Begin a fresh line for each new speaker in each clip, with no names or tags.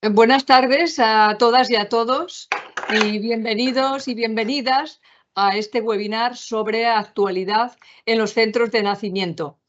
Buenas tardes a todas y a todos y bienvenidos y bienvenidas a este webinar sobre actualidad en los centros de nacimiento.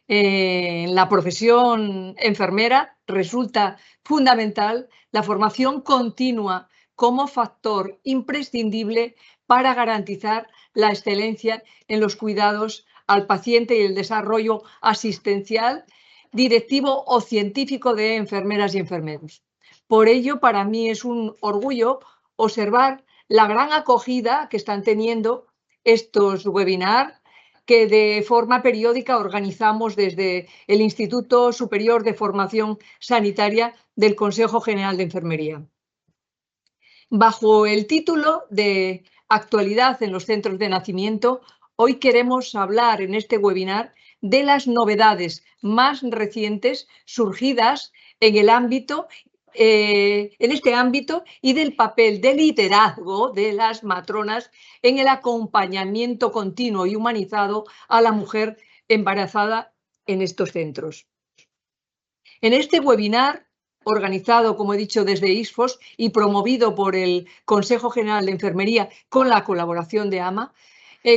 En la profesión enfermera resulta fundamental la formación continua como factor imprescindible para garantizar la excelencia en los cuidados al paciente y el desarrollo asistencial, directivo o científico de enfermeras y enfermeros. Por ello, para mí es un orgullo observar la gran acogida que están teniendo estos webinars que de forma periódica organizamos desde el Instituto Superior de Formación Sanitaria del Consejo General de Enfermería. Bajo el título de Actualidad en los centros de nacimiento, hoy queremos hablar en este webinar de las novedades más recientes surgidas en el ámbito en este ámbito y del papel de liderazgo de las matronas en el acompañamiento continuo y humanizado a la mujer embarazada en estos centros. En este webinar, organizado, como he dicho, desde ISFOS y promovido por el Consejo General de Enfermería con la colaboración de AMA,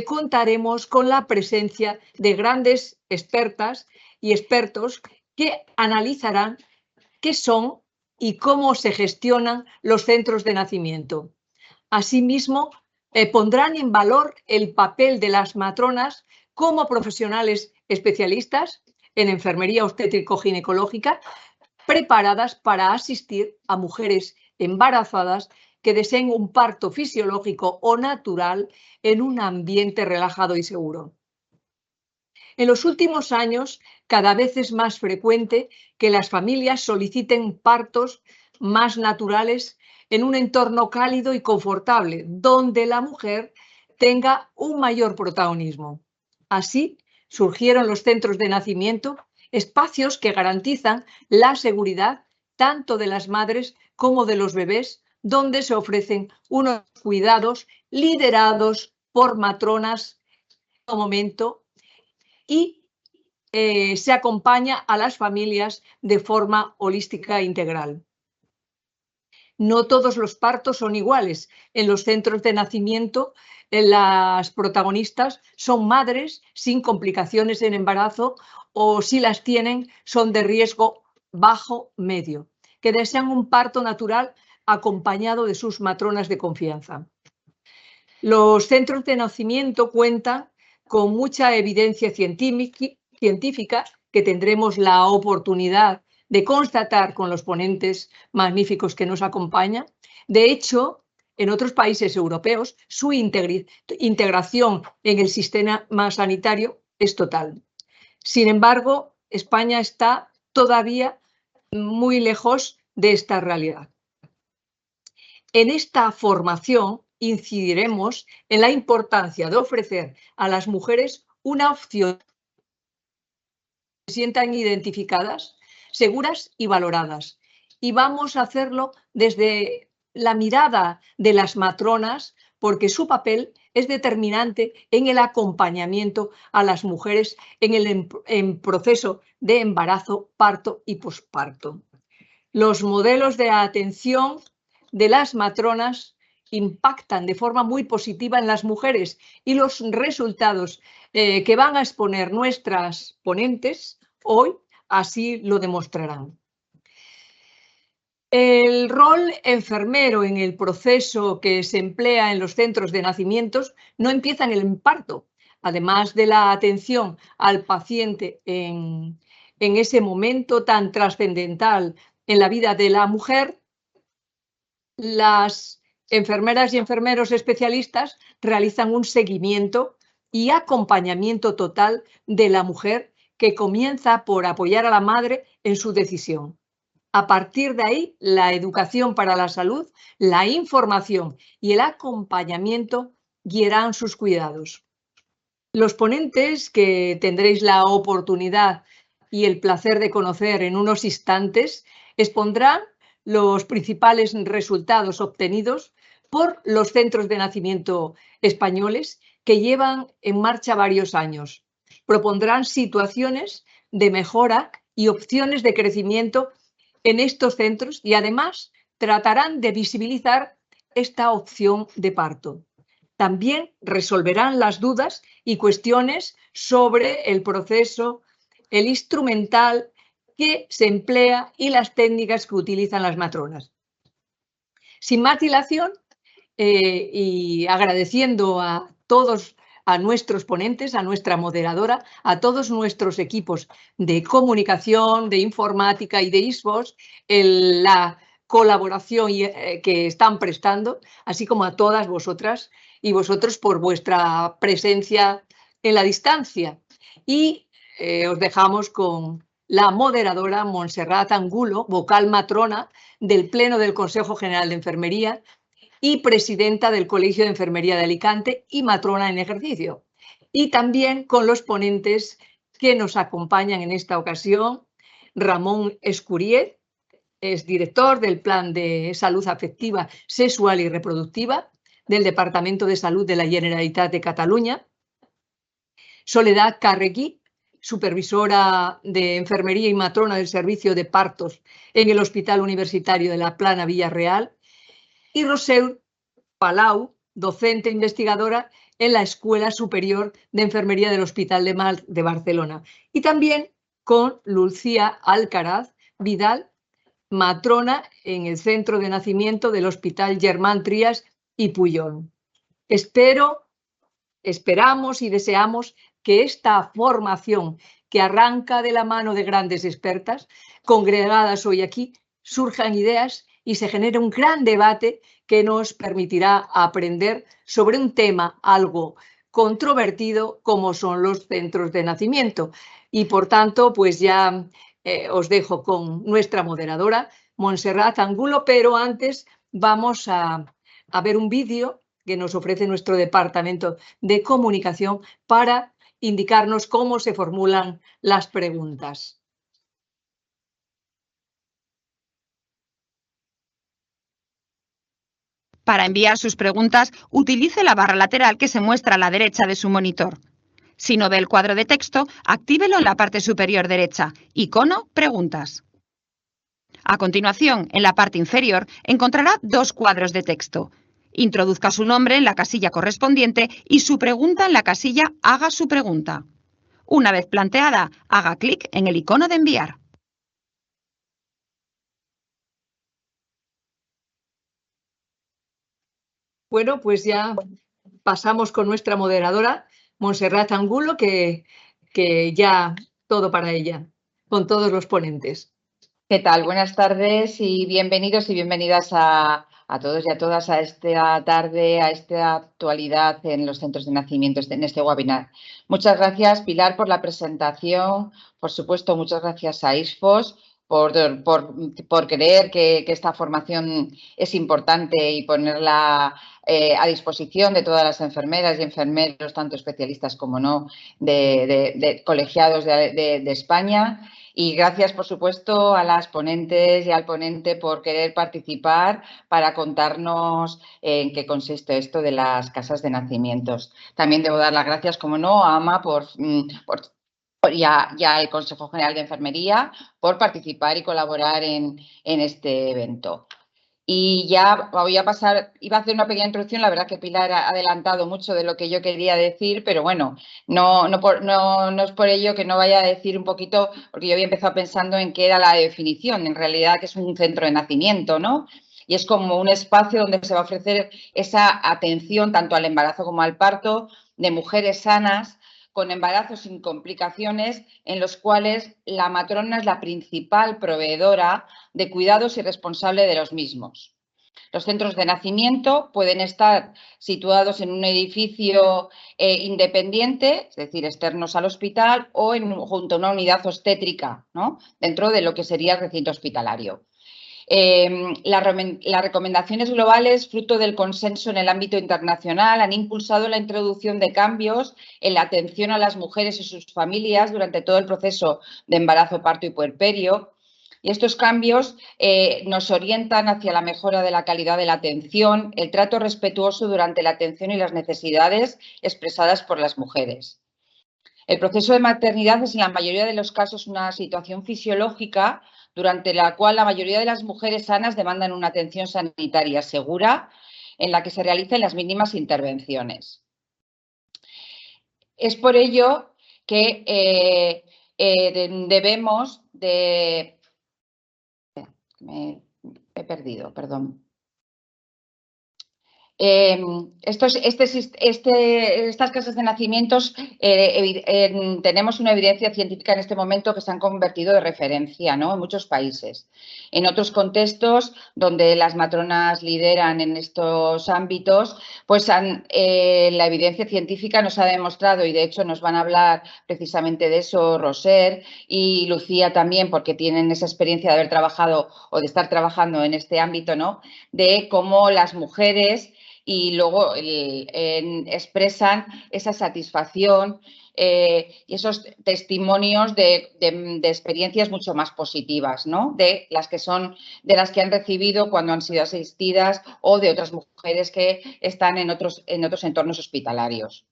contaremos con la presencia de grandes expertas y expertos que analizarán qué son y cómo se gestionan los centros de nacimiento. Asimismo, pondrán en valor el papel de las matronas como profesionales especialistas en enfermería obstétrico-ginecológica, preparadas para asistir a mujeres embarazadas que deseen un parto fisiológico o natural en un ambiente relajado y seguro. En los últimos años, cada vez es más frecuente que las familias soliciten partos más naturales en un entorno cálido y confortable, donde la mujer tenga un mayor protagonismo. Así surgieron los centros de nacimiento, espacios que garantizan la seguridad tanto de las madres como de los bebés, donde se ofrecen unos cuidados liderados por matronas en todo momento y se acompaña a las familias de forma holística e integral. No todos los partos son iguales. En los centros de nacimiento, las protagonistas son madres sin complicaciones en embarazo o si las tienen son de riesgo bajo medio, que desean un parto natural acompañado de sus matronas de confianza. Los centros de nacimiento cuentan con mucha evidencia científica que tendremos la oportunidad de constatar con los ponentes magníficos que nos acompañan. De hecho, en otros países europeos, su integración en el sistema sanitario es total. Sin embargo, España está todavía muy lejos de esta realidad. En esta formación incidiremos en la importancia de ofrecer a las mujeres una opción que se sientan identificadas, seguras y valoradas. Y vamos a hacerlo desde la mirada de las matronas, porque su papel es determinante en el acompañamiento a las mujeres en el proceso de embarazo, parto y posparto. Los modelos de atención de las matronas impactan de forma muy positiva en las mujeres y los resultados que van a exponer nuestras ponentes hoy así lo demostrarán. El rol enfermero en el proceso que se emplea en los centros de nacimientos no empieza en el parto. Además de la atención al paciente en ese momento tan trascendental en la vida de la mujer, las enfermeras y enfermeros especialistas realizan un seguimiento y acompañamiento total de la mujer que comienza por apoyar a la madre en su decisión. A partir de ahí, la educación para la salud, la información y el acompañamiento guiarán sus cuidados. Los ponentes que tendréis la oportunidad y el placer de conocer en unos instantes expondrán los principales resultados obtenidos por los centros de nacimiento españoles que llevan en marcha varios años. Propondrán situaciones de mejora y opciones de crecimiento en estos centros y además tratarán de visibilizar esta opción de parto. También resolverán las dudas y cuestiones sobre el proceso, el instrumental que se emplea y las técnicas que utilizan las matronas. Sin más dilación, y agradeciendo a todos, a nuestros ponentes, a nuestra moderadora, a todos nuestros equipos de comunicación, de informática y de ISVOS, la colaboración que están prestando, así como a todas vosotras y vosotros por vuestra presencia en la distancia. Y os dejamos con la moderadora Montserrat Angulo, vocal matrona del Pleno del Consejo General de Enfermería y presidenta del Colegio de Enfermería de Alicante y matrona en ejercicio. Y también con los ponentes que nos acompañan en esta ocasión, Ramón Escurier, es director del Plan de Salud Afectiva, Sexual y Reproductiva del Departamento de Salud de la Generalitat de Cataluña, Soledad Carrequi, supervisora de enfermería y matrona del servicio de partos en el Hospital Universitario de la Plana Villarreal, y Roser Palau, docente investigadora en la Escuela Superior de Enfermería del Hospital de Barcelona. Y también con Lucía Alcaraz Vidal, matrona en el centro de nacimiento del Hospital Germán Trías y Puyol. Esperamos y deseamos que esta formación que arranca de la mano de grandes expertas congregadas hoy aquí surjan ideas y se genere un gran debate que nos permitirá aprender sobre un tema algo controvertido como son los centros de nacimiento. Y por tanto, pues ya os dejo con nuestra moderadora, Montserrat Angulo, pero antes vamos a ver un vídeo que nos ofrece nuestro Departamento de Comunicación para indicarnos cómo se formulan las preguntas.
Para enviar sus preguntas, utilice la barra lateral que se muestra a la derecha de su monitor. Si no ve el cuadro de texto, actívelo en la parte superior derecha, icono Preguntas. A continuación, en la parte inferior, encontrará dos cuadros de texto. Introduzca su nombre en la casilla correspondiente y su pregunta en la casilla Haga su pregunta. Una vez planteada, haga clic en el icono de enviar.
Bueno, pues ya pasamos con nuestra moderadora, Montserrat Angulo, que ya todo para ella, con todos los ponentes.
¿Qué tal? Buenas tardes y bienvenidos y bienvenidas a todos y a todas a esta tarde, a esta actualidad en los centros de nacimiento, en este webinar. Muchas gracias, Pilar, por la presentación. Por supuesto, muchas gracias a ISFOS por creer que esta formación es importante y ponerla a disposición de todas las enfermeras y enfermeros, tanto especialistas como no, de colegiados de España. Y gracias, por supuesto, a las ponentes y al ponente por querer participar para contarnos en qué consiste esto de las casas de nacimientos. También debo dar las gracias, como no, a AMA y al Consejo General de Enfermería por participar y colaborar en este evento. Y ya voy a pasar, iba a hacer una pequeña introducción, la verdad que Pilar ha adelantado mucho de lo que yo quería decir, pero bueno, no es por ello que no vaya a decir un poquito, porque yo había empezado pensando en qué era la definición, en realidad que es un centro de nacimiento, ¿no? Y es como un espacio donde se va a ofrecer esa atención tanto al embarazo como al parto de mujeres sanas, con embarazos sin complicaciones, en los cuales la matrona es la principal proveedora de cuidados y responsable de los mismos. Los centros de nacimiento pueden estar situados en un edificio independiente, es decir, externos al hospital, o junto a una unidad obstétrica, ¿no? Dentro de lo que sería el recinto hospitalario. Las recomendaciones globales, fruto del consenso en el ámbito internacional, han impulsado la introducción de cambios en la atención a las mujeres y sus familias durante todo el proceso de embarazo, parto y puerperio. Y estos cambios nos orientan hacia la mejora de la calidad de la atención, el trato respetuoso durante la atención y las necesidades expresadas por las mujeres. El proceso de maternidad es en la mayoría de los casos una situación fisiológica durante la cual la mayoría de las mujeres sanas demandan una atención sanitaria segura en la que se realicen las mínimas intervenciones. Es por ello que debemos de... Me he perdido, perdón. Estas casas de nacimientos tenemos una evidencia científica en este momento que se han convertido de referencia, ¿no?, en muchos países. En otros contextos donde las matronas lideran en estos ámbitos, pues la evidencia científica nos ha demostrado, y de hecho nos van a hablar precisamente de eso Roser y Lucía también, porque tienen esa experiencia de haber trabajado o de estar trabajando en este ámbito, ¿no?, de cómo las mujeres y luego expresan esa satisfacción y esos testimonios de experiencias mucho más positivas, ¿no?, de las que han recibido cuando han sido asistidas o de otras mujeres que están en otros entornos hospitalarios.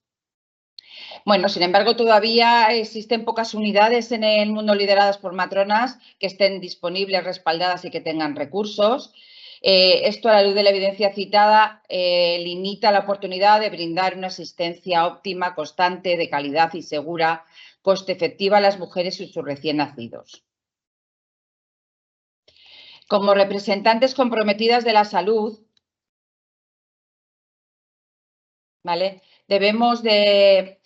Bueno, sin embargo, todavía existen pocas unidades en el mundo lideradas por matronas que estén disponibles, respaldadas y que tengan recursos. Esto, a la luz de la evidencia citada, limita la oportunidad de brindar una asistencia óptima, constante, de calidad y segura, coste efectiva a las mujeres y sus recién nacidos. Como representantes comprometidas de la salud, ¿vale?, debemos de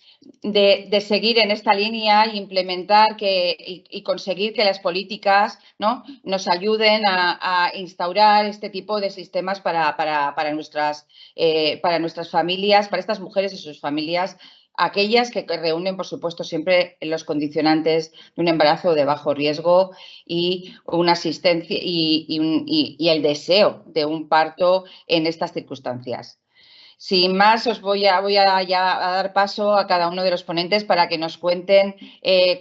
seguir en esta línea e implementar y conseguir que las políticas, ¿no?, nos ayuden a instaurar este tipo de sistemas para nuestras familias, para estas mujeres y sus familias, aquellas que reúnen, por supuesto, siempre los condicionantes de un embarazo de bajo riesgo y una asistencia y el deseo de un parto en estas circunstancias. Sin más, os voy a dar paso a cada uno de los ponentes para que nos cuenten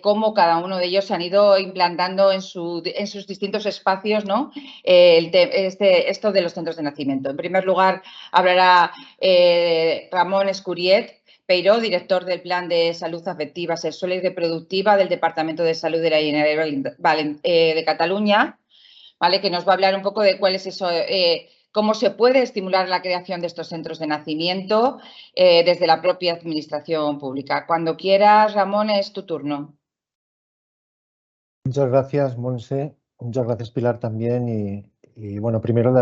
cómo cada uno de ellos han ido implantando en sus distintos espacios, ¿no?, esto de los centros de nacimiento. En primer lugar, hablará Ramón Escuriet Peiró, director del Plan de Salud Afectiva, Sexual y Reproductiva del Departamento de Salud de la Generalitat de Cataluña, ¿vale?, que nos va a hablar un poco de cuál es eso, cómo se puede estimular la creación de estos centros de nacimiento desde la propia administración pública. Cuando quieras, Ramón, es tu turno.
Muchas gracias, Monse. Muchas gracias, Pilar, también. Y bueno, primero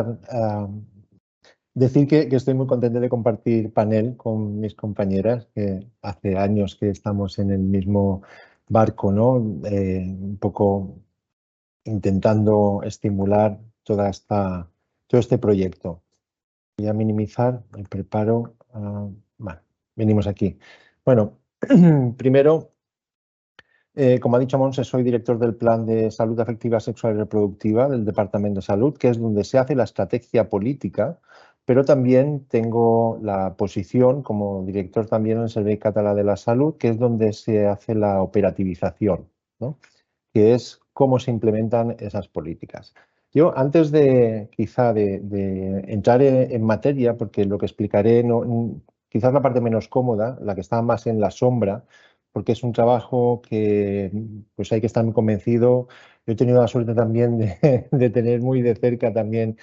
decir que estoy muy contento de compartir panel con mis compañeras, que hace años que estamos en el mismo barco, ¿no?, un poco intentando estimular todo este proyecto. Voy a minimizar el preparo. Bueno, venimos aquí. Bueno, primero, como ha dicho Monse, soy director del Plan de Salud Afectiva, Sexual y Reproductiva del Departamento de Salud, que es donde se hace la estrategia política, pero también tengo la posición como director también en el Servei Català de la Salud, que es donde se hace la operativización, ¿no?, que es cómo se implementan esas políticas. Yo, antes de entrar en materia, porque lo que explicaré, quizás la parte menos cómoda, la que está más en la sombra, porque es un trabajo que pues hay que estar muy convencido. Yo he tenido la suerte también de tener muy de cerca también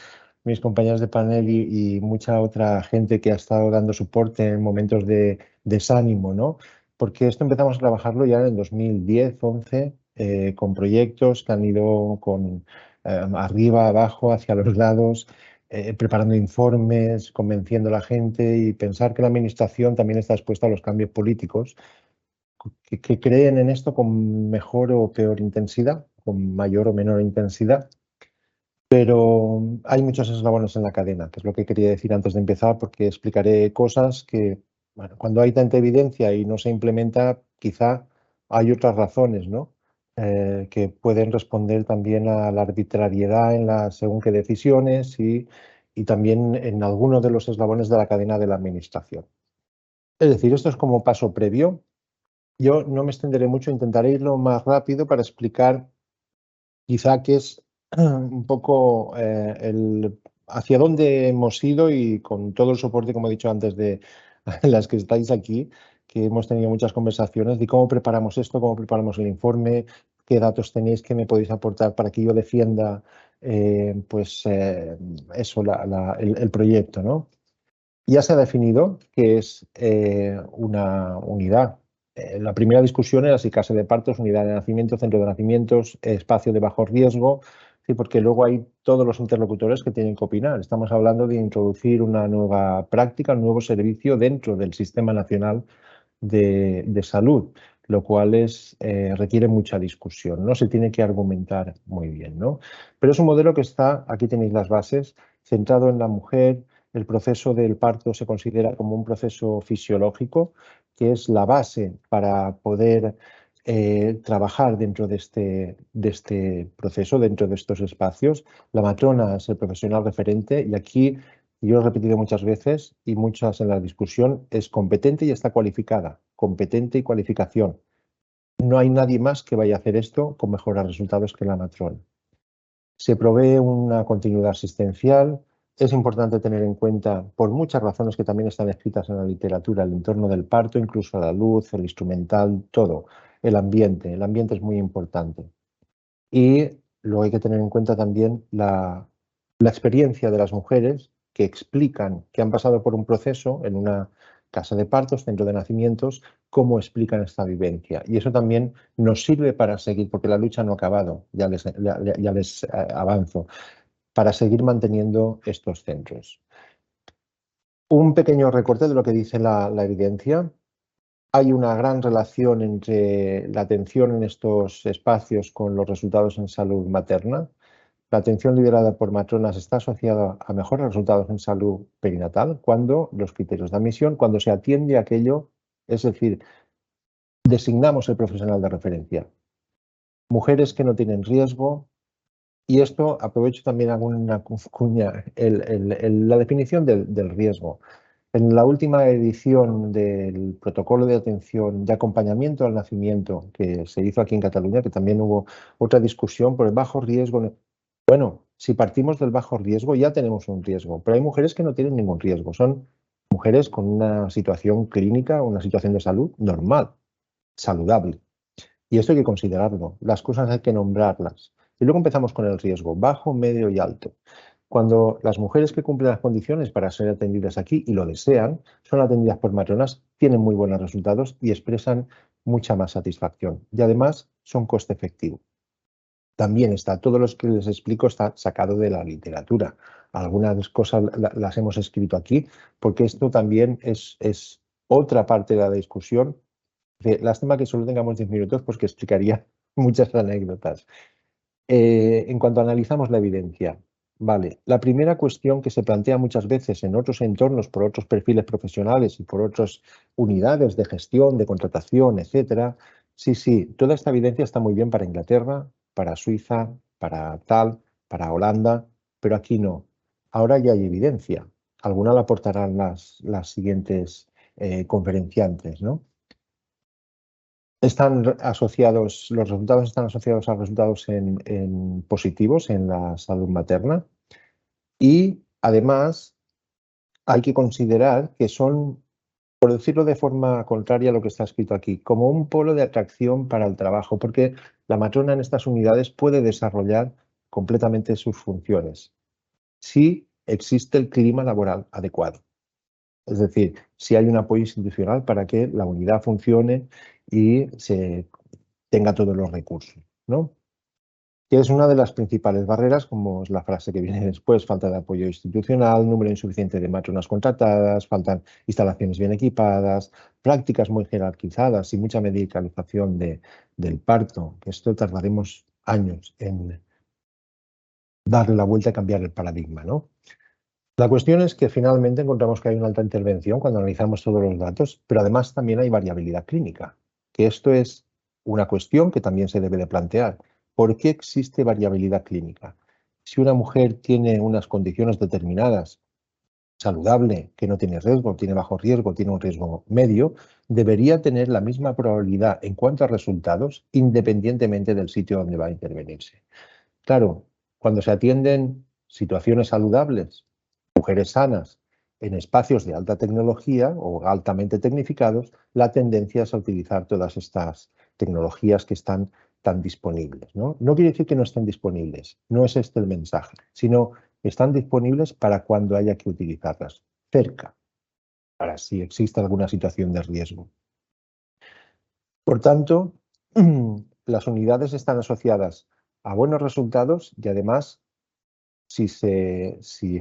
mis compañeros de panel y mucha otra gente que ha estado dando soporte en momentos de desánimo, ¿no? Porque esto empezamos a trabajarlo ya en el 2010, 11, con proyectos que han ido arriba, abajo, hacia los lados, preparando informes, convenciendo a la gente y pensar que la administración también está expuesta a los cambios políticos que creen en esto con mejor o peor intensidad, con mayor o menor intensidad. Pero hay muchos eslabones en la cadena, que es lo que quería decir antes de empezar, porque explicaré cosas que, bueno, cuando hay tanta evidencia y no se implementa, quizá hay otras razones, ¿no?, que pueden responder también a la arbitrariedad en según qué decisiones y también en algunos de los eslabones de la cadena de la administración. Es decir, esto es como paso previo. Yo no me extenderé mucho, intentaré irlo más rápido para explicar quizá qué es un poco hacia dónde hemos ido y con todo el soporte, como he dicho antes, de las que estáis aquí, que hemos tenido muchas conversaciones de cómo preparamos esto, cómo preparamos el informe, qué datos tenéis que me podéis aportar para que yo defienda el proyecto, ¿no? Ya se ha definido que es una unidad. La primera discusión era si casa de partos, unidad de nacimiento, centro de nacimientos, espacio de bajo riesgo, sí, porque luego hay todos los interlocutores que tienen que opinar. Estamos hablando de introducir una nueva práctica, un nuevo servicio dentro del Sistema Nacional de Salud, lo cual requiere mucha discusión, ¿no? Se tiene que argumentar muy bien, ¿no? Pero es un modelo que está, aquí tenéis las bases, centrado en la mujer. El proceso del parto se considera como un proceso fisiológico, que es la base para poder trabajar dentro de este proceso, dentro de estos espacios. La matrona es el profesional referente y aquí, yo lo he repetido muchas veces y muchas en la discusión, es competente y está cualificada. Competente y cualificación. No hay nadie más que vaya a hacer esto con mejores resultados que la matrona. Se provee una continuidad asistencial. Es importante tener en cuenta, por muchas razones que también están escritas en la literatura, el entorno del parto, incluso la luz, el instrumental, todo. El ambiente es muy importante. Y luego hay que tener en cuenta también la experiencia de las mujeres que explican que han pasado por un proceso en una casa de partos, centro de nacimientos, cómo explican esta vivencia. Y eso también nos sirve para seguir, porque la lucha no ha acabado, ya les avanzo, para seguir manteniendo estos centros. Un pequeño recorte de lo que dice la evidencia. Hay una gran relación entre la atención en estos espacios con los resultados en salud materna. La atención liderada por matronas está asociada a mejores resultados en salud perinatal cuando los criterios de admisión, cuando se atiende a aquello, es decir, designamos el profesional de referencia. Mujeres que no tienen riesgo, y esto aprovecho también alguna cuña, la definición del riesgo. En la última edición del protocolo de atención de acompañamiento al nacimiento que se hizo aquí en Cataluña, que también hubo otra discusión por el bajo riesgo. Bueno, si partimos del bajo riesgo ya tenemos un riesgo, pero hay mujeres que no tienen ningún riesgo. Son mujeres con una situación clínica, una situación de salud normal, saludable. Y esto hay que considerarlo. Las cosas hay que nombrarlas. Y luego empezamos con el riesgo, bajo, medio y alto. Cuando las mujeres que cumplen las condiciones para ser atendidas aquí y lo desean, son atendidas por matronas, tienen muy buenos resultados y expresan mucha más satisfacción. Y además son coste efectivo. También está, todo lo que les explico está sacado de la literatura. Algunas cosas las hemos escrito aquí, porque esto también es otra parte de la discusión. Lástima que solo tengamos 10 minutos, pues que explicaría muchas anécdotas. En cuanto analizamos la evidencia, vale, la primera cuestión que se plantea muchas veces en otros entornos por otros perfiles profesionales y por otras unidades de gestión, de contratación, etcétera. Sí, toda esta evidencia está muy bien para Inglaterra, para Suiza, para Holanda, pero aquí no. Ahora ya hay evidencia. Alguna la aportarán las siguientes conferenciantes, ¿no? Están asociados, los resultados están asociados a resultados en positivos en la salud materna y además hay que considerar que son, por decirlo de forma contraria a lo que está escrito aquí, como un polo de atracción para el trabajo, porque la matrona en estas unidades puede desarrollar completamente sus funciones si existe el clima laboral adecuado. Es decir, si hay un apoyo institucional para que la unidad funcione y se tenga todos los recursos, ¿no? Que es una de las principales barreras, como es la frase que viene después, falta de apoyo institucional, número insuficiente de matronas contratadas, faltan instalaciones bien equipadas, prácticas muy jerarquizadas y mucha medicalización del parto, que esto tardaremos años en darle la vuelta y cambiar el paradigma, ¿no? La cuestión es que finalmente encontramos que hay una alta intervención cuando analizamos todos los datos, pero además también hay variabilidad clínica, que esto es una cuestión que también se debe de plantear. ¿Por qué existe variabilidad clínica? Si una mujer tiene unas condiciones determinadas, saludable, que no tiene riesgo, tiene bajo riesgo, tiene un riesgo medio, debería tener la misma probabilidad en cuanto a resultados, independientemente del sitio donde va a intervenirse. Claro, cuando se atienden situaciones saludables, mujeres sanas, en espacios de alta tecnología o altamente tecnificados, la tendencia es a utilizar todas estas tecnologías que están tan disponibles, ¿no? No quiere decir que no estén disponibles, no es este el mensaje, sino que están disponibles para cuando haya que utilizarlas, cerca, para si existe alguna situación de riesgo. Por tanto, las unidades están asociadas a buenos resultados y además si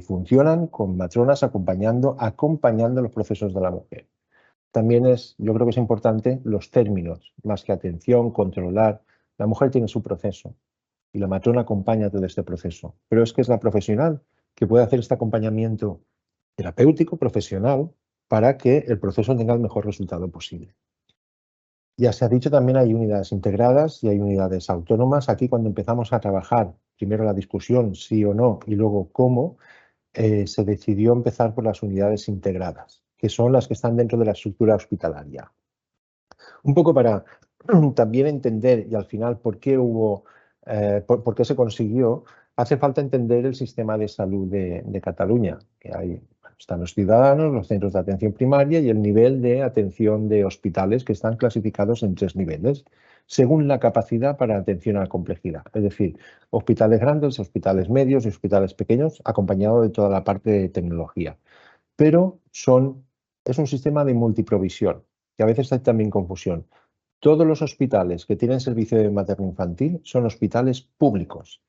funcionan con matronas acompañando los procesos de la mujer. También yo creo que es importante los términos, más que atención, controlar. La mujer tiene su proceso y la matrona acompaña todo este proceso. Pero es que es la profesional que puede hacer este acompañamiento terapéutico, profesional, para que el proceso tenga el mejor resultado posible. Ya se ha dicho, también hay unidades integradas y hay unidades autónomas. Aquí, cuando empezamos a trabajar, primero la discusión, sí o no, y luego cómo, se decidió empezar por las unidades integradas, que son las que están dentro de la estructura hospitalaria. Un poco para también entender, y al final, por qué por qué se consiguió, hace falta entender el sistema de salud de Cataluña, que están los ciudadanos, los centros de atención primaria y el nivel de atención de hospitales, que están clasificados en 3 niveles, según la capacidad para atención a la complejidad. Es decir, hospitales grandes, hospitales medios y hospitales pequeños, acompañado de toda la parte de tecnología. Pero es un sistema de multiprovisión, que a veces hay también confusión. Todos los hospitales que tienen servicio de materno-infantil son hospitales públicos,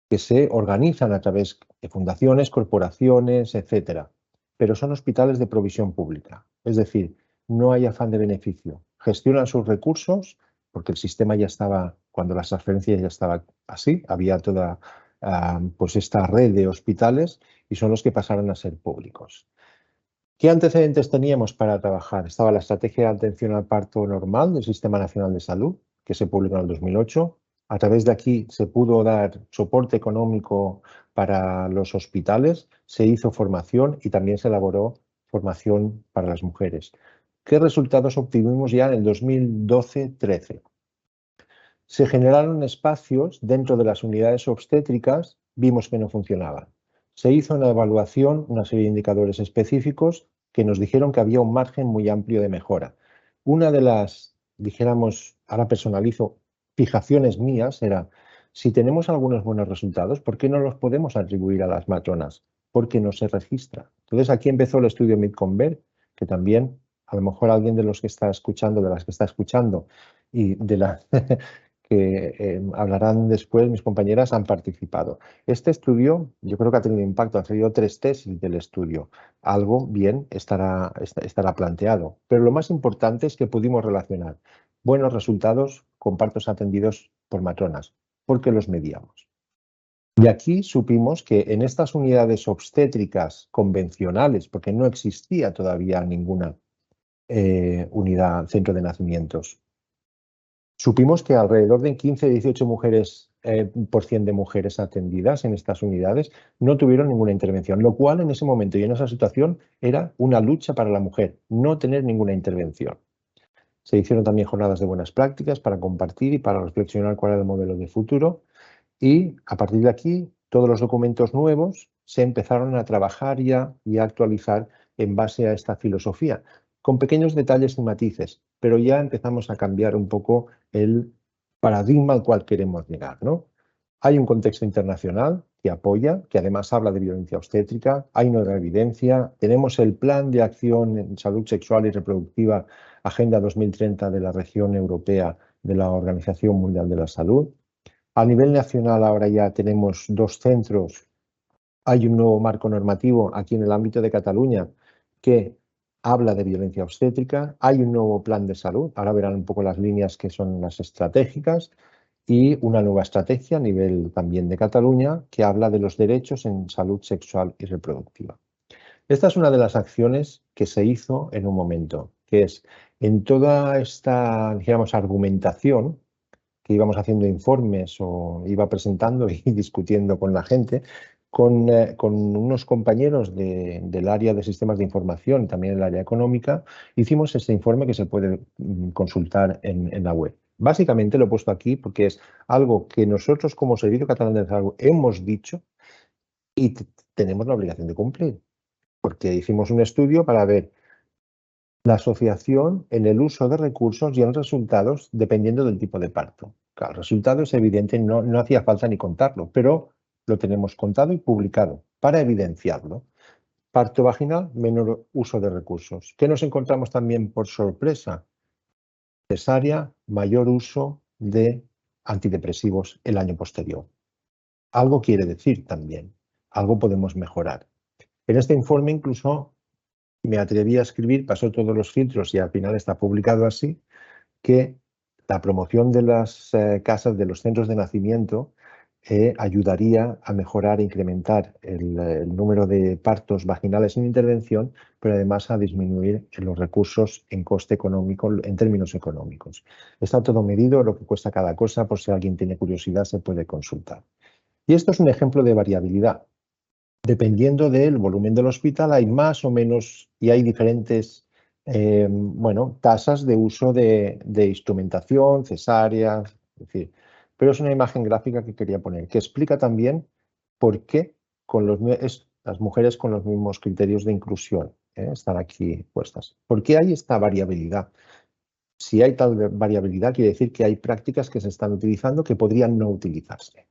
que se organizan a través de fundaciones, corporaciones, etcétera. Pero son hospitales de provisión pública. Es decir, no hay afán de beneficio. Gestionan sus recursos porque el sistema ya estaba, cuando las transferencias ya estaba así, había toda pues esta red de hospitales y son los que pasaron a ser públicos. ¿Qué antecedentes teníamos para trabajar? Estaba la Estrategia de Atención al Parto Normal del Sistema Nacional de Salud, que se publicó en el 2008. A través de aquí se pudo dar soporte económico para los hospitales, se hizo formación y también se elaboró formación para las mujeres. ¿Qué resultados obtuvimos ya en el 2012-13? Se generaron espacios dentro de las unidades obstétricas, vimos que no funcionaban. Se hizo una evaluación, una serie de indicadores específicos que nos dijeron que había un margen muy amplio de mejora. Una de las, dijéramos, ahora personalizo, fijaciones mías era, si tenemos algunos buenos resultados, ¿por qué no los podemos atribuir a las matronas? Porque no se registra. Entonces aquí empezó el estudio Midconvert, que también a lo mejor alguien de los que está escuchando, de las que está escuchando y de la que hablarán después mis compañeras, han participado. Este estudio yo creo que ha tenido impacto, han salido 3 tesis del estudio. Algo bien estará planteado. Pero lo más importante es que pudimos relacionar buenos resultados con partos atendidos por matronas, porque los medíamos. Y aquí supimos que en estas unidades obstétricas convencionales, porque no existía todavía ninguna centro de nacimientos, supimos que alrededor de 15-18 mujeres por 100 de mujeres atendidas en estas unidades no tuvieron ninguna intervención, lo cual en ese momento y en esa situación era una lucha para la mujer, no tener ninguna intervención. Se hicieron también jornadas de buenas prácticas para compartir y para reflexionar cuál era el modelo de futuro y a partir de aquí todos los documentos nuevos se empezaron a trabajar y a actualizar en base a esta filosofía, con pequeños detalles y matices, pero ya empezamos a cambiar un poco el paradigma al cual queremos llegar, ¿no? Hay un contexto internacional que apoya, que además habla de violencia obstétrica, hay nueva evidencia, tenemos el Plan de Acción en Salud Sexual y Reproductiva, Agenda 2030 de la región europea de la Organización Mundial de la Salud. A nivel nacional ahora ya tenemos 2 centros, hay un nuevo marco normativo aquí en el ámbito de Cataluña que habla de violencia obstétrica, hay un nuevo plan de salud, ahora verán un poco las líneas que son las estratégicas y una nueva estrategia a nivel también de Cataluña que habla de los derechos en salud sexual y reproductiva. Esta es una de las acciones que se hizo en un momento, que es en toda esta, digamos, argumentación que íbamos haciendo informes o iba presentando y discutiendo con la gente, con unos compañeros del área de sistemas de información y también el área económica, hicimos este informe que se puede consultar en la web. Básicamente lo he puesto aquí porque es algo que nosotros como Servicio Catalán de Salud hemos dicho y tenemos la obligación de cumplir, porque hicimos un estudio para ver la asociación en el uso de recursos y en resultados dependiendo del tipo de parto. Claro, el resultado es evidente, no hacía falta ni contarlo, pero lo tenemos contado y publicado para evidenciarlo. Parto vaginal, menor uso de recursos. ¿Qué nos encontramos también por sorpresa? Cesárea, mayor uso de antidepresivos el año posterior. Algo quiere decir también, algo podemos mejorar. En este informe incluso me atreví a escribir, pasó todos los filtros y al final está publicado así, que la promoción de las casas, de los centros de nacimiento, ayudaría a mejorar e incrementar el número de partos vaginales sin intervención, pero además a disminuir los recursos en coste económico, en términos económicos. Está todo medido, lo que cuesta cada cosa, por si alguien tiene curiosidad se puede consultar. Y esto es un ejemplo de variabilidad. Dependiendo del volumen del hospital hay más o menos y hay diferentes tasas de uso de instrumentación, cesáreas, es decir, pero es una imagen gráfica que quería poner, que explica también por qué las mujeres con los mismos criterios de inclusión están aquí puestas. ¿Por qué hay esta variabilidad? Si hay tal variabilidad, quiere decir que hay prácticas que se están utilizando que podrían no utilizarse.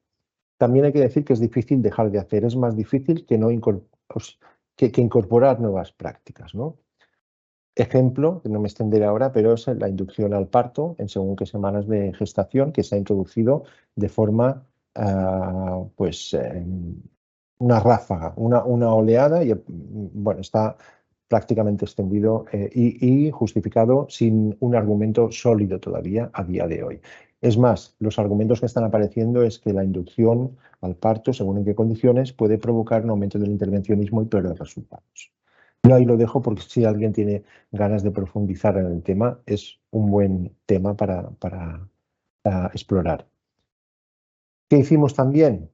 También hay que decir que es difícil dejar de hacer, es más difícil que incorporar nuevas prácticas, ¿no? Ejemplo, que no me extenderé ahora, pero es la inducción al parto en según qué semanas de gestación que se ha introducido de forma, una ráfaga, una oleada y bueno, está prácticamente extendido y justificado sin un argumento sólido todavía a día de hoy. Es más, los argumentos que están apareciendo es que la inducción al parto, según en qué condiciones, puede provocar un aumento del intervencionismo y peores resultados. Yo ahí lo dejo porque si alguien tiene ganas de profundizar en el tema, es un buen tema para explorar. ¿Qué hicimos también?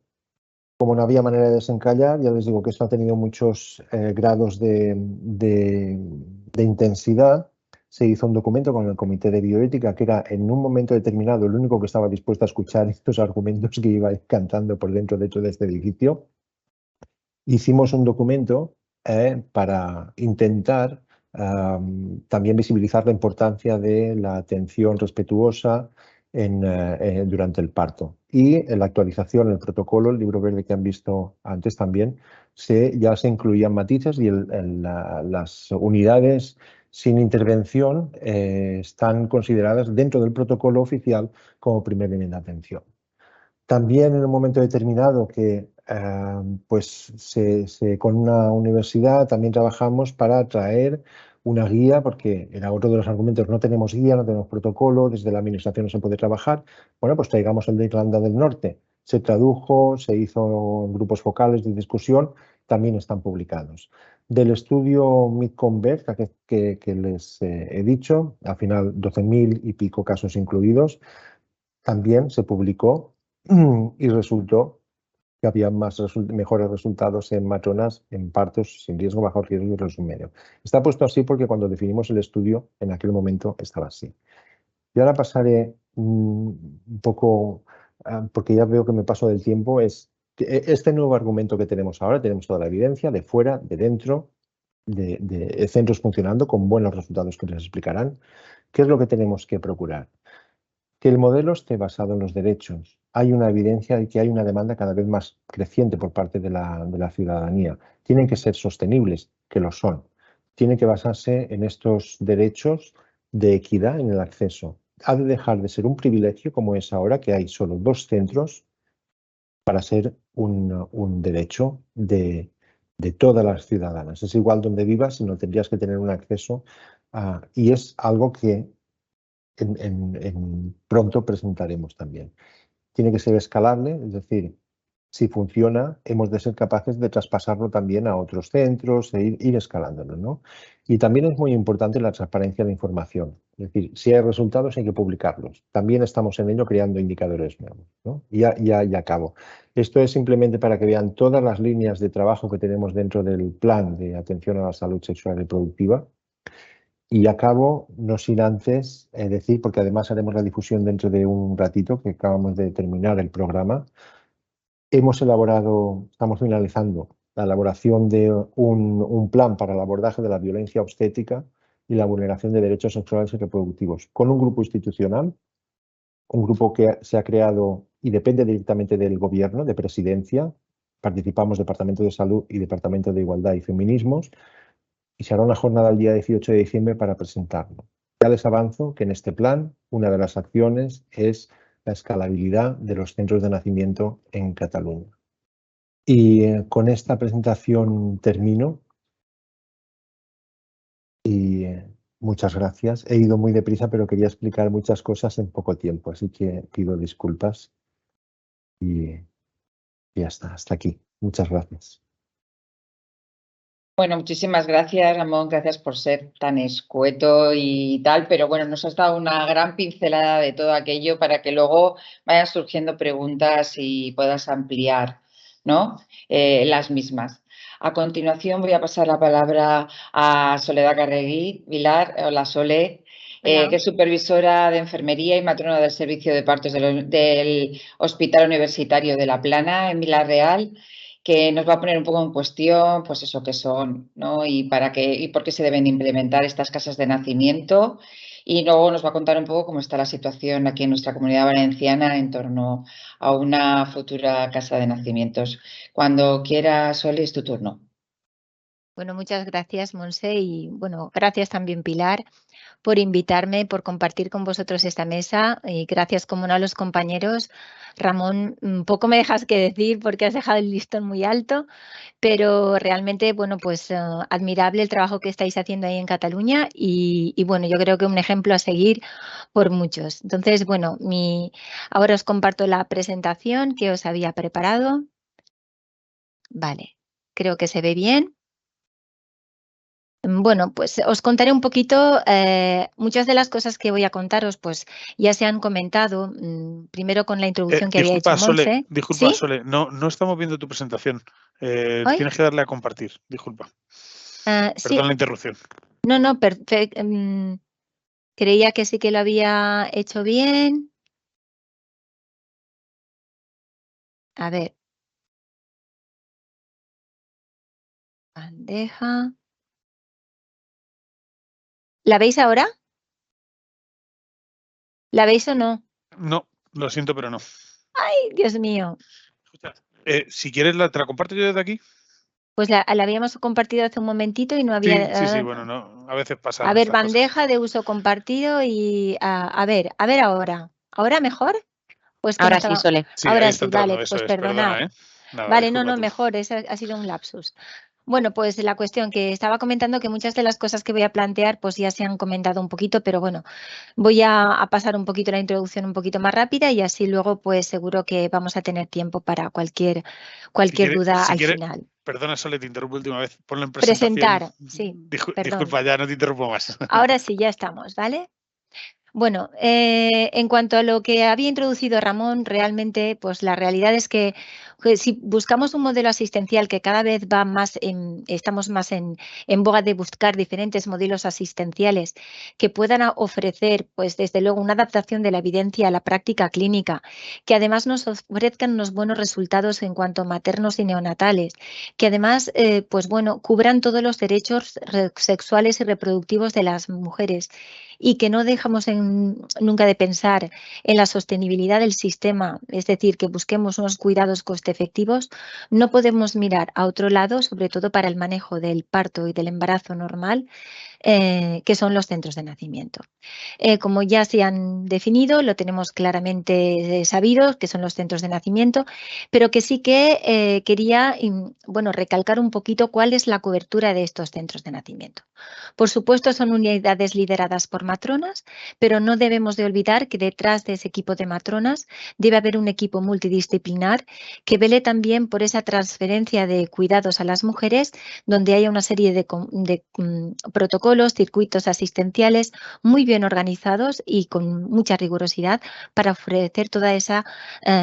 Como no había manera de desencallar, ya les digo que esto ha tenido muchos grados de intensidad. Se hizo un documento con el Comité de Bioética, que era en un momento determinado el único que estaba dispuesto a escuchar estos argumentos que iba cantando por dentro de todo este edificio. Hicimos un documento para intentar también visibilizar la importancia de la atención respetuosa durante el parto. Y en la actualización, el protocolo, el libro verde que han visto antes también, ya se incluían matices y las unidades sin intervención están consideradas dentro del protocolo oficial como primer nivel de atención. También en un momento determinado que con una universidad también trabajamos para traer una guía, porque era otro de los argumentos, no tenemos guía, no tenemos protocolo, desde la administración no se puede trabajar. Bueno, pues traigamos el de Irlanda del Norte. Se tradujo, se hizo grupos focales de discusión, también están publicados. Del estudio Midcomberg que les he dicho, al final 12.000 y pico casos incluidos, también se publicó y resultó que había mejores resultados en matronas en partos sin riesgo, bajo riesgo y riesgo medio. Está puesto así porque cuando definimos el estudio, en aquel momento estaba así. Y ahora pasaré un poco, porque ya veo que me paso del tiempo, es que este nuevo argumento que tenemos ahora, tenemos toda la evidencia de fuera, de dentro, de centros funcionando con buenos resultados que les explicarán. ¿Qué es lo que tenemos que procurar? Que el modelo esté basado en los derechos. Hay una evidencia de que hay una demanda cada vez más creciente por parte de la ciudadanía. Tienen que ser sostenibles, que lo son. Tienen que basarse en estos derechos de equidad en el acceso. Ha de dejar de ser un privilegio, como es ahora, que hay solo 2 centros para ser un derecho de todas las ciudadanas. Es igual donde vivas, sino tendrías que tener un acceso y es algo que pronto presentaremos también. Tiene que ser escalable, es decir, si funciona, hemos de ser capaces de traspasarlo también a otros centros e ir escalándolo, ¿no? Y también es muy importante la transparencia de la información. Es decir, si hay resultados hay que publicarlos. También estamos en ello creando indicadores nuevos, ¿no? Y ya acabo. Esto es simplemente para que vean todas las líneas de trabajo que tenemos dentro del plan de atención a la salud sexual y reproductiva. Y acabo, no sin antes decir, porque además haremos la difusión dentro de un ratito, que acabamos de terminar el programa. Estamos finalizando la elaboración de un plan para el abordaje de la violencia obstétrica y la vulneración de derechos sexuales y reproductivos, con un grupo institucional un grupo que se ha creado y depende directamente del gobierno, de presidencia. Participamos Departamento de Salud y Departamento de Igualdad y Feminismos, y se hará una jornada el día 18 de diciembre para presentarlo. Ya les avanzo que en este plan una de las acciones es la escalabilidad de los centros de nacimiento en Cataluña. Y con esta presentación termino. Y muchas gracias. He ido muy deprisa, pero quería explicar muchas cosas en poco tiempo, así que pido disculpas. Y ya está, hasta aquí. Muchas gracias.
Bueno, muchísimas gracias, Ramón. Gracias por ser tan escueto y tal, pero bueno, nos has dado una gran pincelada de todo aquello para que luego vayan surgiendo preguntas y puedas ampliar, ¿no? Las mismas. A continuación voy a pasar la palabra a Soledad Carregui Vilar. Hola, Sole.
Hola.
Que es supervisora de enfermería y matrona del servicio de partos del Hospital Universitario de La Plana en Vila-real, que nos va a poner un poco en cuestión, pues eso que son, ¿no? Y por qué se deben implementar estas casas de nacimiento. Y luego nos va a contar un poco cómo está la situación aquí en nuestra Comunidad Valenciana en torno a una futura casa de nacimientos. Cuando quieras, Sole, es tu turno.
Bueno, muchas gracias, Monse, y bueno, gracias también, Pilar, por invitarme, por compartir con vosotros esta mesa, y gracias, como no, a los compañeros. Ramón, poco me dejas que decir porque has dejado el listón muy alto, pero realmente, bueno, pues admirable el trabajo que estáis haciendo ahí en Cataluña y bueno, yo creo que un ejemplo a seguir por muchos. Entonces, bueno, ahora os comparto la presentación que os había preparado. Vale, creo que se ve bien. Bueno, pues os contaré un poquito, muchas de las cosas que voy a contaros pues ya se han comentado, primero con la introducción que había hecho Monse.
Disculpa,
¿Sí?
Sole, no estamos viendo tu presentación.
¿Hoy?
Tienes que darle a compartir, disculpa.
Sí.
Perdón la interrupción.
No, perfecto. Creía que sí que lo había hecho bien. A ver. Bandeja. ¿La veis ahora? ¿La veis o no?
No, lo siento, pero no.
¡Ay, Dios mío!
Escucha, si quieres, ¿te la comparto yo desde aquí?
Pues la habíamos compartido hace un momentito y no había...
Sí, bueno, no, a veces pasa.
A ver, bandeja de uso compartido y a ver ahora. ¿Ahora mejor? Pues que
ahora
estaba...
sí, Sole.
Sí,
ahora
ahí está
sí, vale,
entrando,
pues
eso es,
perdonad.
perdona, Nada,
vale, no,
disculpa tú.
mejor, ese ha sido un lapsus. Bueno, pues la cuestión que estaba comentando, que muchas de las cosas que voy a plantear pues ya se han comentado un poquito, pero bueno, voy a pasar un poquito la introducción un poquito más rápida y así luego pues seguro que vamos a tener tiempo para cualquier duda al final.
Perdona, Sole, te interrumpo última vez. Ponlo en presentación.
Presentar, sí.
Disculpa, ya no te interrumpo más.
Ahora sí, ya estamos, ¿vale? Bueno, en cuanto a lo que había introducido Ramón, realmente, pues la realidad es que si buscamos un modelo asistencial que cada vez va más, estamos más en boga de buscar diferentes modelos asistenciales que puedan ofrecer, pues desde luego, una adaptación de la evidencia a la práctica clínica, que además nos ofrezcan unos buenos resultados en cuanto a maternos y neonatales, que además, pues bueno, cubran todos los derechos sexuales y reproductivos de las mujeres y que no dejamos nunca de pensar en la sostenibilidad del sistema, es decir, que busquemos unos cuidados coste efectivos, no podemos mirar a otro lado, sobre todo para el manejo del parto y del embarazo normal, que son los centros de nacimiento. Como ya se han definido, lo tenemos claramente sabido, que son los centros de nacimiento, pero que sí que quería recalcar un poquito cuál es la cobertura de estos centros de nacimiento. Por supuesto, son unidades lideradas por matronas, pero no debemos de olvidar que detrás de ese equipo de matronas debe haber un equipo multidisciplinar que vele también por esa transferencia de cuidados a las mujeres, donde haya una serie de protocolos, circuitos asistenciales muy bien organizados y con mucha rigurosidad para ofrecer toda esa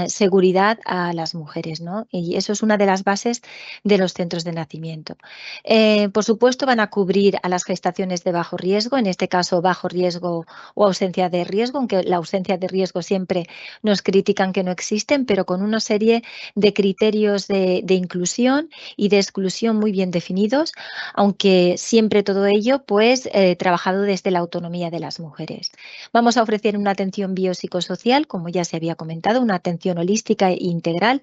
seguridad a las mujeres, ¿no? Y eso es una de las bases de los centros de nacimiento. Por supuesto, van a cubrir a las gestaciones de bajo riesgo, en este caso bajo riesgo o ausencia de riesgo, aunque la ausencia de riesgo siempre nos critican que no existen, pero con una serie de criterios de inclusión y de exclusión muy bien definidos, aunque siempre todo ello pues trabajado desde la autonomía de las mujeres. Vamos a ofrecer una atención biopsicosocial, como ya se había comentado, una atención holística e integral,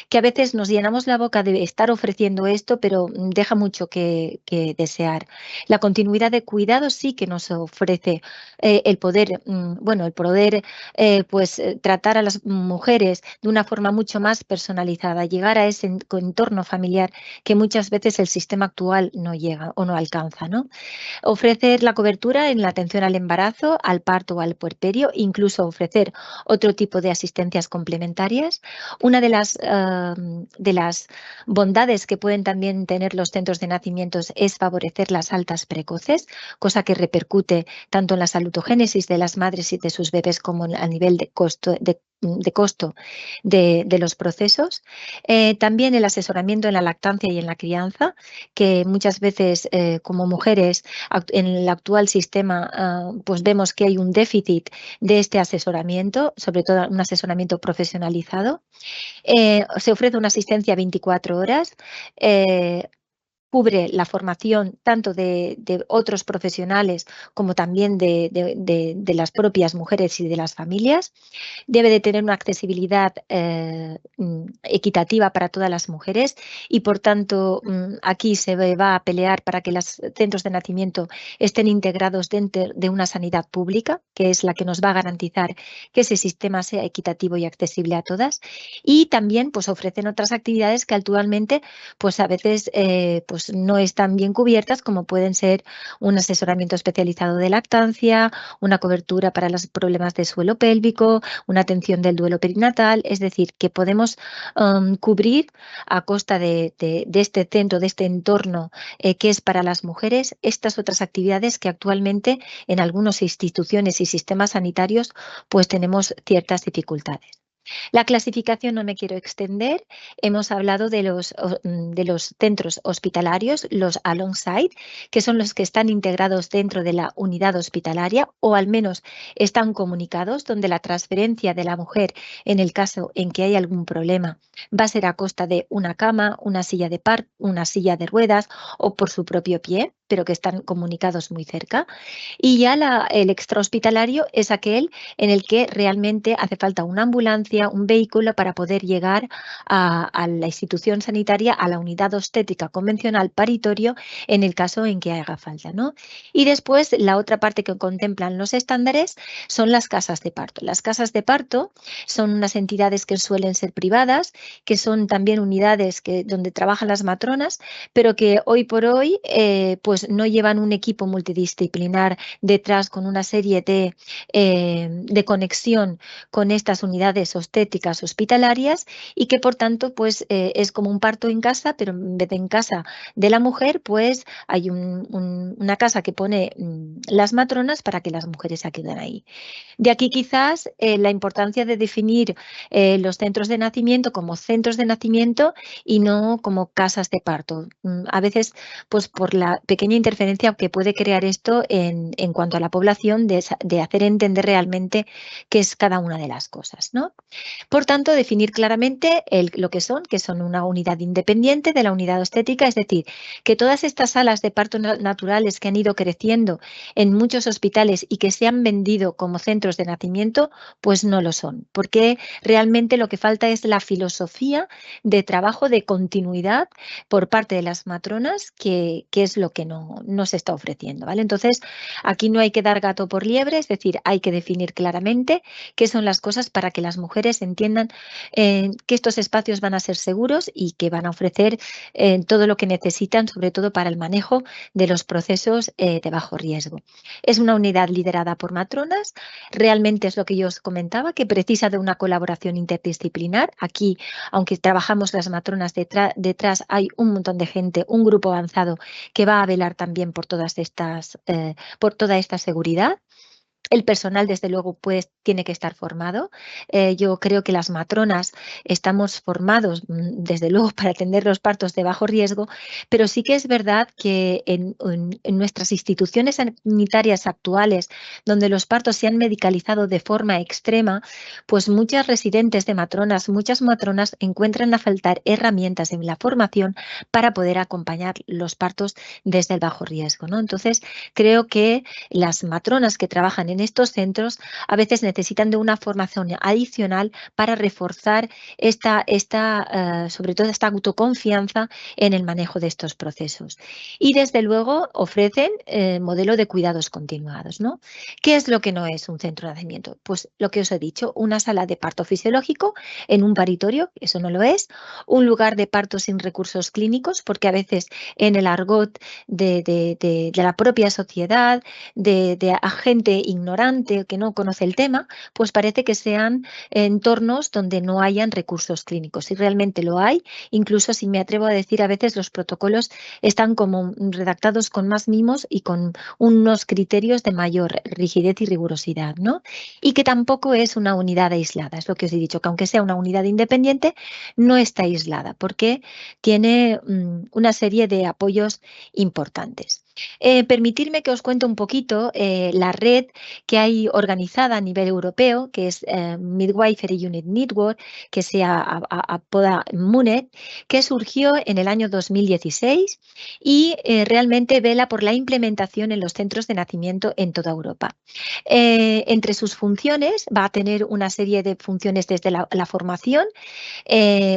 que a veces nos llenamos la boca de estar ofreciendo esto, pero deja mucho que desear. La continuidad de cuidados sí que nos ofrece el poder, tratar a las mujeres de una forma mucho más personalizada, llegar a ese entorno familiar que muchas veces el sistema actual no llega o no alcanza, ¿no? Ofrecer la cobertura en la atención al embarazo, al parto o al puerperio, incluso ofrecer otro tipo de asistencias complementarias. Una de las bondades que pueden también tener los centros de nacimientos es favorecer las altas precoces, cosa que repercute tanto en la salutogénesis de las madres y de sus bebés como a nivel de costo de los procesos. También el asesoramiento en la lactancia y en la crianza, que muchas veces como mujeres en el actual sistema pues vemos que hay un déficit de este asesoramiento, sobre todo un asesoramiento profesionalizado. Se ofrece una asistencia 24 horas. Cubre la formación tanto de otros profesionales como también de las propias mujeres y de las familias. Debe de tener una accesibilidad equitativa para todas las mujeres y, por tanto, aquí se va a pelear para que los centros de nacimiento estén integrados dentro de una sanidad pública, que es la que nos va a garantizar que ese sistema sea equitativo y accesible a todas. Y también pues, ofrecen otras actividades que actualmente pues, a veces pues, no están bien cubiertas, como pueden ser un asesoramiento especializado de lactancia, una cobertura para los problemas de suelo pélvico, una atención del duelo perinatal, es decir, que podemos cubrir a costa de este centro, de este entorno que es para las mujeres, estas otras actividades que actualmente en algunas instituciones y sistemas sanitarios pues tenemos ciertas dificultades. La clasificación no me quiero extender. Hemos hablado de los centros hospitalarios, los alongside, que son los que están integrados dentro de la unidad hospitalaria o al menos están comunicados, donde la transferencia de la mujer en el caso en que hay algún problema va a ser a costa de una cama, una silla de ruedas o por su propio pie, pero que están comunicados muy cerca. Y ya el extrahospitalario es aquel en el que realmente hace falta una ambulancia, un vehículo para poder llegar a la institución sanitaria, a la unidad obstétrica convencional paritorio en el caso en que haga falta, ¿no? Y después la otra parte que contemplan los estándares son las casas de parto. Las casas de parto son unas entidades que suelen ser privadas, que son también unidades donde trabajan las matronas, pero que hoy por hoy pues no llevan un equipo multidisciplinar detrás con una serie de conexión con estas unidades obstétricas hospitalarias y que por tanto pues es como un parto en casa, pero en vez de en casa de la mujer pues hay una casa que pone las matronas para que las mujeres se queden ahí. De aquí quizás la importancia de definir los centros de nacimiento como centros de nacimiento y no como casas de parto. A veces pues por la pequeña interferencia que puede crear esto en cuanto a la población de hacer entender realmente qué es cada una de las cosas, ¿no? Por tanto, definir claramente lo que son una unidad independiente de la unidad obstétrica, es decir, que todas estas salas de parto naturales que han ido creciendo en muchos hospitales y que se han vendido como centros de nacimiento, pues no lo son, porque realmente lo que falta es la filosofía de trabajo de continuidad por parte de las matronas, que es lo que no se está ofreciendo, ¿vale? Entonces, aquí no hay que dar gato por liebre, es decir, hay que definir claramente qué son las cosas para que las mujeres entiendan que estos espacios van a ser seguros y que van a ofrecer todo lo que necesitan, sobre todo para el manejo de los procesos de bajo riesgo. Es una unidad liderada por matronas, realmente es lo que yo os comentaba, que precisa de una colaboración interdisciplinar. Aquí, aunque trabajamos las matronas detrás hay un montón de gente, un grupo avanzado que va a velar también por toda esta seguridad. El personal, desde luego, pues tiene que estar formado. Yo creo que las matronas estamos formados, desde luego, para atender los partos de bajo riesgo, pero sí que es verdad que en nuestras instituciones sanitarias actuales, donde los partos se han medicalizado de forma extrema, pues muchas residentes de matronas, muchas matronas encuentran a faltar herramientas en la formación para poder acompañar los partos desde el bajo riesgo, ¿no? Entonces, creo que las matronas que trabajan en estos centros a veces necesitan de una formación adicional para reforzar sobre todo esta autoconfianza en el manejo de estos procesos. Y desde luego ofrecen modelo de cuidados continuados, ¿no? ¿Qué es lo que no es un centro de nacimiento? Pues lo que os he dicho, una sala de parto fisiológico en un paritorio, eso no lo es, un lugar de parto sin recursos clínicos, porque a veces en el argot de la propia sociedad, de a gente ignorante que no conoce el tema, pues parece que sean entornos donde no hayan recursos clínicos. Y realmente lo hay, incluso si me atrevo a decir, a veces los protocolos están como redactados con más mimos y con unos criterios de mayor rigidez y rigurosidad, ¿no? Y que tampoco es una unidad aislada, es lo que os he dicho, que aunque sea una unidad independiente, no está aislada porque tiene una serie de apoyos importantes. Permitirme que os cuente un poquito la red que hay organizada a nivel europeo, que es Midwifery Unit Network, que se apoda MUNET, que surgió en el año 2016 y realmente vela por la implementación en los centros de nacimiento en toda Europa. Entre sus funciones va a tener una serie de funciones desde la formación,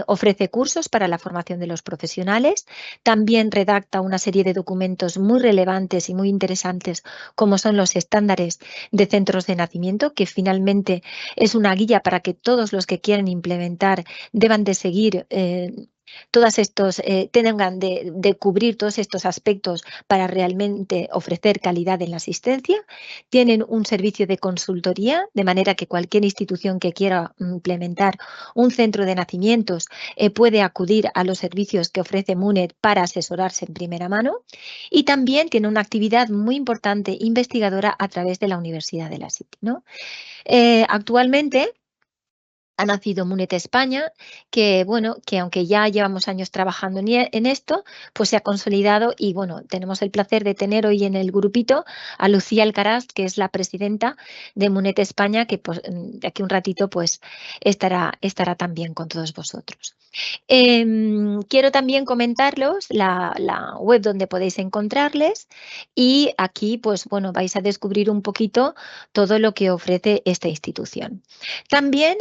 ofrece cursos para la formación de los profesionales, también redacta una serie de documentos muy relevantes y muy interesantes como son los estándares de centros de nacimiento, que finalmente es una guía para que todos los que quieren implementar deban de seguir todos estos, tengan de cubrir todos estos aspectos para realmente ofrecer calidad en la asistencia. Tienen un servicio de consultoría, de manera que cualquier institución que quiera implementar un centro de nacimientos puede acudir a los servicios que ofrece MUNET para asesorarse en primera mano. Y también tiene una actividad muy importante investigadora a través de la Universidad de la City, ¿no? Actualmente ha nacido MUNET España, que bueno, que aunque ya llevamos años trabajando en esto, pues se ha consolidado y bueno, tenemos el placer de tener hoy en el grupito a Lucía Alcaraz, que es la presidenta de MUNET España, que pues, de aquí un ratito pues estará también con todos vosotros. Quiero también comentarlos la web donde podéis encontrarles y aquí pues bueno, vais a descubrir un poquito todo lo que ofrece esta institución. También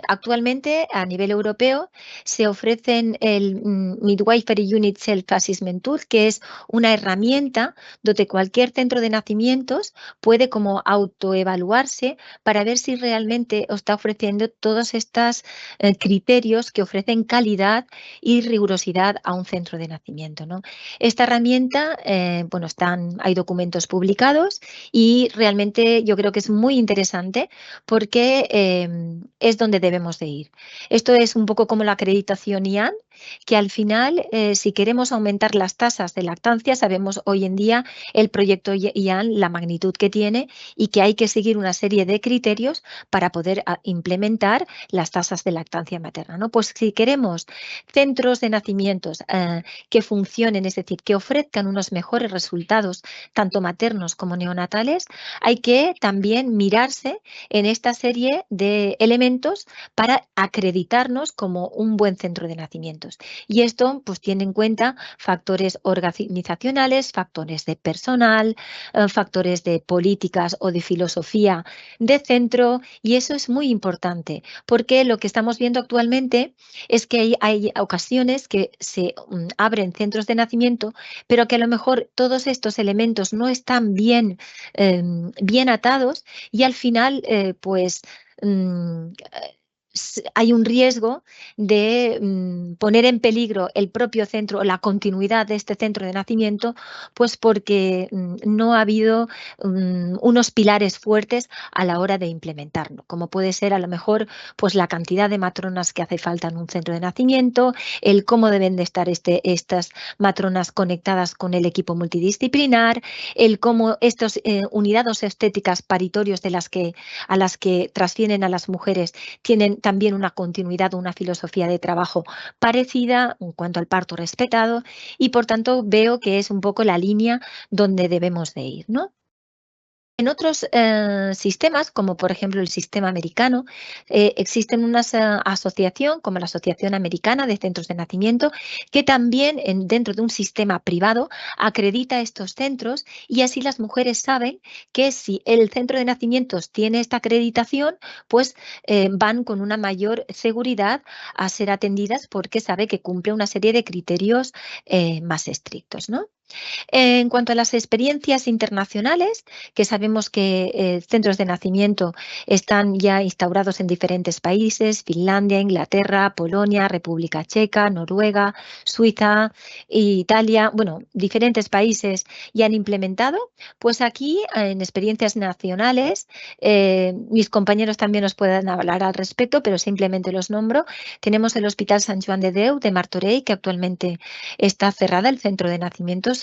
actualmente a nivel europeo se ofrecen el Midwifery Unit Self-Assessment Tool, que es una herramienta donde cualquier centro de nacimientos puede como autoevaluarse para ver si realmente os está ofreciendo todos estos criterios que ofrecen calidad y rigurosidad a un centro de nacimiento, ¿no? Esta herramienta, bueno, hay documentos publicados y realmente yo creo que es muy interesante porque es donde debemos de ir. Esto es un poco como la acreditación IAN, que al final, si queremos aumentar las tasas de lactancia, sabemos hoy en día el proyecto IAN, la magnitud que tiene y que hay que seguir una serie de criterios para poder implementar las tasas de lactancia materna, ¿no? Pues si queremos centros de nacimientos que funcionen, es decir, que ofrezcan unos mejores resultados, tanto maternos como neonatales, hay que también mirarse en esta serie de elementos para acreditarnos como un buen centro de nacimientos. Y esto pues tiene en cuenta factores organizacionales, factores de personal, factores de políticas o de filosofía de centro, y eso es muy importante porque lo que estamos viendo actualmente es que hay ocasiones que se abren centros de nacimiento, pero que a lo mejor todos estos elementos no están bien atados y al final pues hay un riesgo de poner en peligro el propio centro o la continuidad de este centro de nacimiento, pues porque no ha habido unos pilares fuertes a la hora de implementarlo, como puede ser a lo mejor pues la cantidad de matronas que hace falta en un centro de nacimiento, el cómo deben de estar estas matronas conectadas con el equipo multidisciplinar, el cómo estas unidades estéticas paritorios a las que transfieren a las mujeres tienen también una continuidad o una filosofía de trabajo parecida en cuanto al parto respetado y por tanto veo que es un poco la línea donde debemos de ir, ¿no? En otros sistemas, como por ejemplo el sistema americano, existen una asociación como la Asociación Americana de Centros de Nacimiento que también dentro de un sistema privado acredita estos centros y así las mujeres saben que si el centro de nacimientos tiene esta acreditación, pues van con una mayor seguridad a ser atendidas porque sabe que cumple una serie de criterios más estrictos, ¿no? En cuanto a las experiencias internacionales, que sabemos que centros de nacimiento están ya instaurados en diferentes países, Finlandia, Inglaterra, Polonia, República Checa, Noruega, Suiza, Italia, bueno, diferentes países ya han implementado, pues aquí en experiencias nacionales, mis compañeros también nos pueden hablar al respecto, pero simplemente los nombro. Tenemos el Hospital Sant Joan de Déu de Martorell, que actualmente está cerrada, el centro de nacimientos,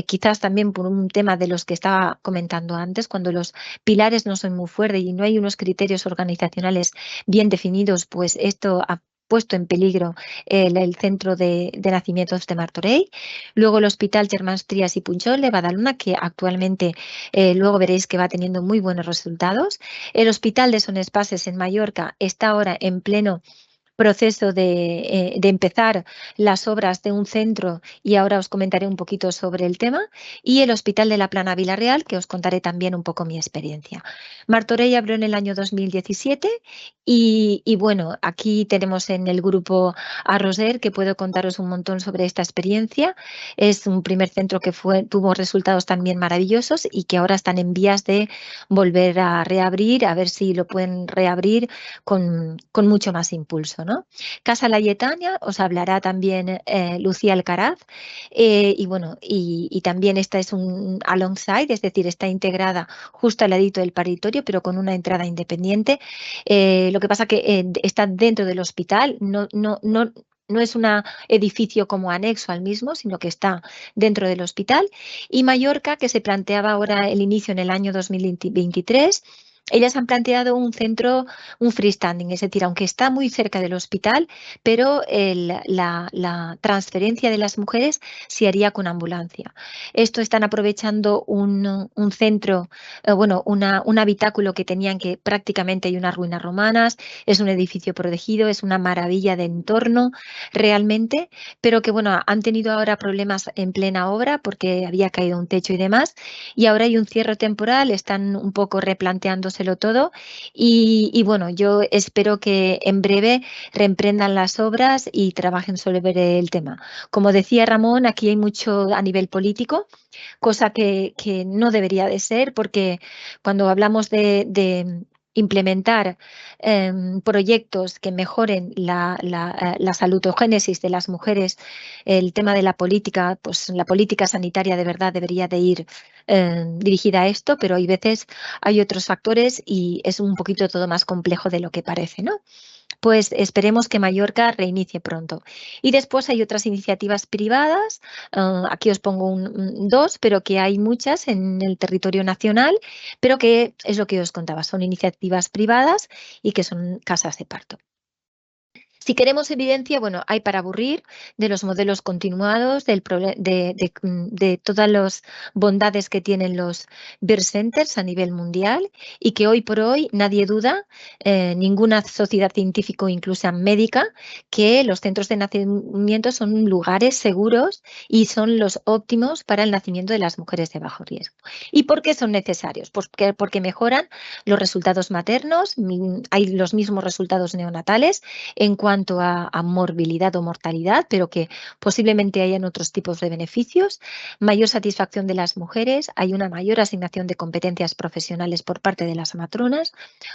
quizás también por un tema de los que estaba comentando antes, cuando los pilares no son muy fuertes y no hay unos criterios organizacionales bien definidos, pues esto ha puesto en peligro el centro de nacimientos de Martorell. Luego el Hospital Germans Trias y Punchol de Badalona, que actualmente luego veréis que va teniendo muy buenos resultados. El Hospital de Son Espases en Mallorca está ahora en pleno proceso de empezar las obras de un centro y ahora os comentaré un poquito sobre el tema, y el Hospital de la Plana Vila-real, que os contaré también un poco mi experiencia. Martorell abrió en el año 2017 y bueno, aquí tenemos en el grupo a Roser, que puedo contaros un montón sobre esta experiencia. Es un primer centro que tuvo resultados también maravillosos y que ahora están en vías de volver a reabrir, a ver si lo pueden reabrir con mucho más impulso, ¿no? Casa Layetana os hablará también Lucía Alcaraz y bueno, y también esta es un alongside, es decir, está integrada justo al ladito del paritorio, pero con una entrada independiente. Lo que pasa que está dentro del hospital, no es un edificio como anexo al mismo, sino que está dentro del hospital. Y Mallorca, que se planteaba ahora el inicio en el año 2023, ellas han planteado un centro, un freestanding, es decir, aunque está muy cerca del hospital, pero la transferencia de las mujeres se haría con ambulancia. Esto están aprovechando un centro, bueno, un habitáculo que tenían, que prácticamente hay unas ruinas romanas, es un edificio protegido, es una maravilla de entorno realmente, pero que bueno, han tenido ahora problemas en plena obra porque había caído un techo y demás, y ahora hay un cierre temporal, están un poco replanteándose todo y bueno, yo espero que en breve reemprendan las obras y trabajen sobre el tema. Como decía Ramón, aquí hay mucho a nivel político, cosa que no debería de ser, porque cuando hablamos de implementar proyectos que mejoren la salutogénesis de las mujeres, el tema de la política, pues la política sanitaria de verdad debería de ir dirigida a esto, pero hay veces hay otros factores y es un poquito todo más complejo de lo que parece, ¿no? Pues esperemos que Mallorca reinicie pronto. Y después hay otras iniciativas privadas, aquí os pongo dos, pero que hay muchas en el territorio nacional, pero que es lo que os contaba, son iniciativas privadas y que son casas de parto. Si queremos evidencia, bueno, hay para aburrir de los modelos continuados, de todas las bondades que tienen los birth centers a nivel mundial y que hoy por hoy nadie duda, ninguna sociedad científica, incluso médica, que los centros de nacimiento son lugares seguros y son los óptimos para el nacimiento de las mujeres de bajo riesgo. ¿Y por qué son necesarios? Pues porque mejoran los resultados maternos, hay los mismos resultados neonatales en cuanto cuanto a morbilidad o mortalidad, pero que posiblemente hayan otros tipos de beneficios, mayor satisfacción de las mujeres, hay una mayor asignación de competencias profesionales por parte de las matronas,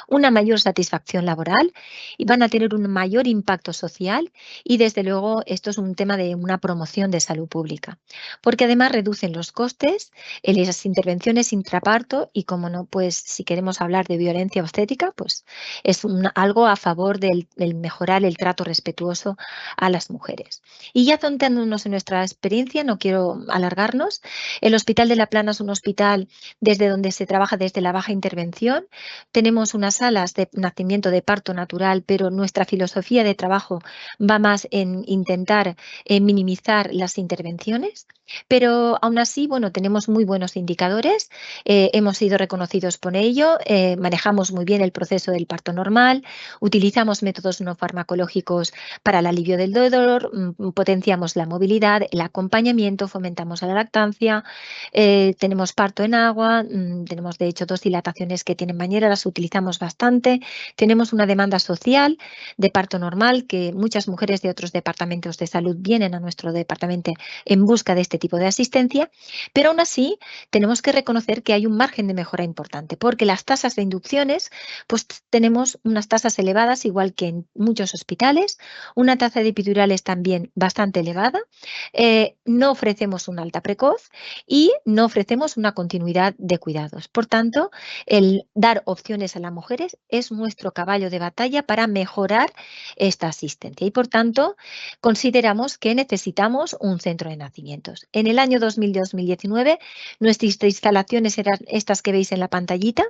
una mayor satisfacción laboral y van a tener un mayor impacto social y desde luego esto es un tema de una promoción de salud pública, porque además reducen los costes en las intervenciones intraparto y como no, pues si queremos hablar de violencia obstétrica, pues es algo a favor del mejorar el trato respetuoso a las mujeres. Y ya centrándonos en nuestra experiencia, no quiero alargarnos, el Hospital de La Plana es un hospital desde donde se trabaja desde la baja intervención. Tenemos unas salas de nacimiento de parto natural, pero nuestra filosofía de trabajo va más en intentar minimizar las intervenciones. Pero aún así, bueno, tenemos muy buenos indicadores, hemos sido reconocidos por ello, manejamos muy bien el proceso del parto normal, utilizamos métodos no farmacológicos para el alivio del dolor, potenciamos la movilidad, el acompañamiento, fomentamos la lactancia, tenemos parto en agua, tenemos de hecho 2 dilataciones que tienen bañera, las utilizamos bastante, tenemos una demanda social de parto normal que muchas mujeres de otros departamentos de salud vienen a nuestro departamento en busca de este tipo de asistencia, pero aún así tenemos que reconocer que hay un margen de mejora importante porque las tasas de inducciones, pues tenemos unas tasas elevadas igual que en muchos hospitales, una tasa de epidurales también bastante elevada, no ofrecemos una alta precoz y no ofrecemos una continuidad de cuidados. Por tanto, el dar opciones a las mujeres es nuestro caballo de batalla para mejorar esta asistencia y por tanto consideramos que necesitamos un centro de nacimientos. En el año 2019 nuestras instalaciones eran estas que veis en la pantallita,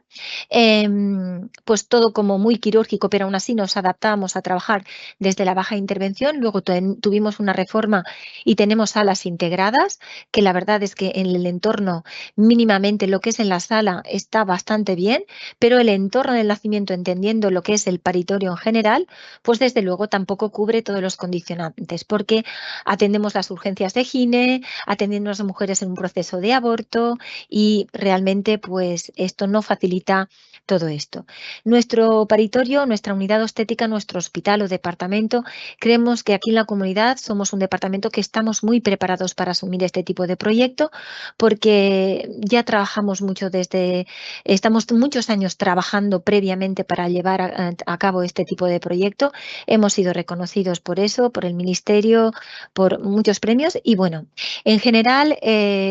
pues todo como muy quirúrgico, pero aún así nos adaptábamos a trabajar desde la baja intervención. Luego tuvimos una reforma y tenemos salas integradas, que la verdad es que en el entorno mínimamente lo que es en la sala está bastante bien, pero el entorno del nacimiento, entendiendo lo que es el paritorio en general, pues desde luego tampoco cubre todos los condicionantes, porque atendemos las urgencias de gine, atendiendo a las mujeres en un proceso de aborto y realmente pues esto no facilita todo esto. Nuestro paritorio, nuestra unidad obstétrica, nuestro hospital o departamento, creemos que aquí en la comunidad somos un departamento que estamos muy preparados para asumir este tipo de proyecto porque ya trabajamos mucho estamos muchos años trabajando previamente para llevar a cabo este tipo de proyecto. Hemos sido reconocidos por eso, por el Ministerio, por muchos premios y bueno, en general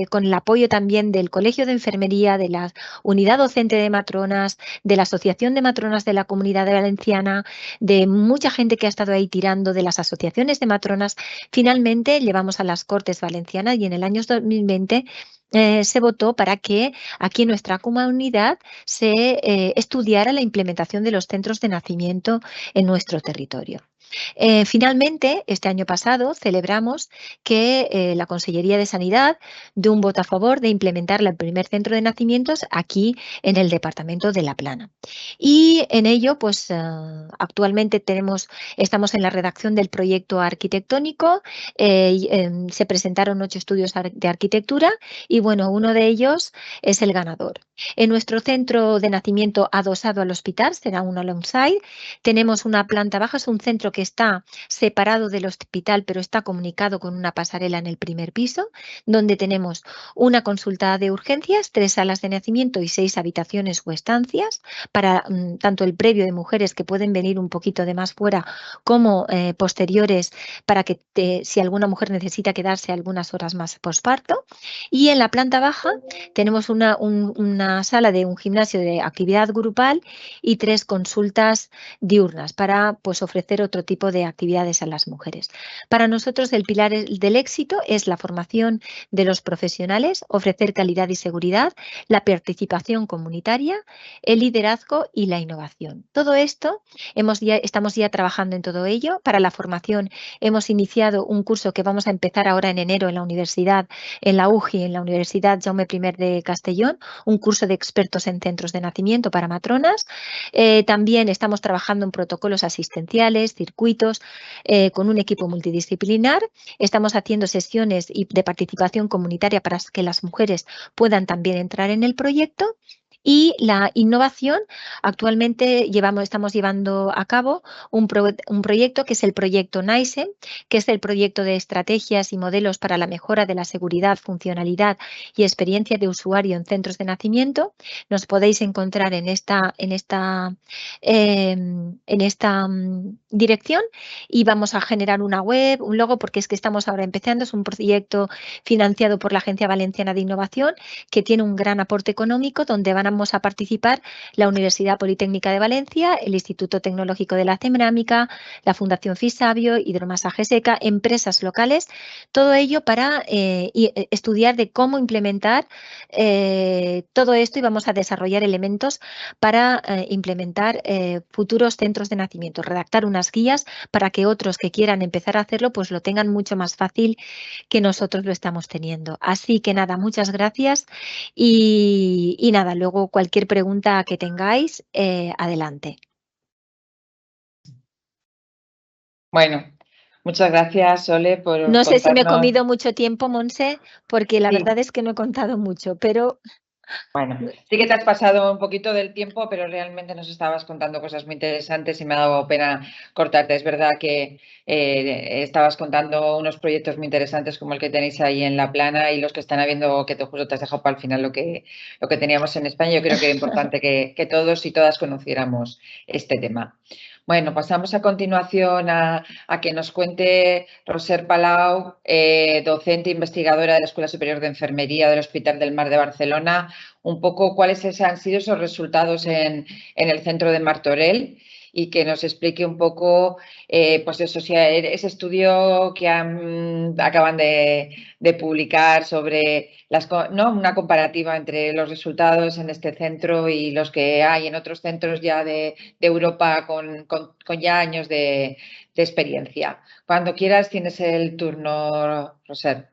con el apoyo también del Colegio de Enfermería, de la Unidad Docente de Matronas, de la Asociación de Matronas de la Comunidad Valenciana, de mucha gente que ha estado ahí tirando, de las asociaciones de matronas, finalmente llevamos a las Cortes Valencianas y en el año 2020 se votó para que aquí en nuestra comunidad se estudiara la implementación de los centros de nacimiento en nuestro territorio. Finalmente, este año pasado celebramos que la Consellería de Sanidad dio un voto a favor de implementar el primer centro de nacimientos aquí en el departamento de La Plana. Y en ello, pues actualmente estamos en la redacción del proyecto arquitectónico, se presentaron 8 estudios de arquitectura y bueno, uno de ellos es el ganador. En nuestro centro de nacimiento adosado al hospital, será un alongside, tenemos una planta baja, es un centro que está separado del hospital, pero está comunicado con una pasarela en el primer piso, donde tenemos una consulta de urgencias, 3 salas de nacimiento y 6 habitaciones o estancias para tanto el previo de mujeres que pueden venir un poquito de más fuera como posteriores para que si alguna mujer necesita quedarse algunas horas más posparto. Y en la planta baja tenemos una sala de un gimnasio de actividad grupal y 3 consultas diurnas para pues, ofrecer otro tipo de actividades a las mujeres. Para nosotros el pilar del éxito es la formación de los profesionales, ofrecer calidad y seguridad, la participación comunitaria, el liderazgo y la innovación. Todo esto estamos ya trabajando en todo ello. Para la formación hemos iniciado un curso que vamos a empezar ahora en enero en la universidad, en la UGI, en la Universidad Jaume I de Castellón, un curso de expertos en centros de nacimiento para matronas. También estamos trabajando en protocolos asistenciales, circuitos, con un equipo multidisciplinar. Estamos haciendo sesiones de participación comunitaria para que las mujeres puedan también entrar en el proyecto. Y la innovación, actualmente estamos llevando a cabo un proyecto que es el proyecto NICE, que es el proyecto de estrategias y modelos para la mejora de la seguridad, funcionalidad y experiencia de usuario en centros de nacimiento. Nos podéis encontrar en esta dirección y vamos a generar una web, un logo, porque es que estamos ahora empezando. Es un proyecto financiado por la Agencia Valenciana de Innovación que tiene un gran aporte económico, donde vamos a participar la Universidad Politécnica de Valencia, el Instituto Tecnológico de la Cerámica, la Fundación Fisabio, Hidromasaje Seca, empresas locales, todo ello para estudiar de cómo implementar todo esto, y vamos a desarrollar elementos para implementar futuros centros de nacimiento, redactar unas guías para que otros que quieran empezar a hacerlo pues lo tengan mucho más fácil que nosotros lo estamos teniendo. Así que nada, muchas gracias y nada, luego cualquier pregunta que tengáis, adelante.
Bueno, muchas gracias, Sole, por
No sé si me he
contarnos.
comido mucho tiempo, Monse, porque la
Sí.
verdad es que no he contado mucho, pero...
Bueno, sí que te has pasado un poquito del tiempo, pero realmente nos estabas contando cosas muy interesantes y me ha dado pena cortarte. Es verdad que estabas contando unos proyectos muy interesantes como el que tenéis ahí en La Plana y los que están habiendo, que te juro te has dejado para el final lo que teníamos en España. Yo creo que era importante que todos y todas conociéramos este tema. Bueno, pasamos a continuación a que nos cuente Roser Palau, docente e investigadora de la Escuela Superior de Enfermería del Hospital del Mar de Barcelona, un poco cuáles han sido esos resultados en el centro de Martorell y que nos explique un poco, pues eso, ese estudio que acaban de publicar sobre una comparativa entre los resultados en este centro y los que hay en otros centros ya de Europa con ya años de experiencia. Cuando quieras tienes el turno, Roser.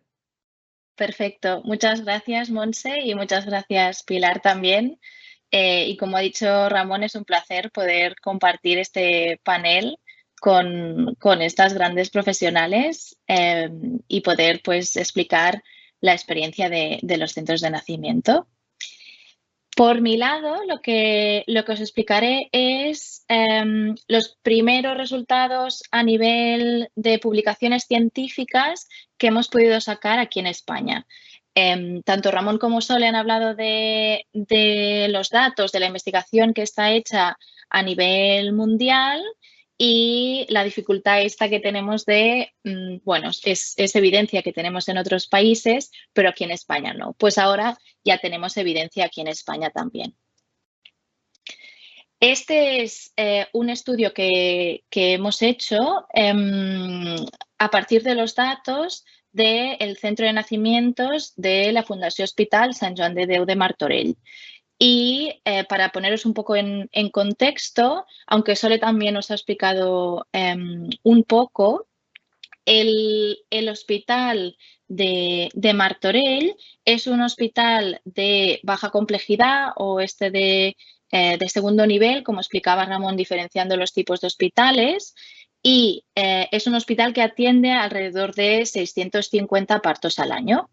Perfecto. Muchas gracias, Monse, y muchas gracias, Pilar, también. Y como ha dicho Ramón, es un placer poder compartir este panel con estas grandes profesionales y poder pues, explicar la experiencia de los centros de nacimiento. Por mi lado, lo que os explicaré es los primeros resultados a nivel de publicaciones científicas que hemos podido sacar aquí en España. Tanto Ramón como Sole han hablado de los datos, de la investigación que está hecha a nivel mundial y la dificultad esta que tenemos de, bueno, es evidencia que tenemos en otros países, pero aquí en España no. Pues ahora ya tenemos evidencia aquí en España también. Este es un estudio que hemos hecho a partir de los datos del Centro de Nacimientos de la Fundació Hospital Sant Joan de Déu de Martorell. Y para poneros un poco en contexto, aunque Sole también nos ha explicado un poco, el hospital de Martorell es un hospital de baja complejidad o de segundo nivel, como explicaba Ramón, diferenciando los tipos de hospitales, y es un hospital que atiende alrededor de 650 partos al año.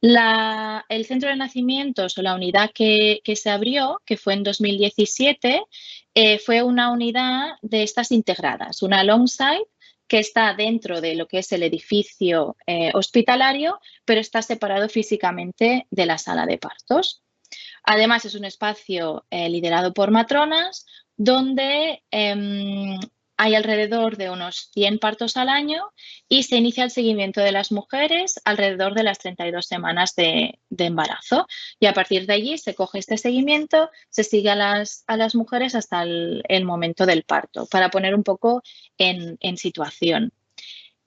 El centro de nacimientos o la unidad que se abrió, que fue en 2017, fue una unidad de estas integradas, una alongside, que está dentro de lo que es el edificio hospitalario, pero está separado físicamente de la sala de partos. Además, es un espacio liderado por matronas, donde hay alrededor de unos 100 partos al año y se inicia el seguimiento de las mujeres alrededor de las 32 semanas de embarazo. Y a partir de allí se coge este seguimiento, se sigue a las mujeres hasta el momento del parto, para poner un poco en situación.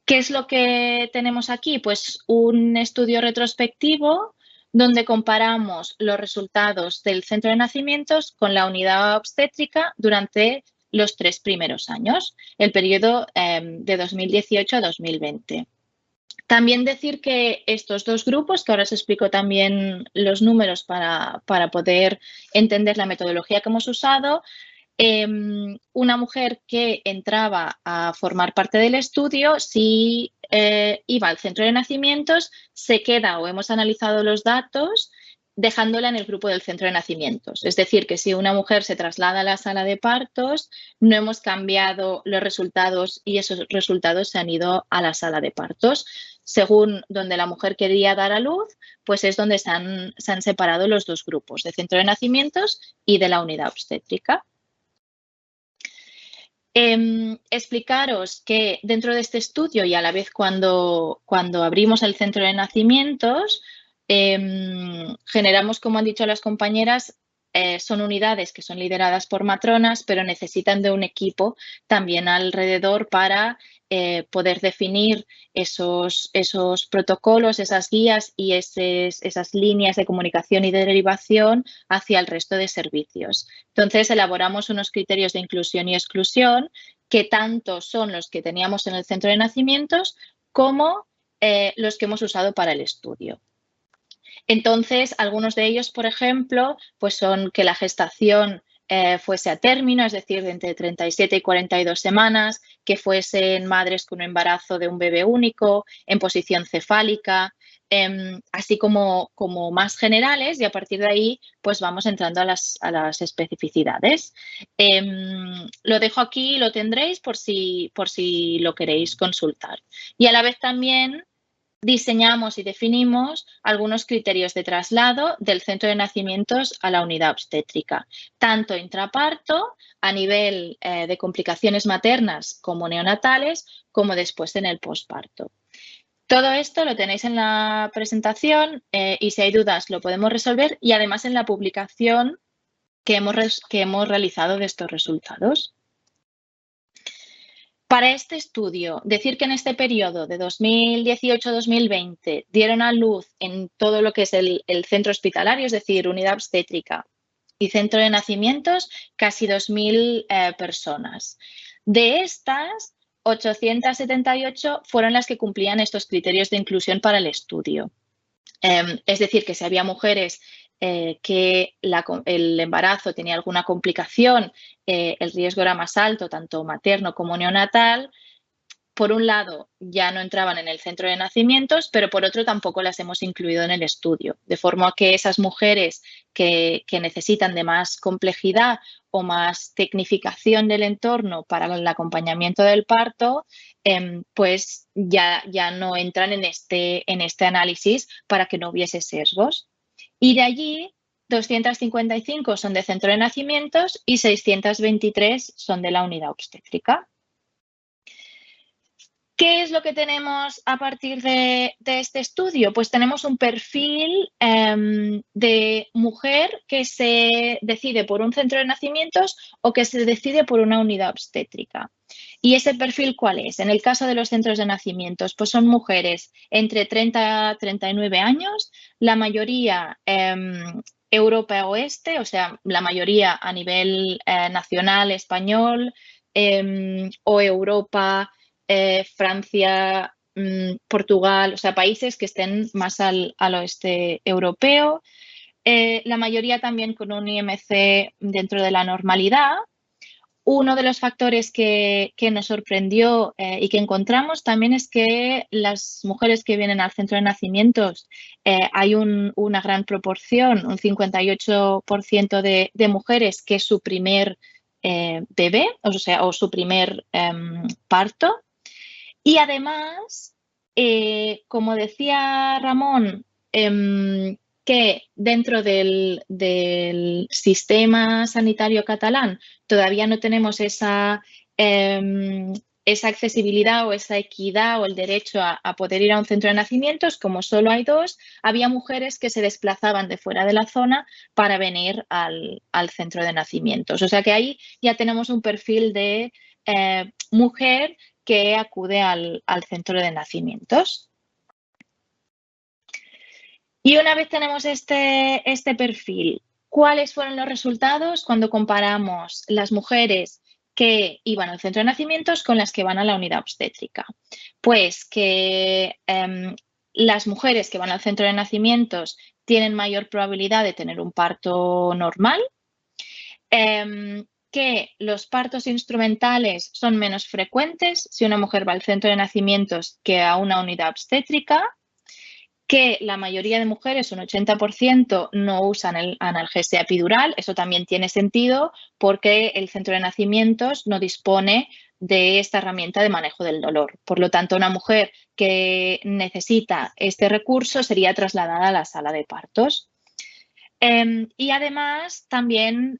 ¿Qué es lo que tenemos aquí? Pues un estudio retrospectivo donde comparamos los resultados del centro de nacimientos con la unidad obstétrica durante los 3 primeros años, el periodo de 2018 a 2020. También decir que estos dos grupos, que ahora os explico también los números para poder entender la metodología que hemos usado, una mujer que entraba a formar parte del estudio, si iba al centro de nacimientos, se queda o hemos analizado los datos dejándola en el grupo del centro de nacimientos. Es decir, que si una mujer se traslada a la sala de partos, no hemos cambiado los resultados y esos resultados se han ido a la sala de partos. Según donde la mujer quería dar a luz, pues es donde se han separado los dos grupos, de centro de nacimientos y de la unidad obstétrica. Explicaros que dentro de este estudio y a la vez cuando abrimos el centro de nacimientos, generamos, como han dicho las compañeras, son unidades que son lideradas por matronas, pero necesitan de un equipo también alrededor para poder definir esos protocolos, esas guías y esas líneas de comunicación y de derivación hacia el resto de servicios. Entonces, elaboramos unos criterios de inclusión y exclusión que tanto son los que teníamos en el centro de nacimientos como los que hemos usado para el estudio. Entonces, algunos de ellos, por ejemplo, pues son que la gestación fuese a término, es decir, de entre 37 y 42 semanas, que fuesen madres con un embarazo de un bebé único, en posición cefálica, así como más generales, y a partir de ahí pues vamos entrando a las especificidades. Lo dejo aquí, lo tendréis por si lo queréis consultar. Y a la vez también diseñamos y definimos algunos criterios de traslado del centro de nacimientos a la unidad obstétrica, tanto intraparto, a nivel de complicaciones maternas como neonatales, como después en el posparto. Todo esto lo tenéis en la presentación y si hay dudas lo podemos resolver y además en la publicación que hemos realizado de estos resultados. Para este estudio, decir que en este periodo de 2018-2020 dieron a luz en todo lo que es el centro hospitalario, es decir, unidad obstétrica y centro de nacimientos, casi 2.000 personas. De estas, 878 fueron las que cumplían estos criterios de inclusión para el estudio. Es decir, que si había mujeres que el embarazo tenía alguna complicación, el riesgo era más alto, tanto materno como neonatal, por un lado ya no entraban en el centro de nacimientos, pero por otro tampoco las hemos incluido en el estudio, de forma que esas mujeres que necesitan de más complejidad o más tecnificación del entorno para el acompañamiento del parto, pues ya no entran en este análisis para que no hubiese sesgos. Y de allí, 255 son de centro de nacimientos y 623 son de la unidad obstétrica. ¿Qué es lo que tenemos a partir de este estudio? Pues tenemos un perfil de mujer que se decide por un centro de nacimientos o que se decide por una unidad obstétrica. ¿Y ese perfil cuál es? En el caso de los centros de nacimientos, pues son mujeres entre 30 a 39 años, la mayoría Europa Oeste, o sea, la mayoría a nivel nacional español o Europa, Francia, Portugal, o sea, países que estén más al oeste europeo. La mayoría también con un IMC dentro de la normalidad. Uno de los factores que nos sorprendió y que encontramos también es que las mujeres que vienen al centro de nacimientos hay una gran proporción, un 58% de mujeres que es su primer bebé, o su primer parto. Y además, como decía Ramón, que dentro del sistema sanitario catalán todavía no tenemos esa accesibilidad o esa equidad o el derecho a poder ir a un centro de nacimientos, como solo hay dos, había mujeres que se desplazaban de fuera de la zona para venir al centro de nacimientos. O sea que ahí ya tenemos un perfil de mujer que acude al centro de nacimientos. Y una vez tenemos este perfil, ¿cuáles fueron los resultados cuando comparamos las mujeres que iban al centro de nacimientos con las que van a la unidad obstétrica? Pues que las mujeres que van al centro de nacimientos tienen mayor probabilidad de tener un parto normal, que los partos instrumentales son menos frecuentes si una mujer va al centro de nacimientos que a una unidad obstétrica, que la mayoría de mujeres, un 80%, no usan analgesia epidural. Eso también tiene sentido porque el centro de nacimientos no dispone de esta herramienta de manejo del dolor. Por lo tanto, una mujer que necesita este recurso sería trasladada a la sala de partos. Y además, también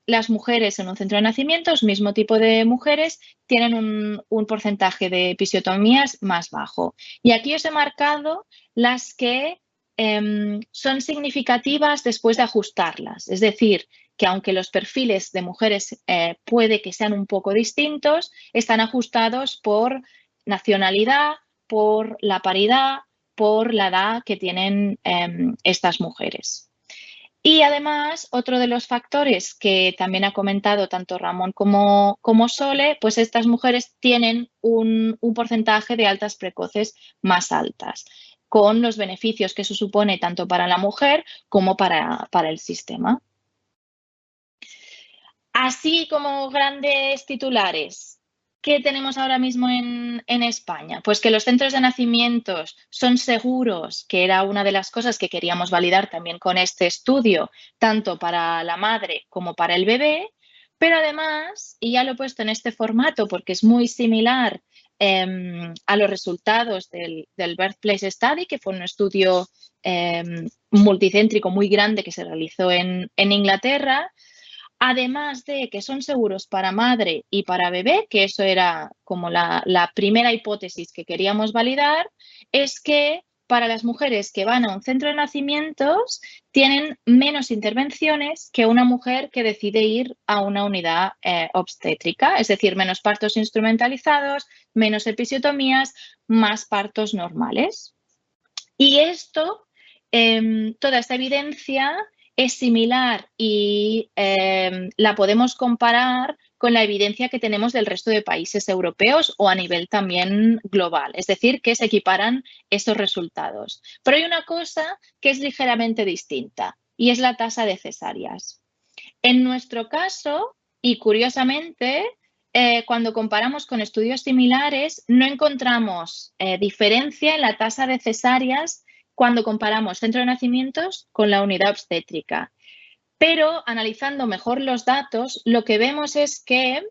las mujeres en un centro de nacimientos, mismo tipo de mujeres, tienen un porcentaje de episiotomías más bajo. Y aquí os he marcado las que son significativas después de ajustarlas. Es decir, que aunque los perfiles de mujeres puede que sean un poco distintos, están ajustados por nacionalidad, por la paridad, por la edad que tienen estas mujeres. Y además, otro de los factores que también ha comentado tanto Ramón como Sole, pues estas mujeres tienen un porcentaje de altas precoces más altas, con los beneficios que eso supone tanto para la mujer como para el sistema. Así como grandes titulares, ¿qué tenemos ahora mismo en España? Pues que los centros de nacimientos son seguros, que era una de las cosas que queríamos validar también con este estudio, tanto para la madre como para el bebé, pero además, y ya lo he puesto en este formato porque es muy similar a los resultados del Birthplace Study, que fue un estudio multicéntrico muy grande que se realizó en Inglaterra. Además de que son seguros para madre y para bebé, que eso era como la primera hipótesis que queríamos validar, es que para las mujeres que van a un centro de nacimientos tienen menos intervenciones que una mujer que decide ir a una unidad obstétrica, es decir, menos partos instrumentalizados, menos episiotomías, más partos normales. Y esto, toda esta evidencia es similar y la podemos comparar con la evidencia que tenemos del resto de países europeos o a nivel también global, es decir, que se equiparan esos resultados. Pero hay una cosa que es ligeramente distinta y es la tasa de cesáreas. En nuestro caso, y curiosamente, cuando comparamos con estudios similares, no encontramos diferencia en la tasa de cesáreas cuando comparamos centro de nacimientos con la unidad obstétrica. Pero analizando mejor los datos, lo que vemos es que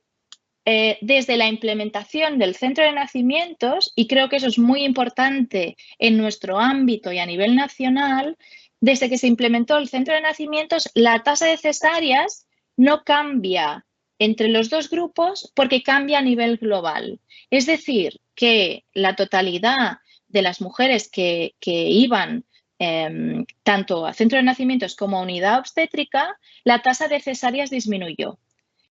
desde la implementación del centro de nacimientos, y creo que eso es muy importante en nuestro ámbito y a nivel nacional, desde que se implementó el centro de nacimientos, la tasa de cesáreas no cambia entre los dos grupos porque cambia a nivel global. Es decir, que la totalidad de las mujeres que iban tanto a centro de nacimientos como a unidad obstétrica, la tasa de cesáreas disminuyó.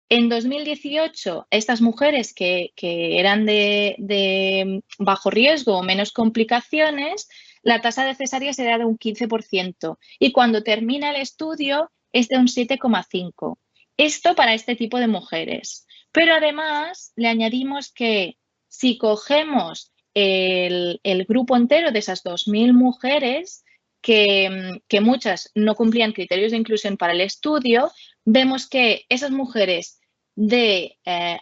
En 2018, estas mujeres que eran de bajo riesgo o menos complicaciones, la tasa de cesáreas era de un 15% y cuando termina el estudio es de un 7,5%. Esto para este tipo de mujeres. Pero además le añadimos que si cogemos el grupo entero de esas 2.000 mujeres, que muchas no cumplían criterios de inclusión para el estudio, vemos que esas mujeres de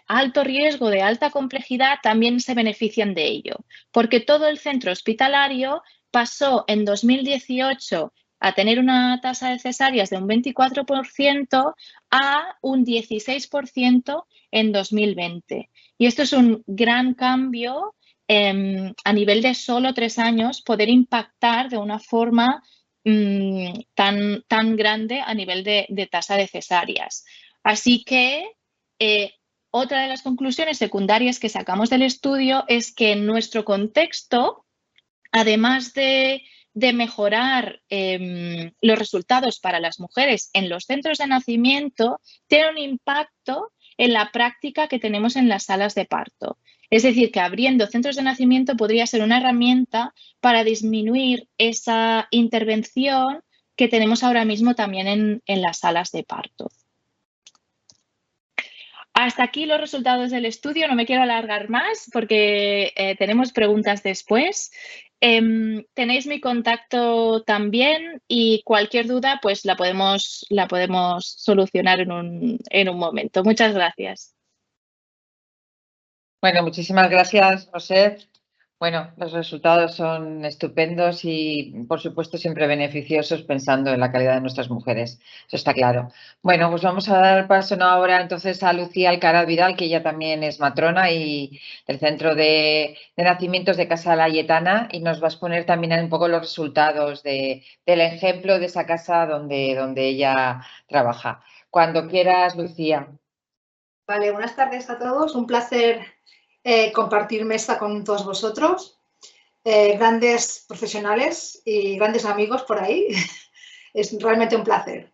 alto riesgo, de alta complejidad, también se benefician de ello, porque todo el centro hospitalario pasó en 2018 a tener una tasa de cesáreas de un 24% a un 16% en 2020. Y esto es un gran cambio a nivel de solo 3 años, poder impactar de una forma tan grande a nivel de tasa de cesáreas. Así que otra de las conclusiones secundarias que sacamos del estudio es que en nuestro contexto, además de mejorar los resultados para las mujeres en los centros de nacimiento, tiene un impacto en la práctica que tenemos en las salas de parto. Es decir, que abriendo centros de nacimiento podría ser una herramienta para disminuir esa intervención que tenemos ahora mismo también en las salas de parto. Hasta aquí los resultados del estudio. No me quiero alargar más porque tenemos preguntas después. Tenéis mi contacto también y cualquier duda pues la podemos solucionar en un momento. Muchas gracias.
Bueno, muchísimas gracias, José, Bueno, los resultados son estupendos y, por supuesto, siempre beneficiosos pensando en la calidad de nuestras mujeres. Eso está claro. Bueno, pues vamos a dar paso ahora entonces a Lucía Alcaraz Vidal, que ella también es matrona y del Centro de Nacimientos de Casa Layetana, y nos va a exponer también un poco los resultados del ejemplo de esa casa donde ella trabaja. Cuando quieras, Lucía.
Vale, buenas tardes a todos. Un placer compartir mesa con todos vosotros. Grandes profesionales y grandes amigos por ahí. Es realmente un placer.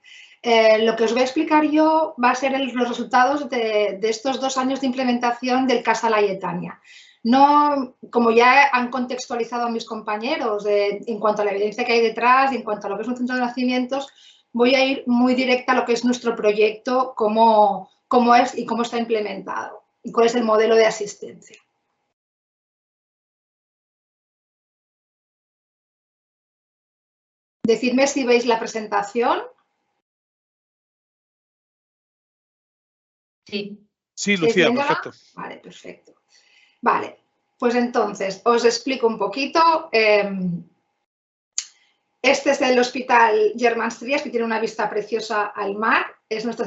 Lo que os voy a explicar yo va a ser los resultados de estos 2 años de implementación del Casa Layetana. No, como ya han contextualizado a mis compañeros en cuanto a la evidencia que hay detrás y en cuanto a lo que es un centro de nacimientos, voy a ir muy directa a lo que es nuestro proyecto, cómo es y cómo está implementado y cuál es el modelo de asistencia. Decidme si veis la presentación.
Sí.
Sí, Lucía, perfecto.
Vale, perfecto. Vale, pues entonces os explico un poquito. Este es el Hospital Germans-Trias, que tiene una vista preciosa al mar. En nuestro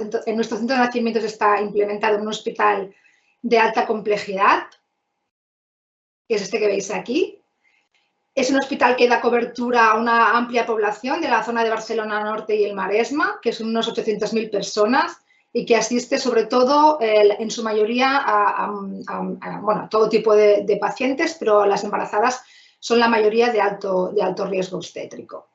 centro de nacimientos está implementado un hospital de alta complejidad, que es este que veis aquí. Es un hospital que da cobertura a una amplia población de la zona de Barcelona Norte y el Maresma, que son unos 800.000 personas, y que asiste sobre todo, en su mayoría, a todo tipo de pacientes, pero las embarazadas son la mayoría de alto riesgo obstétrico.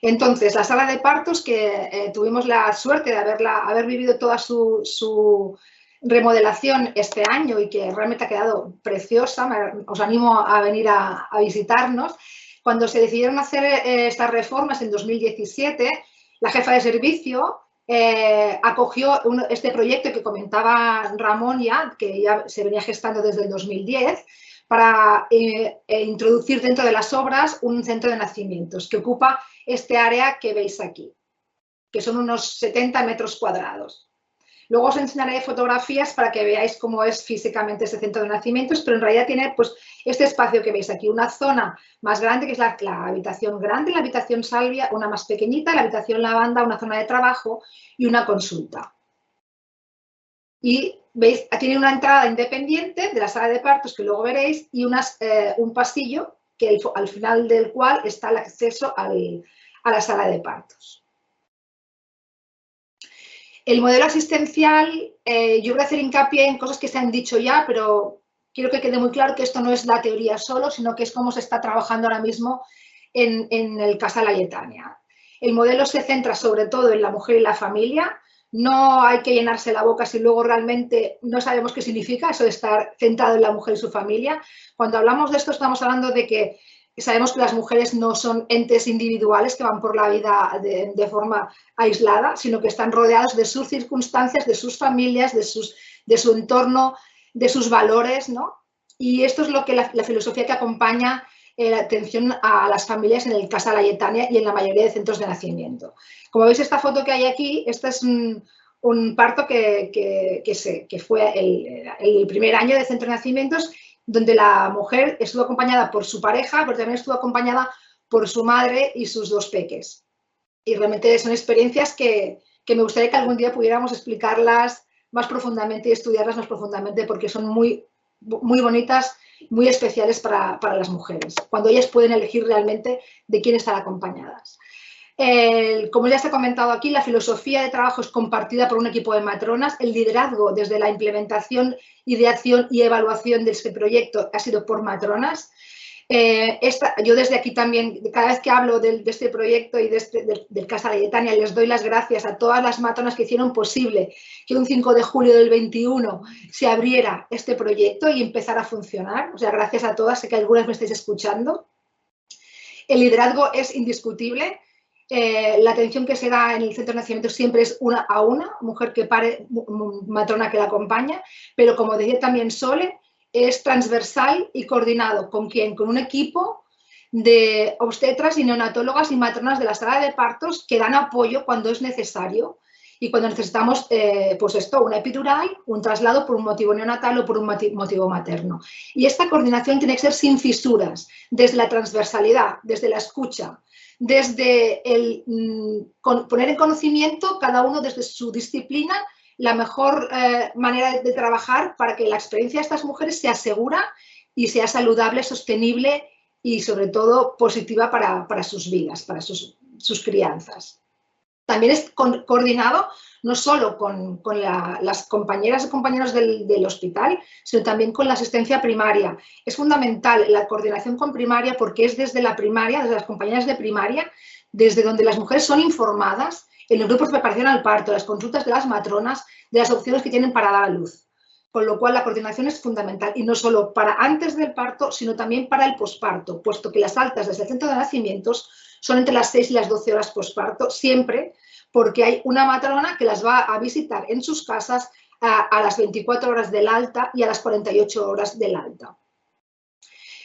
Entonces, la sala de partos, que tuvimos la suerte de haber vivido toda su remodelación este año y que realmente ha quedado preciosa, os animo a venir a visitarnos. Cuando se decidieron hacer estas reformas en 2017, la jefa de servicio acogió este proyecto que comentaba Ramón que ya se venía gestando desde el 2010, para introducir dentro de las obras un centro de nacimientos que ocupa este área que veis aquí, que son unos 70 metros cuadrados. Luego os enseñaré fotografías para que veáis cómo es físicamente este centro de nacimientos, pero en realidad tiene pues este espacio que veis aquí, una zona más grande que es la habitación grande, la habitación salvia, una más pequeñita, la habitación lavanda, una zona de trabajo y una consulta. Y veis, tiene una entrada independiente de la sala de partos que luego veréis y un pasillo que al final del cual está el acceso a la sala de partos. El modelo asistencial, yo voy a hacer hincapié en cosas que se han dicho ya, pero quiero que quede muy claro que esto no es la teoría solo, sino que es cómo se está trabajando ahora mismo en el Casa Layetana. El modelo se centra sobre todo en la mujer y la familia. No hay que llenarse la boca si luego realmente no sabemos qué significa eso de estar centrado en la mujer y su familia. Cuando hablamos de esto estamos hablando de que sabemos que las mujeres no son entes individuales que van por la vida de forma aislada, sino que están rodeadas de sus circunstancias, de sus familias, de su entorno, de sus valores, ¿no? Y esto es lo que la filosofía que acompaña la atención a las familias en el Casa Layetana y en la mayoría de centros de nacimiento. Como veis esta foto que hay aquí, este es un parto que fue el primer año de centro de nacimientos, donde la mujer estuvo acompañada por su pareja, pero también estuvo acompañada por su madre y sus 2 peques. Y realmente son experiencias que me gustaría que algún día pudiéramos explicarlas más profundamente y estudiarlas más profundamente, porque son muy, muy bonitas, muy especiales para las mujeres, cuando ellas pueden elegir realmente de quién estar acompañadas. Como ya se ha comentado aquí, la filosofía de trabajo es compartida por un equipo de matronas. El liderazgo desde la implementación, ideación y evaluación de este proyecto ha sido por matronas. Yo desde aquí también, cada vez que hablo de este proyecto y del Casa Layetana, les doy las gracias a todas las matronas que hicieron posible que un 5 de julio del 21 se abriera este proyecto y empezara a funcionar. O sea, gracias a todas, sé que algunas me estáis escuchando. El liderazgo es indiscutible. La atención que se da en el centro de nacimiento siempre es una a una, mujer que pare, matrona que la acompaña, pero como decía también Sole, es transversal y coordinado. ¿Con quién? Con un equipo de obstetras y neonatólogas y matronas de la sala de partos que dan apoyo cuando es necesario y cuando necesitamos, pues esto, una epidural, un traslado por un motivo neonatal o por un motivo materno. Y esta coordinación tiene que ser sin fisuras, desde la transversalidad, desde la escucha, desde el poner en conocimiento cada uno desde su disciplina la mejor manera de trabajar para que la experiencia de estas mujeres sea segura y sea saludable, sostenible y sobre todo positiva para sus vidas, para sus crianzas. También es coordinado no solo con las compañeras y compañeros del hospital, sino también con la asistencia primaria. Es fundamental la coordinación con primaria porque es desde la primaria, desde las compañeras de primaria, desde donde las mujeres son informadas en los grupos de preparación al parto, las consultas de las matronas, de las opciones que tienen para dar a luz. Con lo cual la coordinación es fundamental y no solo para antes del parto, sino también para el posparto, puesto que las altas desde el centro de nacimientos son entre las 6 y las 12 horas posparto, siempre porque hay una matrona que las va a visitar en sus casas a las 24 horas del alta y a las 48 horas del alta.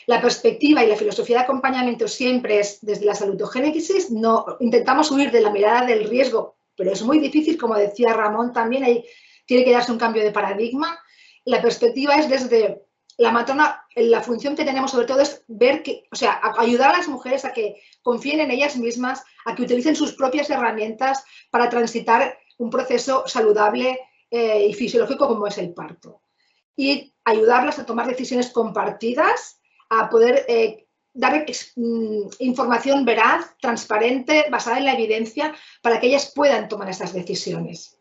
La perspectiva y la filosofía de acompañamiento siempre es desde la salutogénesis, no intentamos huir de la mirada del riesgo, pero es muy difícil, como decía Ramón también, tiene que darse un cambio de paradigma. La perspectiva es desde la matrona, la función que tenemos sobre todo es ver que, o sea, ayudar a las mujeres a que confíen en ellas mismas, a que utilicen sus propias herramientas para transitar un proceso saludable y fisiológico como es el parto. Y ayudarlas a tomar decisiones compartidas, a poder dar información veraz, transparente, basada en la evidencia, para que ellas puedan tomar esas decisiones.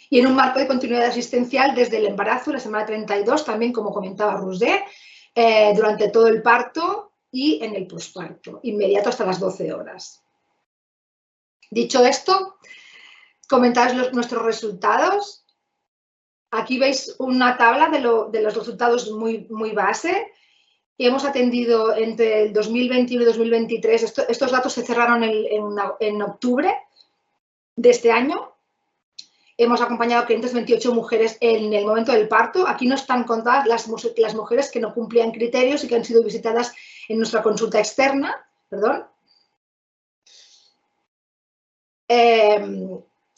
Y en un marco de continuidad asistencial desde el embarazo, la semana 32, también como comentaba Roser, durante todo el parto y en el posparto, inmediato hasta las 12 horas. Dicho esto, comentaros nuestros resultados. Aquí veis una tabla de los resultados muy base. Hemos atendido entre el 2021 y 2023, estos datos se cerraron en octubre de este año. Hemos acompañado a 528 mujeres en el momento del parto. Aquí no están contadas las mujeres que no cumplían criterios y que han sido visitadas en nuestra consulta externa. Perdón.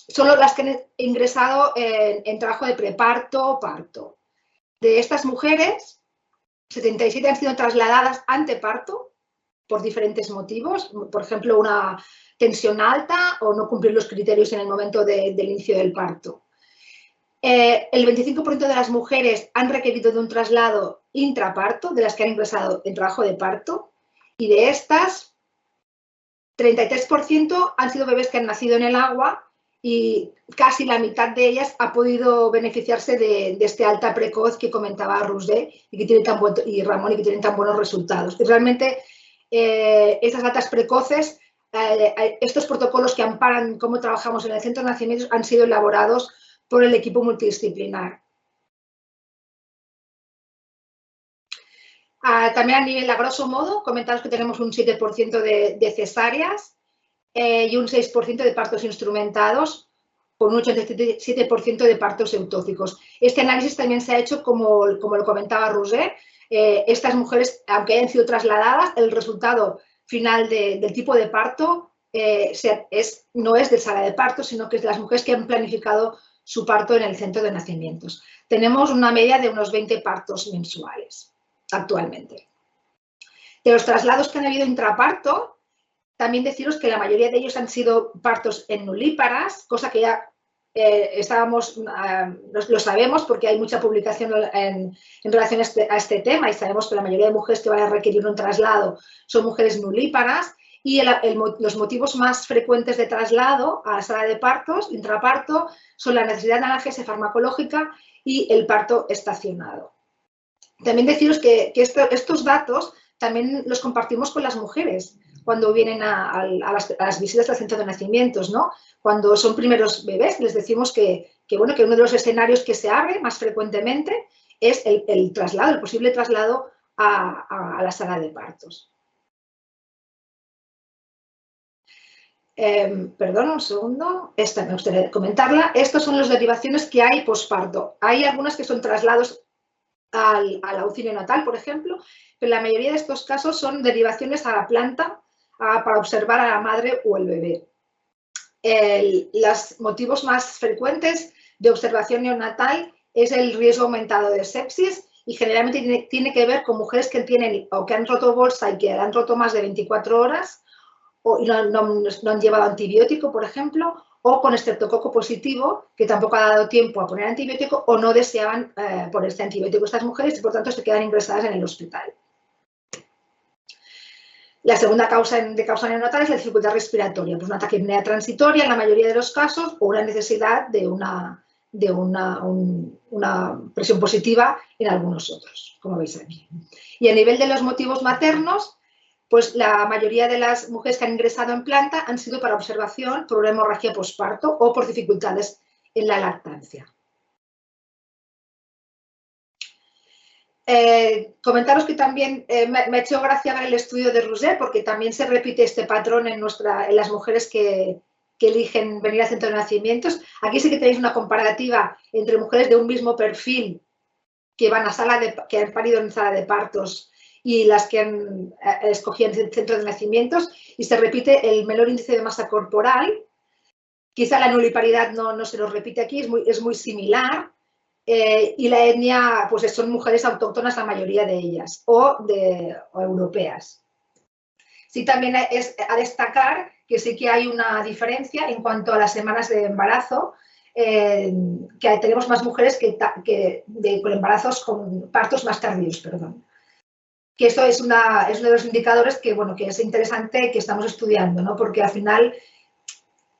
Solo las que han ingresado en trabajo de preparto o parto. De estas mujeres, 77 han sido trasladadas ante parto por diferentes motivos. Por ejemplo, una tensión alta o no cumplir los criterios en el momento del inicio del parto. El 25% de las mujeres han requerido de un traslado intraparto, de las que han ingresado en trabajo de parto, y de estas, 33% han sido bebés que han nacido en el agua y casi la mitad de ellas ha podido beneficiarse de este alta precoz que comentaba Roser y Ramón y que tienen tan buenos resultados. Y realmente estas altas precoces, estos protocolos que amparan cómo trabajamos en el centro de nacimientos han sido elaborados por el equipo multidisciplinar. También a nivel, a grosso modo, comentaros que tenemos un 7% de cesáreas y un 6% de partos instrumentados, con un 87% de partos eutóficos. Este análisis también se ha hecho, como lo comentaba Roser, estas mujeres, aunque hayan sido trasladadas, el resultado final del tipo de parto no es de sala de parto, sino que es de las mujeres que han planificado su parto en el centro de nacimientos. Tenemos una media de unos 20 partos mensuales actualmente. De los traslados que han habido intraparto, también deciros que la mayoría de ellos han sido partos en nulíparas, cosa que ya lo sabemos porque hay mucha publicación en relación a este tema y sabemos que la mayoría de mujeres que van a requerir un traslado son mujeres nulíparas y los motivos más frecuentes de traslado a la sala de partos, intraparto, son la necesidad de analgesia farmacológica y el parto estacionado. También deciros que estos datos también los compartimos con las mujeres cuando vienen a las visitas al centro de nacimientos, ¿no? Cuando son primeros bebés, les decimos que uno de los escenarios que se abre más frecuentemente es el traslado, el posible traslado a la sala de partos. Perdón, un segundo. Esta me gustaría comentarla. Estas son las derivaciones que hay posparto. Hay algunas que son traslados a la UCI neonatal, por ejemplo, pero la mayoría de estos casos son derivaciones a la planta para observar a la madre o el bebé. Los motivos más frecuentes de observación neonatal es el riesgo aumentado de sepsis y generalmente tiene que ver con mujeres que tienen o que han roto bolsa y que han roto más de 24 horas y no han llevado antibiótico, por ejemplo, o con estreptococo positivo, que tampoco ha dado tiempo a poner antibiótico o no deseaban ponerse antibiótico estas mujeres y por tanto se quedan ingresadas en el hospital. La segunda causa neonatal es la dificultad respiratoria, pues una taquipnea transitoria en la mayoría de los casos o una necesidad de una presión positiva en algunos otros, como veis aquí. Y a nivel de los motivos maternos, pues la mayoría de las mujeres que han ingresado en planta han sido para observación por una hemorragia posparto o por dificultades en la lactancia. Comentaros que también me ha hecho gracia ver el estudio de Rousset porque también se repite este patrón en las mujeres que eligen venir al centro de nacimientos. Aquí sí que tenéis una comparativa entre mujeres de un mismo perfil que van a que han parido en sala de partos y las que han escogido en centro de nacimientos y se repite el menor índice de masa corporal. Quizá la nuliparidad no se nos repite aquí, es muy similar. Y la etnia, pues son mujeres autóctonas la mayoría de ellas, o europeas. Sí, también es a destacar que sí que hay una diferencia en cuanto a las semanas de embarazo, que tenemos más mujeres con embarazos, con partos más tardíos, perdón. Que esto es uno de los indicadores que es interesante que estamos estudiando, ¿no? Porque al final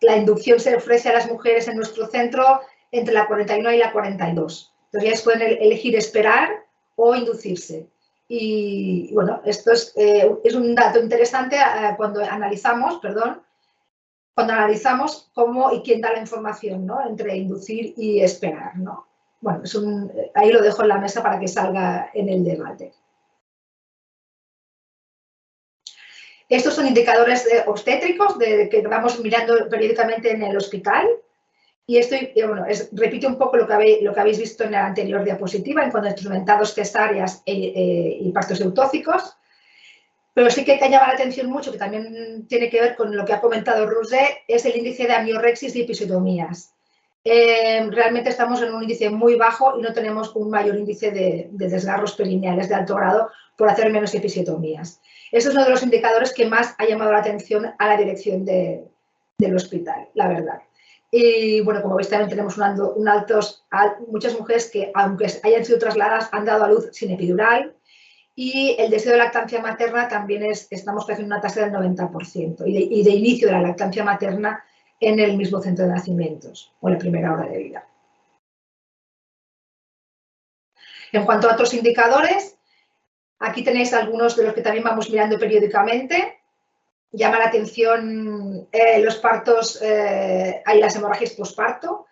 la inducción se ofrece a las mujeres en nuestro centro entre la 41 y la 42. Entonces, ellas pueden elegir esperar o inducirse. Y bueno, esto es un dato interesante cuando analizamos cómo y quién da la información, ¿no? Entre inducir y esperar, ¿no? Bueno, ahí lo dejo en la mesa para que salga en el debate. Estos son indicadores obstétricos que vamos mirando periódicamente en el hospital. Y esto repite un poco lo que habéis visto en la anterior diapositiva en cuanto a instrumentados cesáreas y partos eutóxicos. Pero sí que hay que llamar la atención mucho, que también tiene que ver con lo que ha comentado Rousset, es el índice de amiorexis y episiotomías. Realmente estamos en un índice muy bajo y no tenemos un mayor índice de desgarros perineales de alto grado por hacer menos episiotomías. Eso es uno de los indicadores que más ha llamado la atención a la dirección del hospital, la verdad. Y bueno, como veis también tenemos muchas mujeres que, aunque hayan sido trasladadas, han dado a luz sin epidural. Y el deseo de lactancia materna también estamos haciendo una tasa del 90% y de inicio de la lactancia materna en el mismo centro de nacimientos o en la primera hora de vida. En cuanto a otros indicadores, aquí tenéis algunos de los que también vamos mirando periódicamente. Llama la atención los partos, hay las hemorragias posparto,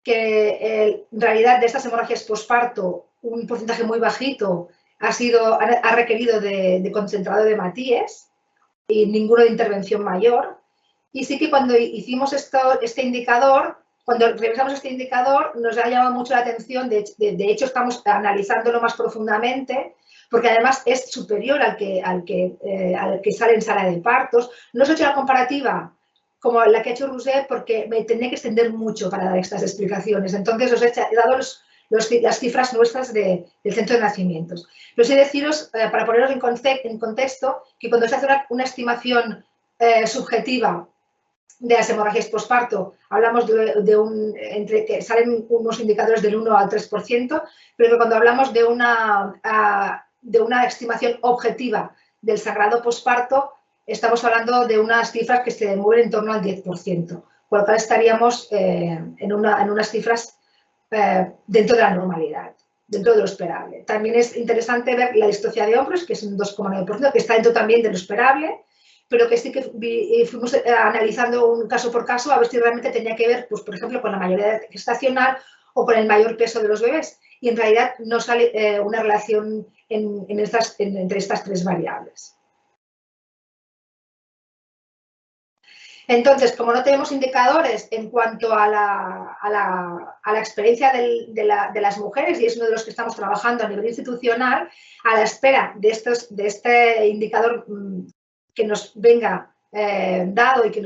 que en realidad de estas hemorragias posparto un porcentaje muy bajito ha requerido de concentrado de Matías y ninguno de intervención mayor. Y sí que cuando hicimos este indicador, cuando revisamos este indicador, nos ha llamado mucho la atención, de hecho estamos analizándolo más profundamente, porque además es superior al que sale en sala de partos. No os he hecho la comparativa como la que ha hecho Rousset porque me tenía que extender mucho para dar estas explicaciones. Entonces os he dado las cifras nuestras del centro de nacimientos. Pero sí deciros, para poneros en contexto, que cuando se hace una estimación subjetiva de las hemorragias posparto, hablamos entre que salen unos indicadores del 1 al 3%, pero que cuando hablamos de una estimación objetiva del sangrado posparto, estamos hablando de unas cifras que se mueven en torno al 10%, con lo cual estaríamos en unas cifras dentro de la normalidad, dentro de lo esperable. También es interesante ver la distocia de hombros, que es un 2,9%, que está dentro también de lo esperable, pero que sí que fuimos analizando un caso por caso a ver si realmente tenía que ver, pues, por ejemplo, con la mayoría gestacional o con el mayor peso de los bebés. Y en realidad no sale una relación entre estas tres variables. Entonces, como no tenemos indicadores en cuanto a la experiencia de las mujeres, y es uno de los que estamos trabajando a nivel institucional, a la espera de este indicador que nos venga dado y que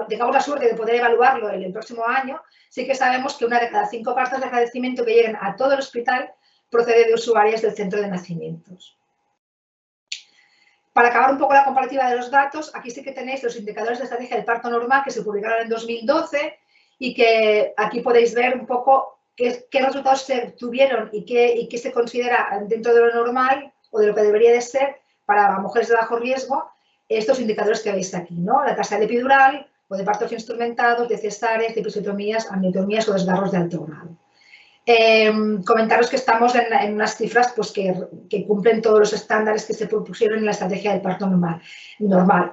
tengamos la suerte de poder evaluarlo el próximo año, sí que sabemos que 1 de cada 5 cartas de agradecimiento que lleguen a todo el hospital procede de usuarias del centro de nacimientos. Para acabar un poco la comparativa de los datos, aquí sí que tenéis los indicadores de estrategia del parto normal que se publicaron en 2012 y que aquí podéis ver un poco qué resultados se tuvieron y qué se considera dentro de lo normal o de lo que debería de ser para mujeres de bajo riesgo, estos indicadores que veis aquí, ¿no? La tasa de epidural o de partos instrumentados, de cesáreas, de episiotomías, amniotomías o desgarros de alto grado. Comentaros que estamos en unas cifras pues, que cumplen todos los estándares que se propusieron en la estrategia del parto normal.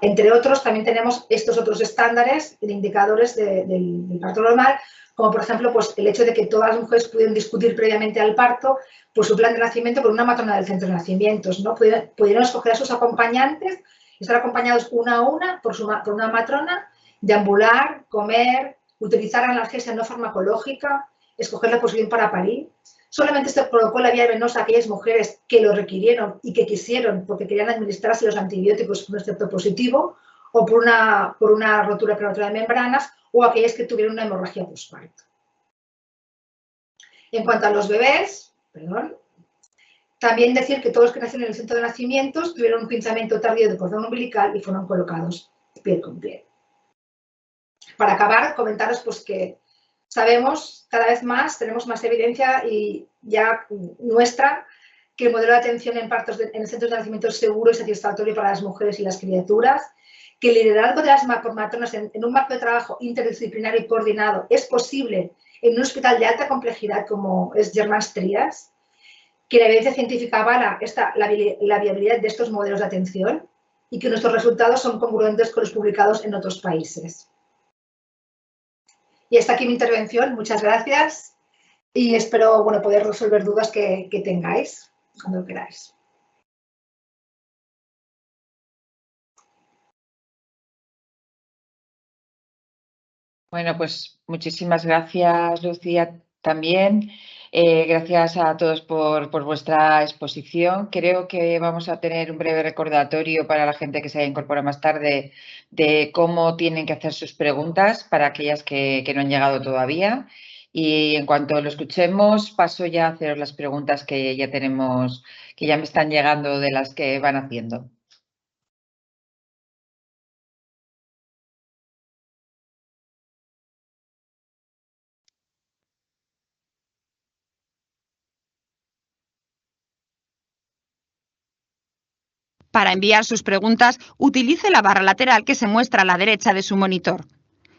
Entre otros, también tenemos estos otros estándares de indicadores del parto normal, como por ejemplo pues, el hecho de que todas las mujeres pudieron discutir previamente al parto por su plan de nacimiento con una matrona del centro de nacimientos, ¿no? Pudieron escoger a sus acompañantes, estar acompañados una a una por una matrona, deambular, comer, utilizar analgesia no farmacológica, escoger la posición para parir. Solamente se colocó la vía venosa a aquellas mujeres que lo requirieron y que quisieron porque querían administrarse los antibióticos con un receptor positivo o por una rotura prematura de membranas o aquellas que tuvieron una hemorragia postparto. En cuanto a los bebés, también decir que todos los que nacieron en el centro de nacimientos tuvieron un pinzamiento tardío de cordón umbilical y fueron colocados piel con piel. Para acabar, comentaros pues, que sabemos cada vez más, tenemos más evidencia y ya nuestra, que el modelo de atención en partos en el centro de nacimiento es seguro y satisfactorio para las mujeres y las criaturas, que el liderazgo de las matronas en un marco de trabajo interdisciplinario y coordinado es posible en un hospital de alta complejidad como es Germans Trias, que la evidencia científica avala la viabilidad de estos modelos de atención y que nuestros resultados son congruentes con los publicados en otros países. Y hasta aquí mi intervención. Muchas gracias y espero poder resolver dudas que tengáis cuando queráis.
Bueno, pues muchísimas gracias, Lucía, también. Gracias a todos por vuestra exposición. Creo que vamos a tener un breve recordatorio para la gente que se haya incorporado más tarde de cómo tienen que hacer sus preguntas para aquellas que no han llegado todavía. Y en cuanto lo escuchemos, paso ya a hacer las preguntas que ya tenemos, que ya me están llegando de las que van haciendo.
Para enviar sus preguntas, utilice la barra lateral que se muestra a la derecha de su monitor.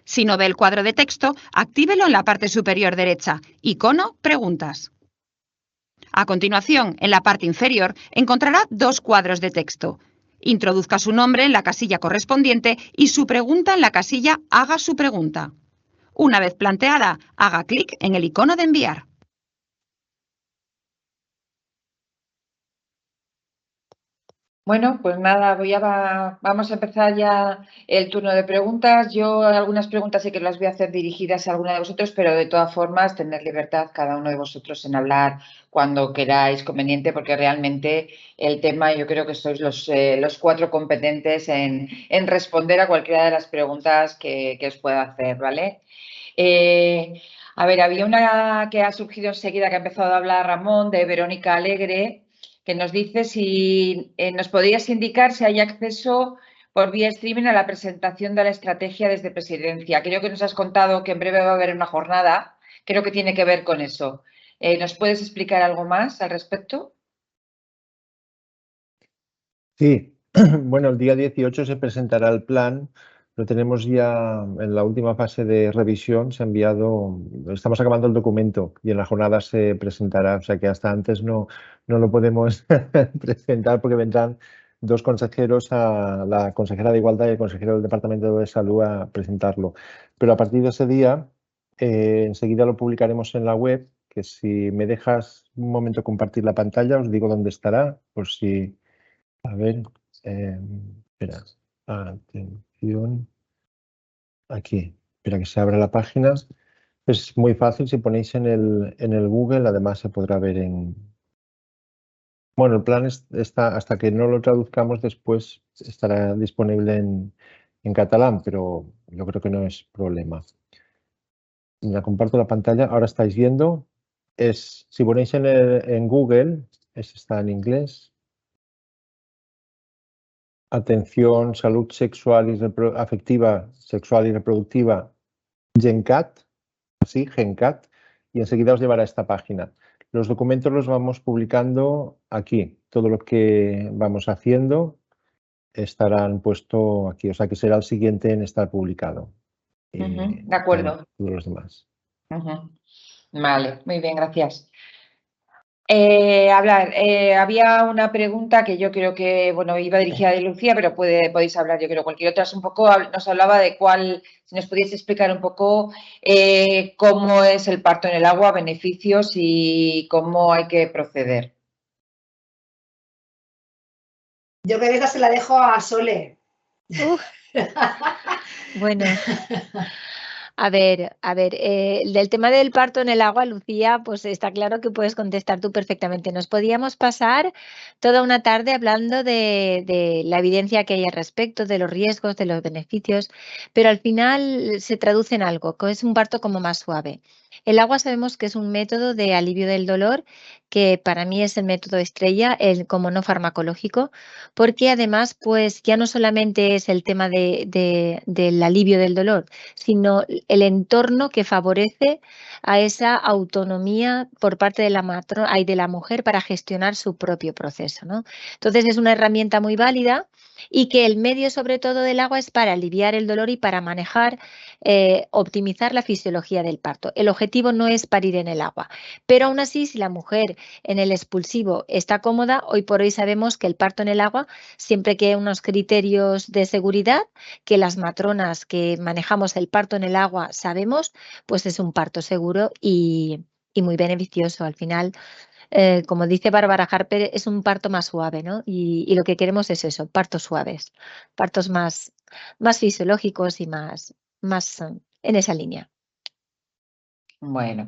Si no ve el cuadro de texto, actívelo en la parte superior derecha, icono Preguntas. A continuación, en la parte inferior, encontrará 2 cuadros de texto. Introduzca su nombre en la casilla correspondiente y su pregunta en la casilla Haga su pregunta. Una vez planteada, haga clic en el icono de enviar.
Bueno, pues nada, vamos a empezar ya el turno de preguntas. Yo algunas preguntas sí que las voy a hacer dirigidas a alguno de vosotros, pero de todas formas tener libertad cada uno de vosotros en hablar cuando queráis conveniente, porque realmente el tema yo creo que sois los 4 competentes en responder a cualquiera de las preguntas que os pueda hacer, ¿vale? A ver, había una que ha surgido enseguida que ha empezado a hablar Ramón, de Verónica Alegre, que nos dice si nos podrías indicar si hay acceso por vía streaming a la presentación de la estrategia desde Presidencia. Creo que nos has contado que en breve va a haber una jornada. Creo que tiene que ver con eso. ¿Nos puedes explicar algo más al respecto?
Sí, bueno, el día 18 se presentará el plan. Lo tenemos ya en la última fase de revisión. Se ha enviado, estamos acabando el documento y en la jornada se presentará. O sea que hasta antes no lo podemos presentar porque vendrán 2 consejeros, la consejera de Igualdad y el consejero del Departamento de Salud a presentarlo. Pero a partir de ese día, enseguida lo publicaremos en la web, que si me dejas un momento compartir la pantalla, os digo dónde estará, por si... A ver, espera, atención, aquí, espera que se abra la página. Es muy fácil, si ponéis en el Google, además se podrá ver en... Bueno, el plan está, hasta que no lo traduzcamos después, estará disponible en en catalán, pero yo creo que no es problema. Mira, comparto la pantalla, ahora estáis viendo. Si ponéis en Google, está en inglés. Atención, salud sexual y afectiva, sexual y reproductiva, GenCat, así, GenCat, y enseguida os llevará a esta página. Los documentos los vamos publicando aquí. Todo lo que vamos haciendo estarán puesto aquí, o sea que será el siguiente en estar publicado.
De acuerdo.
Todos los demás.
Vale, muy bien, gracias. Había una pregunta que yo creo que, bueno, iba dirigida a Lucía, pero podéis hablar, yo creo, cualquier otra. Es un poco, nos hablaba de si nos pudiese explicar un poco cómo es el parto en el agua, beneficios y cómo hay que proceder.
Yo creo que esta se la dejo a Sole.
Bueno. A ver, del tema del parto en el agua, Lucía, pues está claro que puedes contestar tú perfectamente. Nos podíamos pasar toda una tarde hablando de la evidencia que hay al respecto, de los riesgos, de los beneficios, pero al final se traduce en algo, que es un parto como más suave. El agua sabemos que es un método de alivio del dolor, que para mí es el método estrella, como no farmacológico, porque además, pues ya no solamente es el tema del alivio del dolor, sino el entorno que favorece a esa autonomía por parte de la matrona y de la mujer para gestionar su propio proceso, ¿no? Entonces es una herramienta muy válida y que el medio sobre todo del agua es para aliviar el dolor y para manejar, optimizar la fisiología del parto. El objetivo no es parir en el agua, pero aún así si la mujer en el expulsivo está cómoda, hoy por hoy sabemos que el parto en el agua, siempre que hay unos criterios de seguridad, que las matronas que manejamos el parto en el agua sabemos, pues es un parto seguro y muy beneficioso. Al final, como dice Bárbara Harper, es un parto más suave, ¿no? Y lo que queremos es eso, partos suaves, partos más fisiológicos y más en esa línea.
Bueno,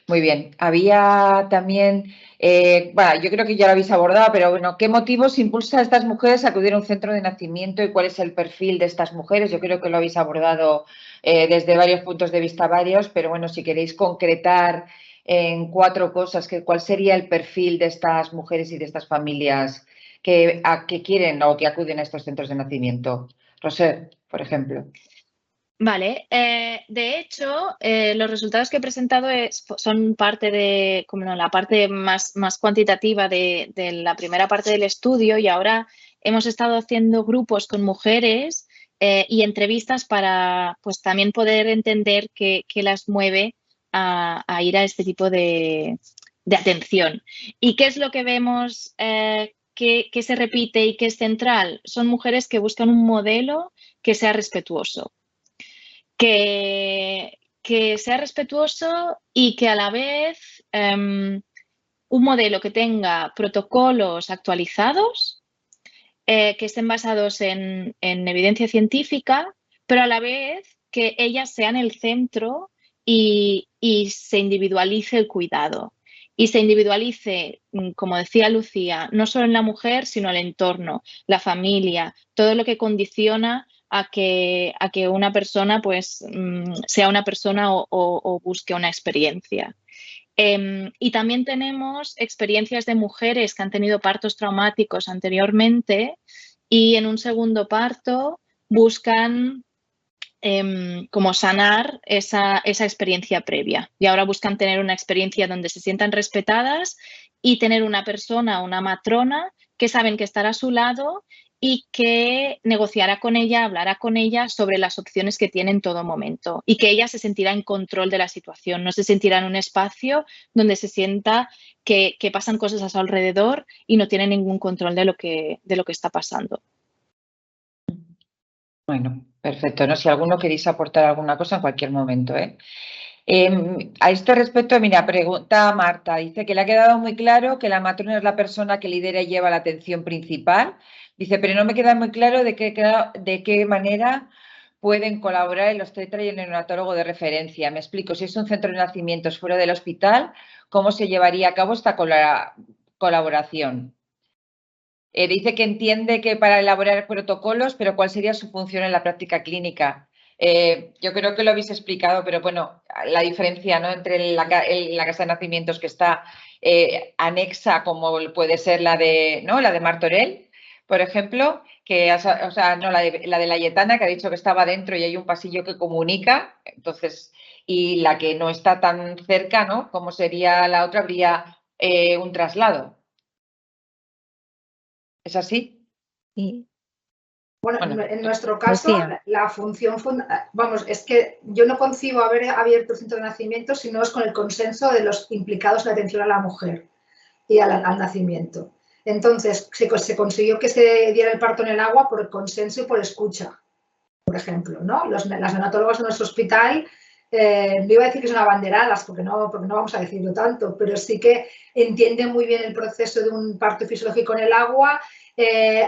muy bien. Había también, yo creo que ya lo habéis abordado, pero bueno, ¿qué motivos impulsa a estas mujeres a acudir a un centro de nacimiento y cuál es el perfil de estas mujeres? Yo creo que lo habéis abordado desde varios puntos de vista pero bueno, si queréis concretar en 4 cosas, ¿cuál sería el perfil de estas mujeres y de estas familias que quieren o que acuden a estos centros de nacimiento? Roser, por ejemplo.
Vale, de hecho, los resultados que he presentado son parte de la parte más cuantitativa de la primera parte del estudio, y ahora hemos estado haciendo grupos con mujeres y entrevistas para pues también poder entender qué las mueve a ir a este tipo de atención. ¿Y qué es lo que vemos que se repite y que es central? Son mujeres que buscan un modelo que sea respetuoso. Que sea respetuoso y que a la vez un modelo que tenga protocolos actualizados, que estén basados en evidencia científica, pero a la vez que ellas sean el centro y se individualice el cuidado. Y se individualice, como decía Lucía, no solo en la mujer, sino el entorno, la familia, todo lo que condiciona a que una persona pues sea una persona o busque una experiencia. Y también tenemos experiencias de mujeres que han tenido partos traumáticos anteriormente y en un segundo parto buscan como sanar esa experiencia previa, y ahora buscan tener una experiencia donde se sientan respetadas y tener una persona, una matrona, que saben que estará a su lado y que negociará con ella, hablará con ella sobre las opciones que tiene en todo momento, y que ella se sentirá en control de la situación, no se sentirá en un espacio donde se sienta que pasan cosas a su alrededor y no tiene ningún control de lo que está pasando.
Bueno, perfecto. ¿No? Si alguno queréis aportar alguna cosa en cualquier momento, ¿eh? A este respecto, mira, pregunta Marta, dice que le ha quedado muy claro que la matrona es la persona que lidera y lleva la atención principal. Dice, pero no me queda muy claro de qué manera pueden colaborar el obstetra y el neonatólogo de referencia. Me explico, si es un centro de nacimientos fuera del hospital, ¿cómo se llevaría a cabo esta colaboración? Dice que entiende que para elaborar protocolos, pero ¿cuál sería su función en la práctica clínica? Yo creo que lo habéis explicado, pero bueno, la diferencia, ¿no?, entre la casa de nacimientos que está anexa, como puede ser la de, ¿no?, la de Martorell, por ejemplo, que, o sea, no, la de la Lletana, que ha dicho que estaba dentro y hay un pasillo que comunica, entonces, y la que no está tan cerca, ¿no?, como sería la otra, habría un traslado. ¿Es así?
Sí.
Bueno, en nuestro caso, la función, vamos, es que yo no concibo haber abierto el centro de nacimiento si no es con el consenso de los implicados en la atención a la mujer y al nacimiento. Entonces, se consiguió que se diera el parto en el agua por consenso y por escucha, por ejemplo, ¿no? Las neonatólogas de nuestro hospital, no iba a decir que son abanderadas, porque no vamos a decirlo tanto, pero sí que entienden muy bien el proceso de un parto fisiológico en el agua.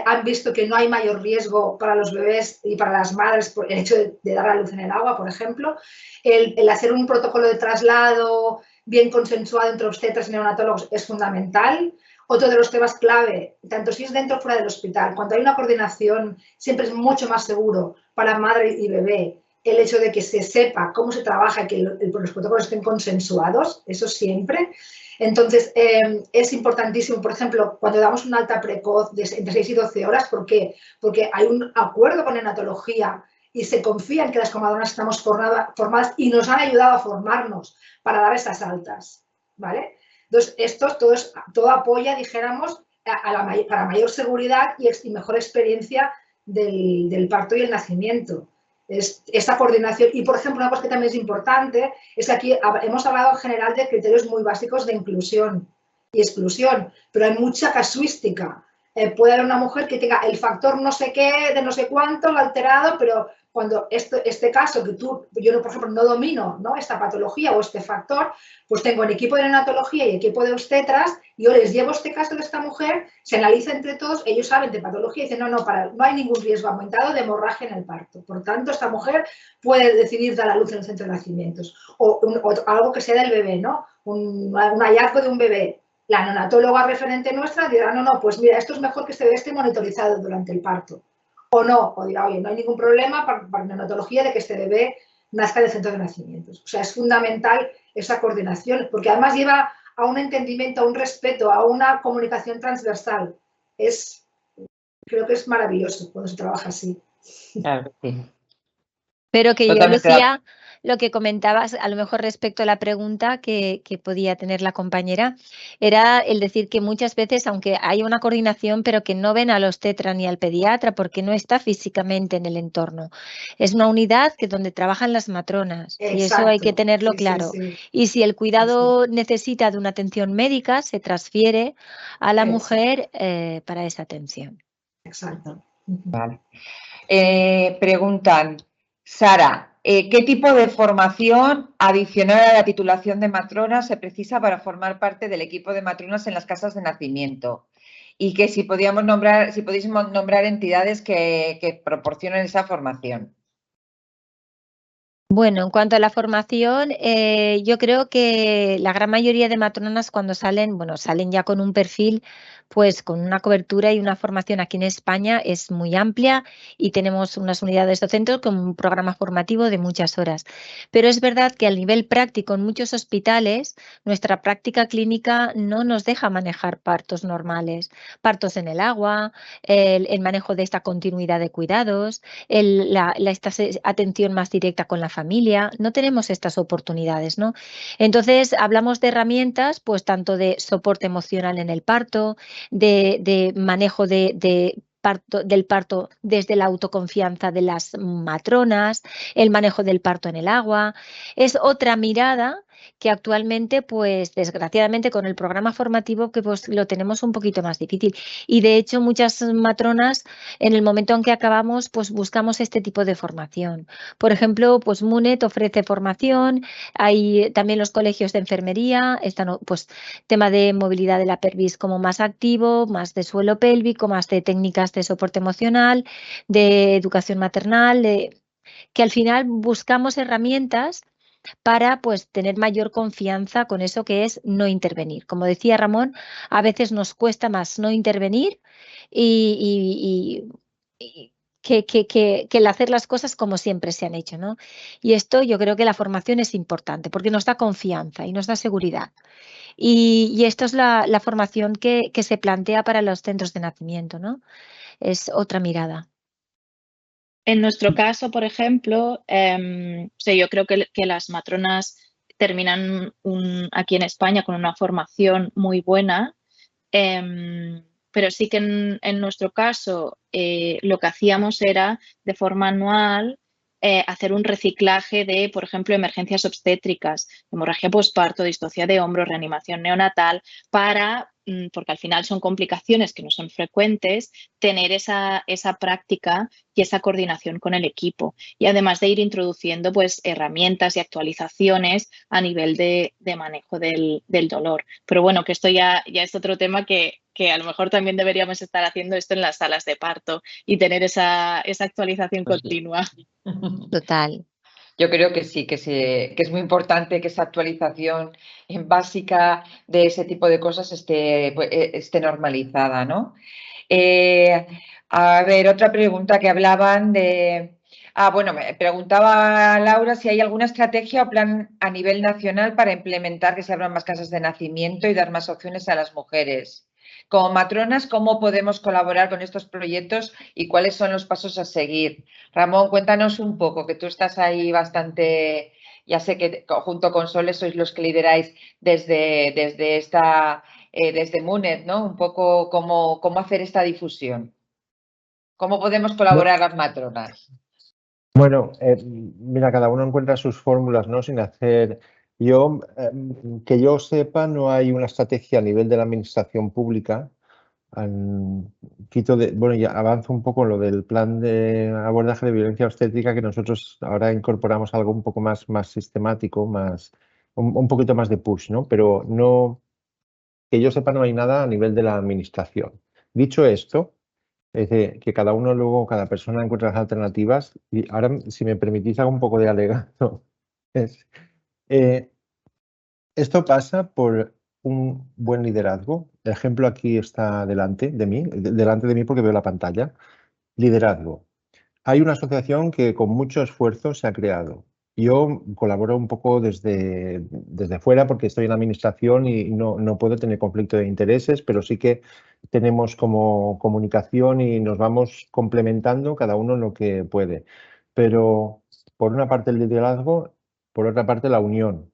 Han visto que no hay mayor riesgo para los bebés y para las madres por el hecho de dar a luz en el agua, por ejemplo. El hacer un protocolo de traslado bien consensuado entre obstetras y neonatólogos es fundamental. Otro de los temas clave, tanto si es dentro o fuera del hospital, cuando hay una coordinación, siempre es mucho más seguro para madre y bebé el hecho de que se sepa cómo se trabaja y que los protocolos estén consensuados, eso siempre. Entonces, es importantísimo, por ejemplo, cuando damos una alta precoz de entre 6 y 12 horas, ¿por qué? Porque hay un acuerdo con neonatología y se confía en que las comadronas estamos formadas y nos han ayudado a formarnos para dar esas altas, ¿vale? Entonces, todo apoya, dijéramos, para mayor seguridad y mejor experiencia del parto y el nacimiento. Esta coordinación. Y, por ejemplo, una cosa que también es importante es que aquí hemos hablado en general de criterios muy básicos de inclusión y exclusión, pero hay mucha casuística. Puede haber una mujer que tenga el factor no sé qué, de no sé cuánto, lo alterado, pero cuando este caso que yo, por ejemplo, no domino, ¿no?, esta patología o este factor, pues tengo el equipo de neonatología y equipo de obstetras, yo les llevo este caso de esta mujer, se analiza entre todos, ellos saben de patología y dicen, no hay ningún riesgo aumentado de hemorragia en el parto. Por tanto, esta mujer puede decidir dar a luz en el centro de nacimientos. O algo que sea del bebé, ¿no? Un hallazgo de un bebé. La neonatóloga referente nuestra dirá, pues mira, esto es mejor que este bebé esté monitorizado durante el parto. O no, o dirá, oye, no hay ningún problema para neonatología de que este bebé nazca en el centro de nacimientos. O sea, es fundamental esa coordinación, porque además lleva a un entendimiento, a un respeto, a una comunicación transversal. Creo que es maravilloso cuando se trabaja así.
Claro, sí.
Pero que yo, Lucía, lo que comentabas, a lo mejor respecto a la pregunta que podía tener la compañera, era el decir que muchas veces, aunque hay una coordinación, pero que no ven al obstetra ni al pediatra porque no está físicamente en el entorno. Es una unidad donde trabajan las matronas. Exacto. Y eso hay que tenerlo claro. Sí. Y si el cuidado necesita de una atención médica, se transfiere a la mujer para esa atención.
Exacto.
Vale. Preguntan, Sara, ¿qué tipo de formación adicional a la titulación de matrona se precisa para formar parte del equipo de matronas en las casas de nacimiento? Y que si pudiésemos nombrar entidades que proporcionen esa formación.
Bueno, en cuanto a la formación, yo creo que la gran mayoría de matronas cuando salen ya con un perfil, pues con una cobertura y una formación aquí en España es muy amplia y tenemos unas unidades docentes con un programa formativo de muchas horas. Pero es verdad que al nivel práctico en muchos hospitales, nuestra práctica clínica no nos deja manejar partos normales, partos en el agua, el manejo de esta continuidad de cuidados, esta atención más directa con la familia, no tenemos estas oportunidades, ¿no? Entonces, hablamos de herramientas, pues tanto de soporte emocional en el parto, de manejo del parto desde la autoconfianza de las matronas, el manejo del parto en el agua. Es otra mirada que actualmente, pues desgraciadamente con el programa formativo que pues lo tenemos un poquito más difícil. Y de hecho muchas matronas en el momento en que acabamos pues buscamos este tipo de formación. Por ejemplo, pues MUNET ofrece formación, hay también los colegios de enfermería, están pues tema de movilidad de la pelvis como más activo, más de suelo pélvico, más de técnicas de soporte emocional, de educación maternal, que al final buscamos herramientas para pues tener mayor confianza con eso que es no intervenir. Como decía Ramón, a veces nos cuesta más no intervenir que el hacer las cosas como siempre se han hecho, ¿no? Y esto yo creo que la formación es importante porque nos da confianza y nos da seguridad. Y esto es la formación que se plantea para los centros de nacimiento, ¿no? Es otra mirada.
En nuestro caso, por ejemplo, yo creo que las matronas terminan aquí en España con una formación muy buena, pero sí que en nuestro caso lo que hacíamos era de forma anual hacer un reciclaje de, por ejemplo, emergencias obstétricas, hemorragia posparto, distocia de hombro, reanimación neonatal, porque al final son complicaciones que no son frecuentes, tener esa práctica y esa coordinación con el equipo. Y además de ir introduciendo pues, herramientas y actualizaciones a nivel de manejo del dolor. Pero bueno, que esto ya es otro tema que a lo mejor también deberíamos estar haciendo esto en las salas de parto y tener esa actualización continua.
Total.
Yo creo que sí, que es muy importante que esa actualización básica de ese tipo de cosas esté normalizada, ¿no? A ver, otra pregunta que hablaban de... bueno, me preguntaba Laura si hay alguna estrategia o plan a nivel nacional para implementar que se abran más casas de nacimiento y dar más opciones a las mujeres. Como matronas, ¿cómo podemos colaborar con estos proyectos y cuáles son los pasos a seguir? Ramón, cuéntanos un poco, que tú estás ahí bastante, ya sé que junto con Soles sois los que lideráis desde MUNED, ¿no? Un poco cómo hacer esta difusión. ¿Cómo podemos colaborar las matronas?
Bueno, mira, cada uno encuentra sus fórmulas, ¿no? Sin hacer... que yo sepa, no hay una estrategia a nivel de la administración pública. Bueno, ya avanzo un poco lo del plan de abordaje de violencia obstétrica, que nosotros ahora incorporamos algo un poco más sistemático, un poquito más de push, ¿no? Pero no, que yo sepa, no hay nada a nivel de la administración. Dicho esto, es decir, que cada uno luego, cada persona encuentra las alternativas. Y ahora, si me permitís, hago un poco de alegato. Esto pasa por un buen liderazgo. El ejemplo aquí está delante de mí porque veo la pantalla. Liderazgo. Hay una asociación que con mucho esfuerzo se ha creado. Yo colaboro un poco desde fuera porque estoy en la administración y no puedo tener conflicto de intereses, pero sí que tenemos como comunicación y nos vamos complementando cada uno en lo que puede. Pero por una parte el liderazgo, por otra parte la unión.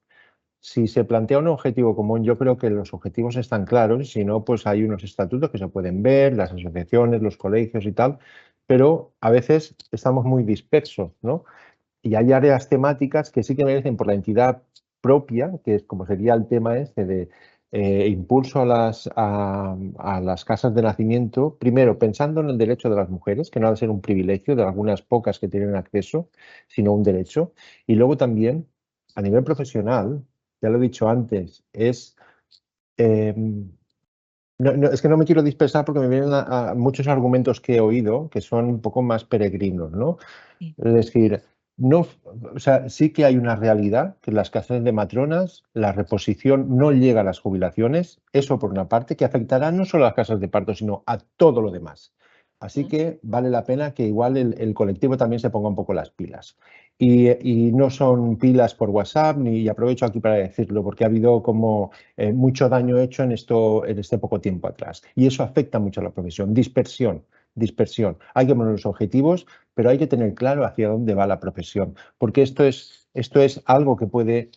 Si se plantea un objetivo común, yo creo que los objetivos están claros, y si no, pues hay unos estatutos que se pueden ver, las asociaciones, los colegios y tal, pero a veces estamos muy dispersos, ¿no? Y hay áreas temáticas que sí que merecen por la entidad propia, que es como sería el tema este de impulso a las casas de nacimiento, primero pensando en el derecho de las mujeres, que no ha de ser un privilegio de algunas pocas que tienen acceso, sino un derecho, y luego también a nivel profesional, ya lo he dicho antes, es que no me quiero dispersar porque me vienen a muchos argumentos que he oído que son un poco más peregrinos, ¿no? Sí. Es decir, sí que hay una realidad que en las casas de matronas la reposición no llega a las jubilaciones, eso por una parte, que afectará no solo a las casas de parto, sino a todo lo demás. Así que vale la pena que igual el colectivo también se ponga un poco las pilas. Y no son pilas por WhatsApp, y aprovecho aquí para decirlo, porque ha habido como mucho daño hecho en este poco tiempo atrás. Y eso afecta mucho a la profesión. Dispersión. Hay que poner los objetivos, pero hay que tener claro hacia dónde va la profesión, porque esto es algo que puede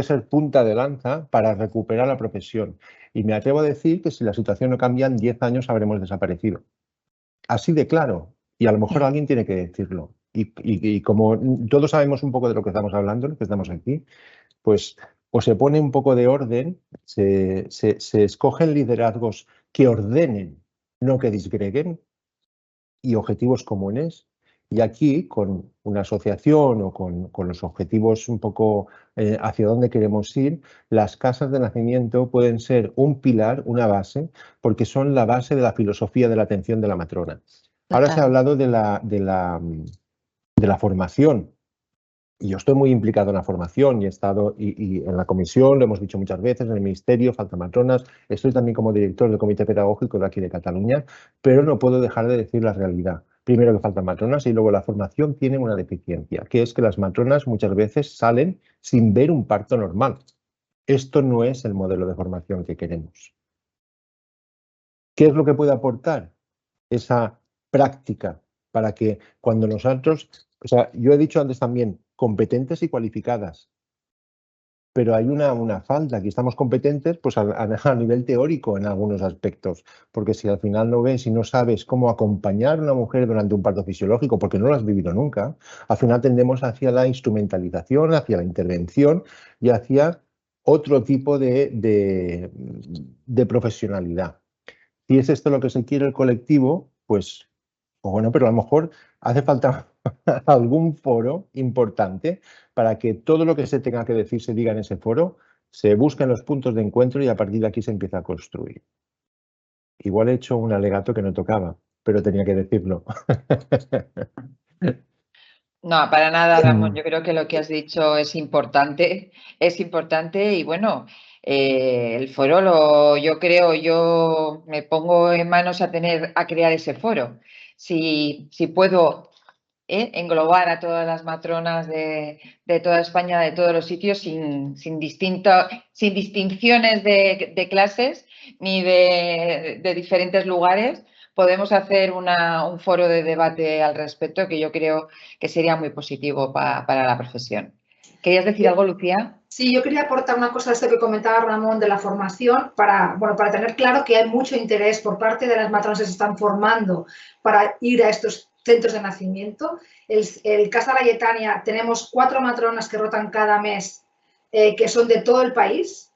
ser punta de lanza para recuperar la profesión. Y me atrevo a decir que si la situación no cambia, en 10 años habremos desaparecido. Así de claro. Y a lo mejor alguien tiene que decirlo. Y como todos sabemos un poco de lo que estamos hablando, lo que estamos aquí, pues o se pone un poco de orden, se escogen liderazgos que ordenen, no que disgreguen, y objetivos comunes. Y aquí, con una asociación o con los objetivos un poco hacia dónde queremos ir, las casas de nacimiento pueden ser un pilar, una base, porque son la base de la filosofía de la atención de la matrona. Ahora se ha hablado de la formación. Y yo estoy muy implicado en la formación y he estado y en la comisión, lo hemos dicho muchas veces, en el ministerio, faltan matronas. Estoy también como director del comité pedagógico de aquí de Cataluña, pero no puedo dejar de decir la realidad. Primero que faltan matronas y luego la formación tiene una deficiencia, que es que las matronas muchas veces salen sin ver un parto normal. Esto no es el modelo de formación que queremos. ¿Qué es lo que puede aportar esa práctica para que cuando nosotros, o sea, yo he dicho antes también, competentes y cualificadas, pero hay una falta, aquí estamos competentes pues a nivel teórico en algunos aspectos, porque si al final no ves y no sabes cómo acompañar a una mujer durante un parto fisiológico, porque no lo has vivido nunca, al final tendemos hacia la instrumentalización, hacia la intervención y hacia otro tipo de profesionalidad. Si es esto lo que se quiere el colectivo, pues bueno, pero a lo mejor hace falta algún foro importante para que todo lo que se tenga que decir se diga en ese foro, se busquen los puntos de encuentro y a partir de aquí se empieza a construir. Igual he hecho un alegato que no tocaba, pero tenía que decirlo.
No, para nada, Ramón. Yo creo que lo que has dicho es importante y bueno, el foro yo me pongo en manos a crear ese foro. Si puedo englobar a todas las matronas de toda España, de todos los sitios, sin distinciones de clases ni de diferentes lugares, podemos hacer un foro de debate al respecto que yo creo que sería muy positivo para la profesión. ¿Querías decir algo, Lucía?
Sí, yo quería aportar una cosa a esto que comentaba Ramón de la formación para tener claro que hay mucho interés por parte de las matronas que se están formando para ir a estos centros de nacimiento. El Casa Laietania, tenemos 4 matronas que rotan cada mes, que son de todo el país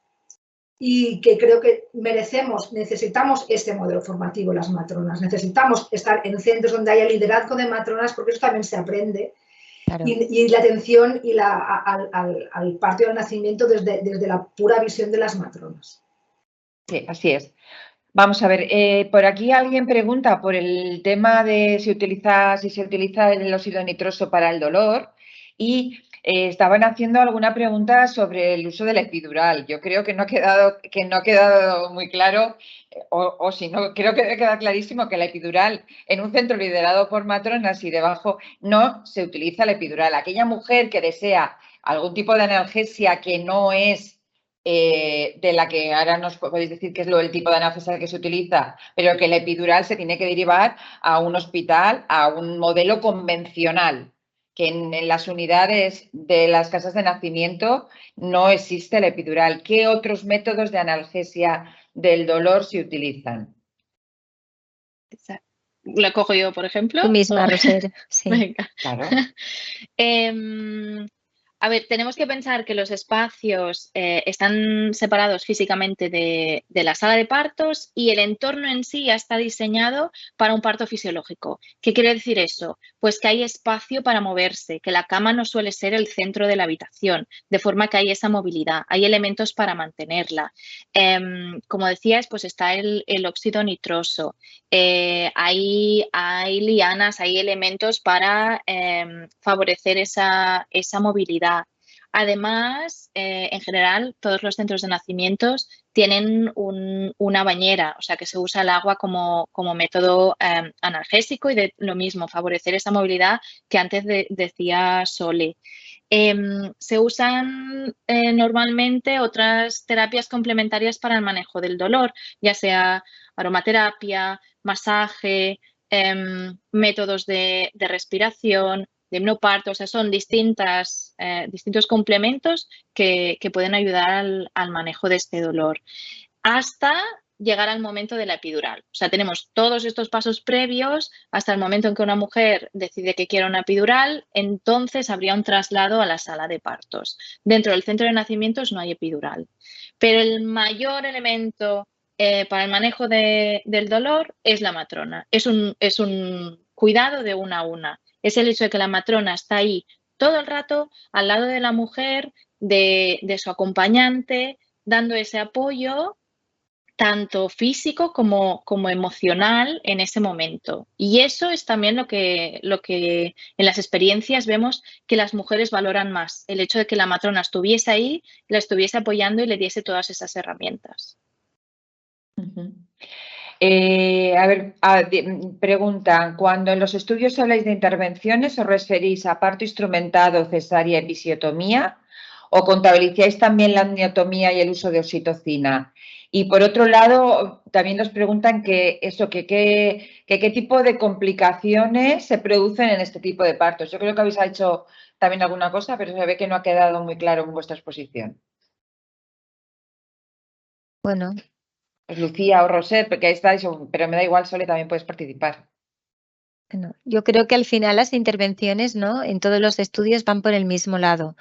y que creo que necesitamos este modelo formativo, las matronas. Necesitamos estar en centros donde haya liderazgo de matronas porque eso también se aprende. Claro. Y la atención al parto y al nacimiento desde la pura visión de las matronas.
Sí, así es. Vamos a ver, por aquí alguien pregunta por el tema de si se utiliza el óxido nitroso para el dolor y estaban haciendo alguna pregunta sobre el uso de la epidural. Yo creo que no ha quedado muy claro, o si no, creo que debe quedar clarísimo que la epidural en un centro liderado por matronas y debajo no se utiliza la epidural. Aquella mujer que desea algún tipo de analgesia que no es de la que ahora nos podéis decir qué es el tipo de analgesia que se utiliza, pero que la epidural se tiene que derivar a un hospital, a un modelo convencional, que en las unidades de las casas de nacimiento no existe la epidural. ¿Qué otros métodos de analgesia del dolor se utilizan?
¿La cojo yo, por ejemplo?
Tú misma, Roser. Sí.
Venga. Claro.
A ver, tenemos que pensar que los espacios están separados físicamente de la sala de partos y el entorno en sí ya está diseñado para un parto fisiológico. ¿Qué quiere decir eso? Pues que hay espacio para moverse, que la cama no suele ser el centro de la habitación, de forma que hay esa movilidad, hay elementos para mantenerla. Como decías, pues está el óxido nitroso, hay lianas, hay elementos para favorecer esa movilidad. Además, en general, todos los centros de nacimientos tienen una bañera, o sea que se usa el agua como método analgésico y de lo mismo, favorecer esa movilidad que antes decía Sole. Se usan normalmente otras terapias complementarias para el manejo del dolor, ya sea aromaterapia, masaje, métodos de respiración, de hipnoparto, o sea, son distintos complementos que pueden ayudar al manejo de este dolor. Hasta llegar al momento de la epidural. O sea, tenemos todos estos pasos previos hasta el momento en que una mujer decide que quiere una epidural, entonces habría un traslado a la sala de partos. Dentro del centro de nacimientos no hay epidural. Pero el mayor elemento para el manejo del dolor es la matrona. Es un cuidado de una a una. Es el hecho de que la matrona está ahí todo el rato al lado de la mujer, de su acompañante, dando ese apoyo tanto físico como emocional en ese momento. Y eso es también lo que en las experiencias vemos que las mujeres valoran más, el hecho de que la matrona estuviese ahí, la estuviese apoyando y le diese todas esas herramientas.
Preguntan, cuando en los estudios habláis de intervenciones, ¿os referís a parto instrumentado, cesárea, episiotomía? ¿O contabilizáis también la amniotomía y el uso de oxitocina? Y por otro lado, también nos preguntan qué tipo de complicaciones se producen en este tipo de partos. Yo creo que habéis hecho también alguna cosa, pero se ve que no ha quedado muy claro en vuestra exposición.
Bueno.
Pues Lucía o Roset, porque ahí estáis, pero me da igual, Sole, también puedes participar.
Bueno, yo creo que al final las intervenciones, ¿no?, en todos los estudios van por el mismo lado.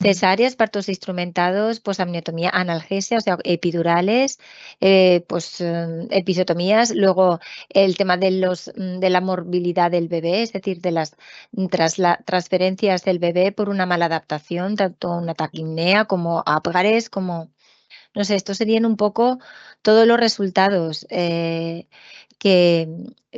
Cesáreas, partos instrumentados, pues amniotomía, analgesia, o sea, epidurales, episiotomías, luego el tema de la morbilidad del bebé, es decir, de las transferencias del bebé por una mala adaptación, tanto una taquipnea como Apgares, como, no sé, estos serían un poco todos los resultados que,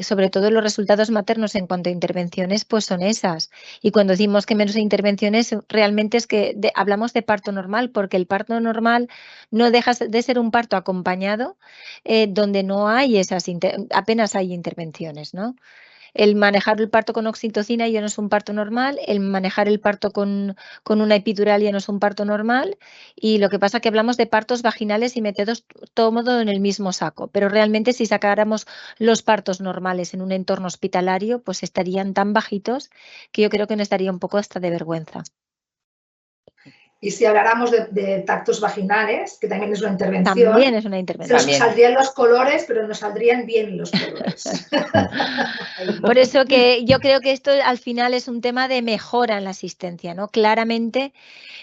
sobre todo los resultados maternos en cuanto a intervenciones, pues son esas. Y cuando decimos que menos intervenciones, realmente es que hablamos de parto normal, porque el parto normal no deja de ser un parto acompañado donde no hay apenas hay intervenciones, ¿no? El manejar el parto con oxitocina ya no es un parto normal, el manejar el parto con una epidural ya no es un parto normal, y lo que pasa es que hablamos de partos vaginales y metemos todo en el mismo saco, pero realmente si sacáramos los partos normales en un entorno hospitalario, pues estarían tan bajitos que yo creo que nos estaría un poco hasta de vergüenza.
Y si habláramos de tactos vaginales, que también es una intervención.
También es una intervención.
Saldrían los colores, pero no saldrían bien los colores.
Por eso que yo creo que esto al final es un tema de mejora en la asistencia, ¿no? Claramente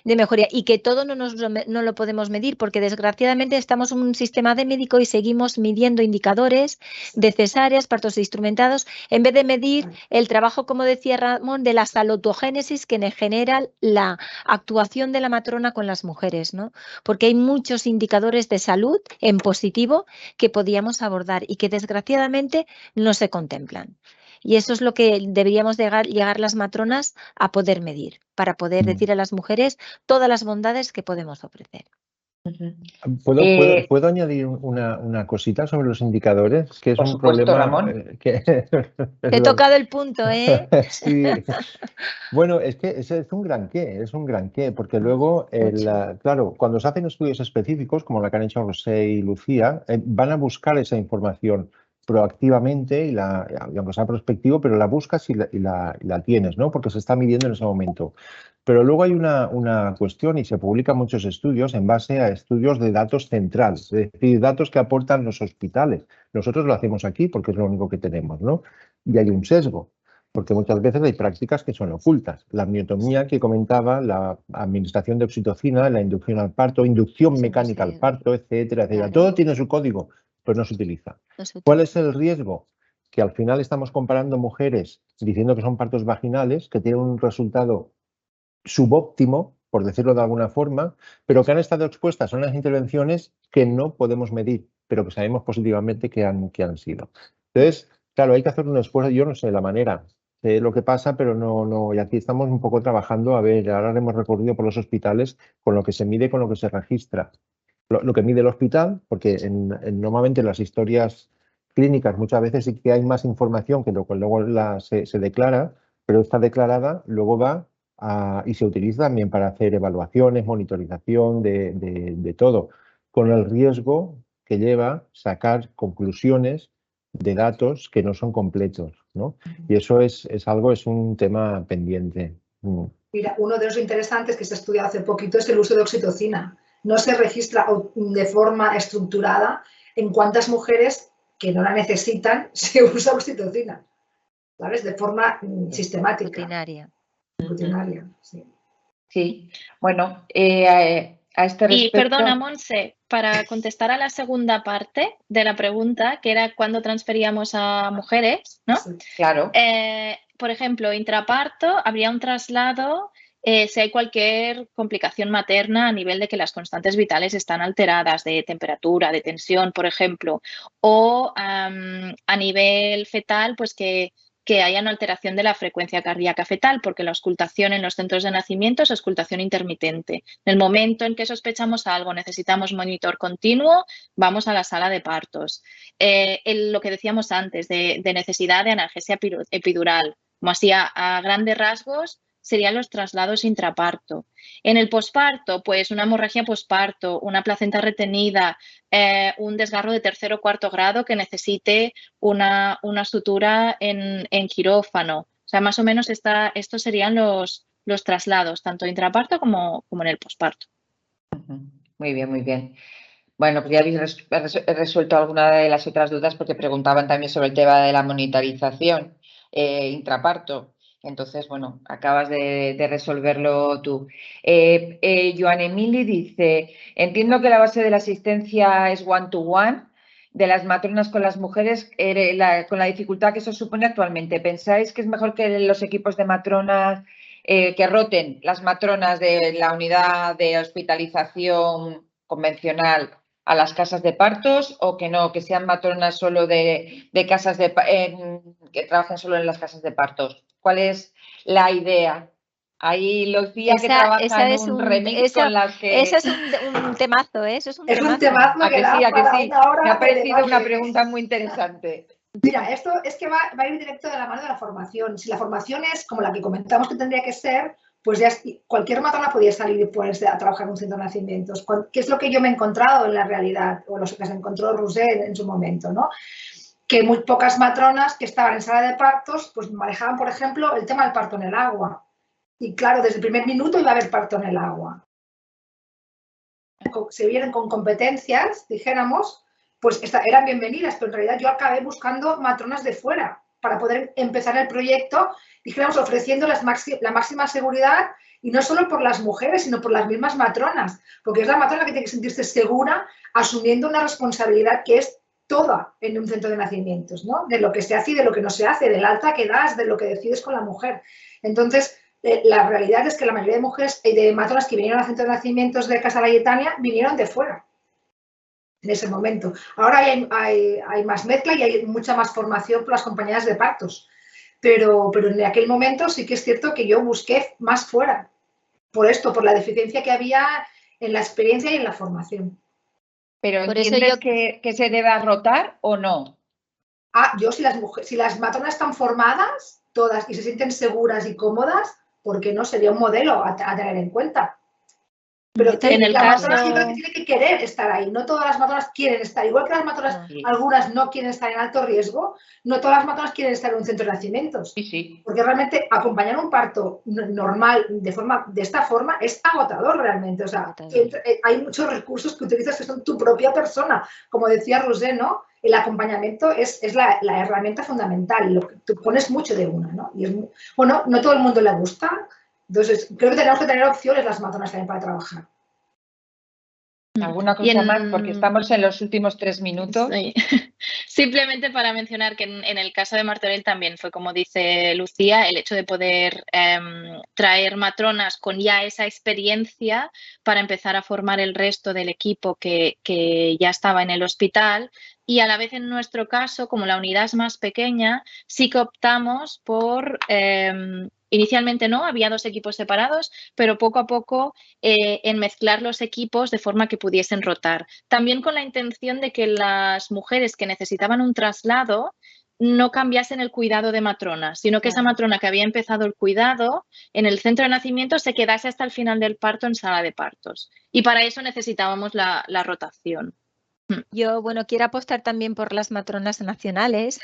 de mejoría, y que todo no lo podemos medir, porque desgraciadamente estamos en un sistema de médico y seguimos midiendo indicadores de cesáreas, partos instrumentados, en vez de medir el trabajo, como decía Ramón, de la salutogénesis que genera la actuación de la matrona con las mujeres, ¿no? Porque hay muchos indicadores de salud en positivo que podíamos abordar y que desgraciadamente no se contemplan. Y eso es lo que deberíamos llegar las matronas a poder medir, para poder decir a las mujeres todas las bondades que podemos ofrecer.
¿Puedo añadir una cosita sobre los indicadores? Que es
por
un
supuesto,
problema
Ramón.
Te he tocado el punto, ¿eh?
Sí. Bueno, es que ese es un gran qué, porque luego, claro, cuando se hacen estudios específicos, como la que han hecho Rosé y Lucía, van a buscar esa información proactivamente, y aunque sea prospectivo, pero la buscas y la tienes, ¿no? Porque se está midiendo en ese momento. Pero luego hay una cuestión, y se publican muchos estudios en base a estudios de datos centrales, es decir, datos que aportan los hospitales. Nosotros lo hacemos aquí porque es lo único que tenemos, ¿no? Y hay un sesgo, porque muchas veces hay prácticas que son ocultas. La amniotomía que comentaba, la administración de oxitocina, la inducción al parto, inducción mecánica al parto, etcétera, etcétera.
Claro.
Todo tiene su código, pero no se utiliza. ¿Cuál es el riesgo? Que al final estamos comparando mujeres diciendo que son partos vaginales, que tienen un resultado subóptimo, por decirlo de alguna forma, pero que han estado expuestas a unas intervenciones que no podemos medir, pero que sabemos positivamente que han sido. Entonces, claro, hay que hacer un esfuerzo. Yo no sé la manera, sé lo que pasa, pero no, y aquí estamos un poco trabajando, a ver, ahora hemos recorrido por los hospitales con lo que se mide, con lo que se registra. Lo que mide el hospital, porque normalmente en las historias clínicas muchas veces sí que hay más información que lo que luego se declara, pero está declarada, luego va y se utiliza también para hacer evaluaciones, monitorización de todo, con el riesgo que lleva sacar conclusiones de datos que no son completos, ¿no? Y eso es un tema pendiente.
Mira, uno de los interesantes que se ha estudiado hace poquito es el uso de oxitocina. No se registra de forma estructurada en cuántas mujeres que no la necesitan se usa oxitocina, ¿sabes? De forma sistemática. Rutinaria, sí.
Sí, bueno, a este respecto...
Y perdona, Monse, para contestar a la segunda parte de la pregunta, que era cuándo transferíamos a mujeres, ¿no?
Sí, claro.
Por ejemplo, intraparto habría un traslado si hay cualquier complicación materna a nivel de que las constantes vitales están alteradas, de temperatura, de tensión, por ejemplo, o a nivel fetal, pues que haya una alteración de la frecuencia cardíaca fetal, porque la auscultación en los centros de nacimiento es auscultación intermitente. En el momento en que sospechamos algo, necesitamos monitor continuo, vamos a la sala de partos. Lo que decíamos antes de necesidad de analgesia epidural, como así a grandes rasgos, serían los traslados intraparto. En el posparto, pues una hemorragia posparto, una placenta retenida, un desgarro de 3.º o 4.º grado que necesite una sutura en quirófano. O sea, más o menos estos serían los traslados, tanto intraparto como en el posparto.
Muy bien, muy bien. Bueno, pues ya habéis resuelto alguna de las otras dudas porque preguntaban también sobre el tema de la monitorización intraparto. Entonces, bueno, acabas de resolverlo tú. Joan Emili dice, entiendo que la base de la asistencia es one-to-one de las matronas con las mujeres, con la dificultad que eso supone actualmente. ¿Pensáis que es mejor que los equipos de matronas, que roten las matronas de la unidad de hospitalización convencional a las casas de partos o que no, que sean matronas solo de casas que trabajen solo en las casas de partos? ¿Cuál es la idea? Ahí Lucía que trabaja en un remix con las que...
Eso es un temazo, ¿eh? Eso es un
temazo
que
da para una hora.
Me ha parecido una pregunta muy interesante.
Mira, esto es que va a ir directo de la mano de la formación. Si la formación es como la que comentamos que tendría que ser, pues ya cualquier matrona podía salir y ponerse a trabajar en un centro de nacimientos. ¿Qué es lo que yo me he encontrado en la realidad? O lo que se encontró Roser en su momento, ¿no? Que muy pocas matronas que estaban en sala de partos, pues manejaban, por ejemplo, el tema del parto en el agua. Y claro, desde el primer minuto iba a haber parto en el agua. Se vieron con competencias, dijéramos, pues eran bienvenidas, pero en realidad yo acabé buscando matronas de fuera para poder empezar el proyecto, dijéramos, ofreciendo la máxima seguridad, y no solo por las mujeres, sino por las mismas matronas, porque es la matrona que tiene que sentirse segura asumiendo una responsabilidad que es toda en un centro de nacimientos, ¿no? De lo que se hace y de lo que no se hace, del alta que das, de lo que decides con la mujer. Entonces, la realidad es que la mayoría de mujeres y de matronas que vinieron al centro de nacimientos de Casa Layetania vinieron de fuera en ese momento. Ahora hay más mezcla y hay mucha más formación por las compañeras de partos, pero en aquel momento sí que es cierto que yo busqué más fuera, por esto, por la deficiencia que había en la experiencia y en la formación.
Pero ¿entiendes que se deba rotar o no?
Yo si las matronas están formadas, todas, y se sienten seguras y cómodas, ¿por qué no? Sería un modelo a tener en cuenta. Pero la matrona siempre tiene que querer estar ahí. No todas las matronas quieren estar. Igual que las matronas, algunas no quieren estar en alto riesgo, no todas las matronas quieren estar en un centro de nacimientos.
Sí.
Porque realmente acompañar un parto normal de esta forma es agotador realmente. O sea, hay muchos recursos que utilizas que son tu propia persona. Como decía Rosé, ¿no? El acompañamiento es la herramienta fundamental. Tú pones mucho de una, ¿no? Y bueno, no todo el mundo le gusta. Entonces, creo que tenemos que tener opciones las matronas también para trabajar.
¿Alguna cosa más? Porque estamos en los últimos 3 minutos.
Sí. Simplemente para mencionar que en el caso de Martorell también fue, como dice Lucía, el hecho de poder traer matronas con ya esa experiencia para empezar a formar el resto del equipo que ya estaba en el hospital. Y a la vez, en nuestro caso, como la unidad es más pequeña, sí que optamos por... Inicialmente no, había 2 equipos separados, pero poco a poco en mezclar los equipos de forma que pudiesen rotar. También con la intención de que las mujeres que necesitaban un traslado no cambiasen el cuidado de matrona, sino que esa matrona que había empezado el cuidado en el centro de nacimiento se quedase hasta el final del parto en sala de partos. Y para eso necesitábamos la rotación.
Yo, quiero apostar también por las matronas nacionales,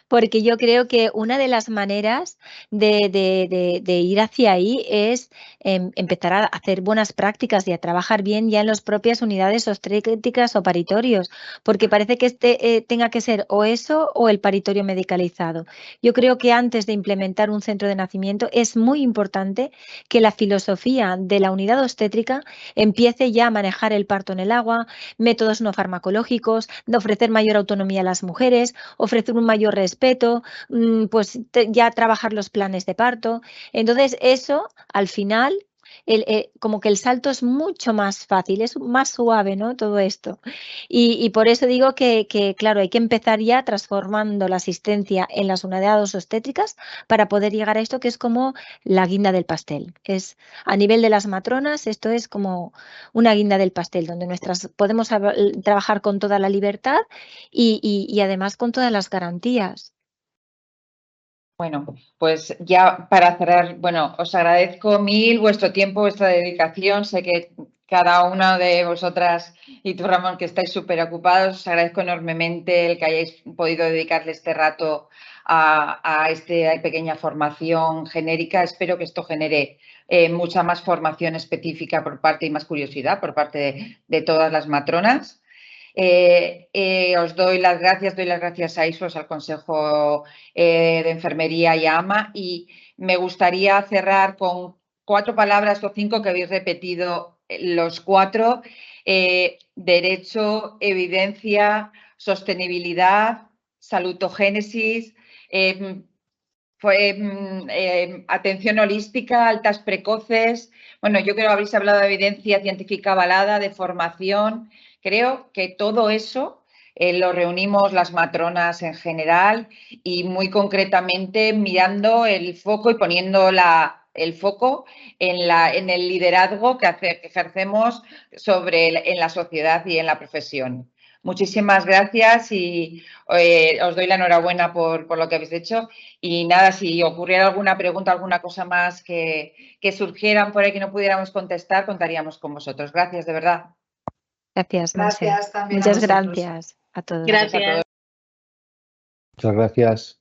porque yo creo que una de las maneras de ir hacia ahí es empezar a hacer buenas prácticas y a trabajar bien ya en las propias unidades obstétricas o paritorios, porque parece que tenga que ser o eso o el paritorio medicalizado. Yo creo que antes de implementar un centro de nacimiento es muy importante que la filosofía de la unidad obstétrica empiece ya a manejar el parto en el agua, métodos no farmacológicos, farmacológicos, de ofrecer mayor autonomía a las mujeres, ofrecer un mayor respeto, pues ya trabajar los planes de parto. Entonces, eso al final, como que el salto es mucho más fácil, es más suave, ¿no? Todo esto. Y por eso digo que, claro, hay que empezar ya transformando la asistencia en las unidades obstétricas para poder llegar a esto que es como la guinda del pastel. Es a nivel de las matronas, esto es como una guinda del pastel, donde podemos trabajar con toda la libertad y además con todas las garantías.
Bueno, pues ya para cerrar, bueno, os agradezco mil vuestro tiempo, vuestra dedicación. Sé que cada una de vosotras y tú, Ramón, que estáis súper ocupados, os agradezco enormemente el que hayáis podido dedicarle este rato a esta pequeña formación genérica. Espero que esto genere mucha más formación específica por parte y más curiosidad por parte de todas las matronas. Os doy las gracias a ISOS, al Consejo de Enfermería y a AMA, y me gustaría cerrar con 4 palabras o 5 que habéis repetido los 4: derecho, evidencia, sostenibilidad, salutogénesis, atención holística, altas precoces. Bueno, yo creo que habéis hablado de evidencia científica avalada, de formación. Creo que todo eso lo reunimos las matronas en general y muy concretamente mirando el foco y poniendo el foco en el liderazgo que ejercemos en la sociedad y en la profesión. Muchísimas gracias y os doy la enhorabuena por lo que habéis hecho. Y nada, si ocurriera alguna pregunta, alguna cosa más que surgieran por ahí que no pudiéramos contestar, contaríamos con vosotros. Gracias, de verdad.
Gracias, Monse.
Gracias también
Muchas
a vosotros.
gracias a todos.
Gracias.
Muchas gracias.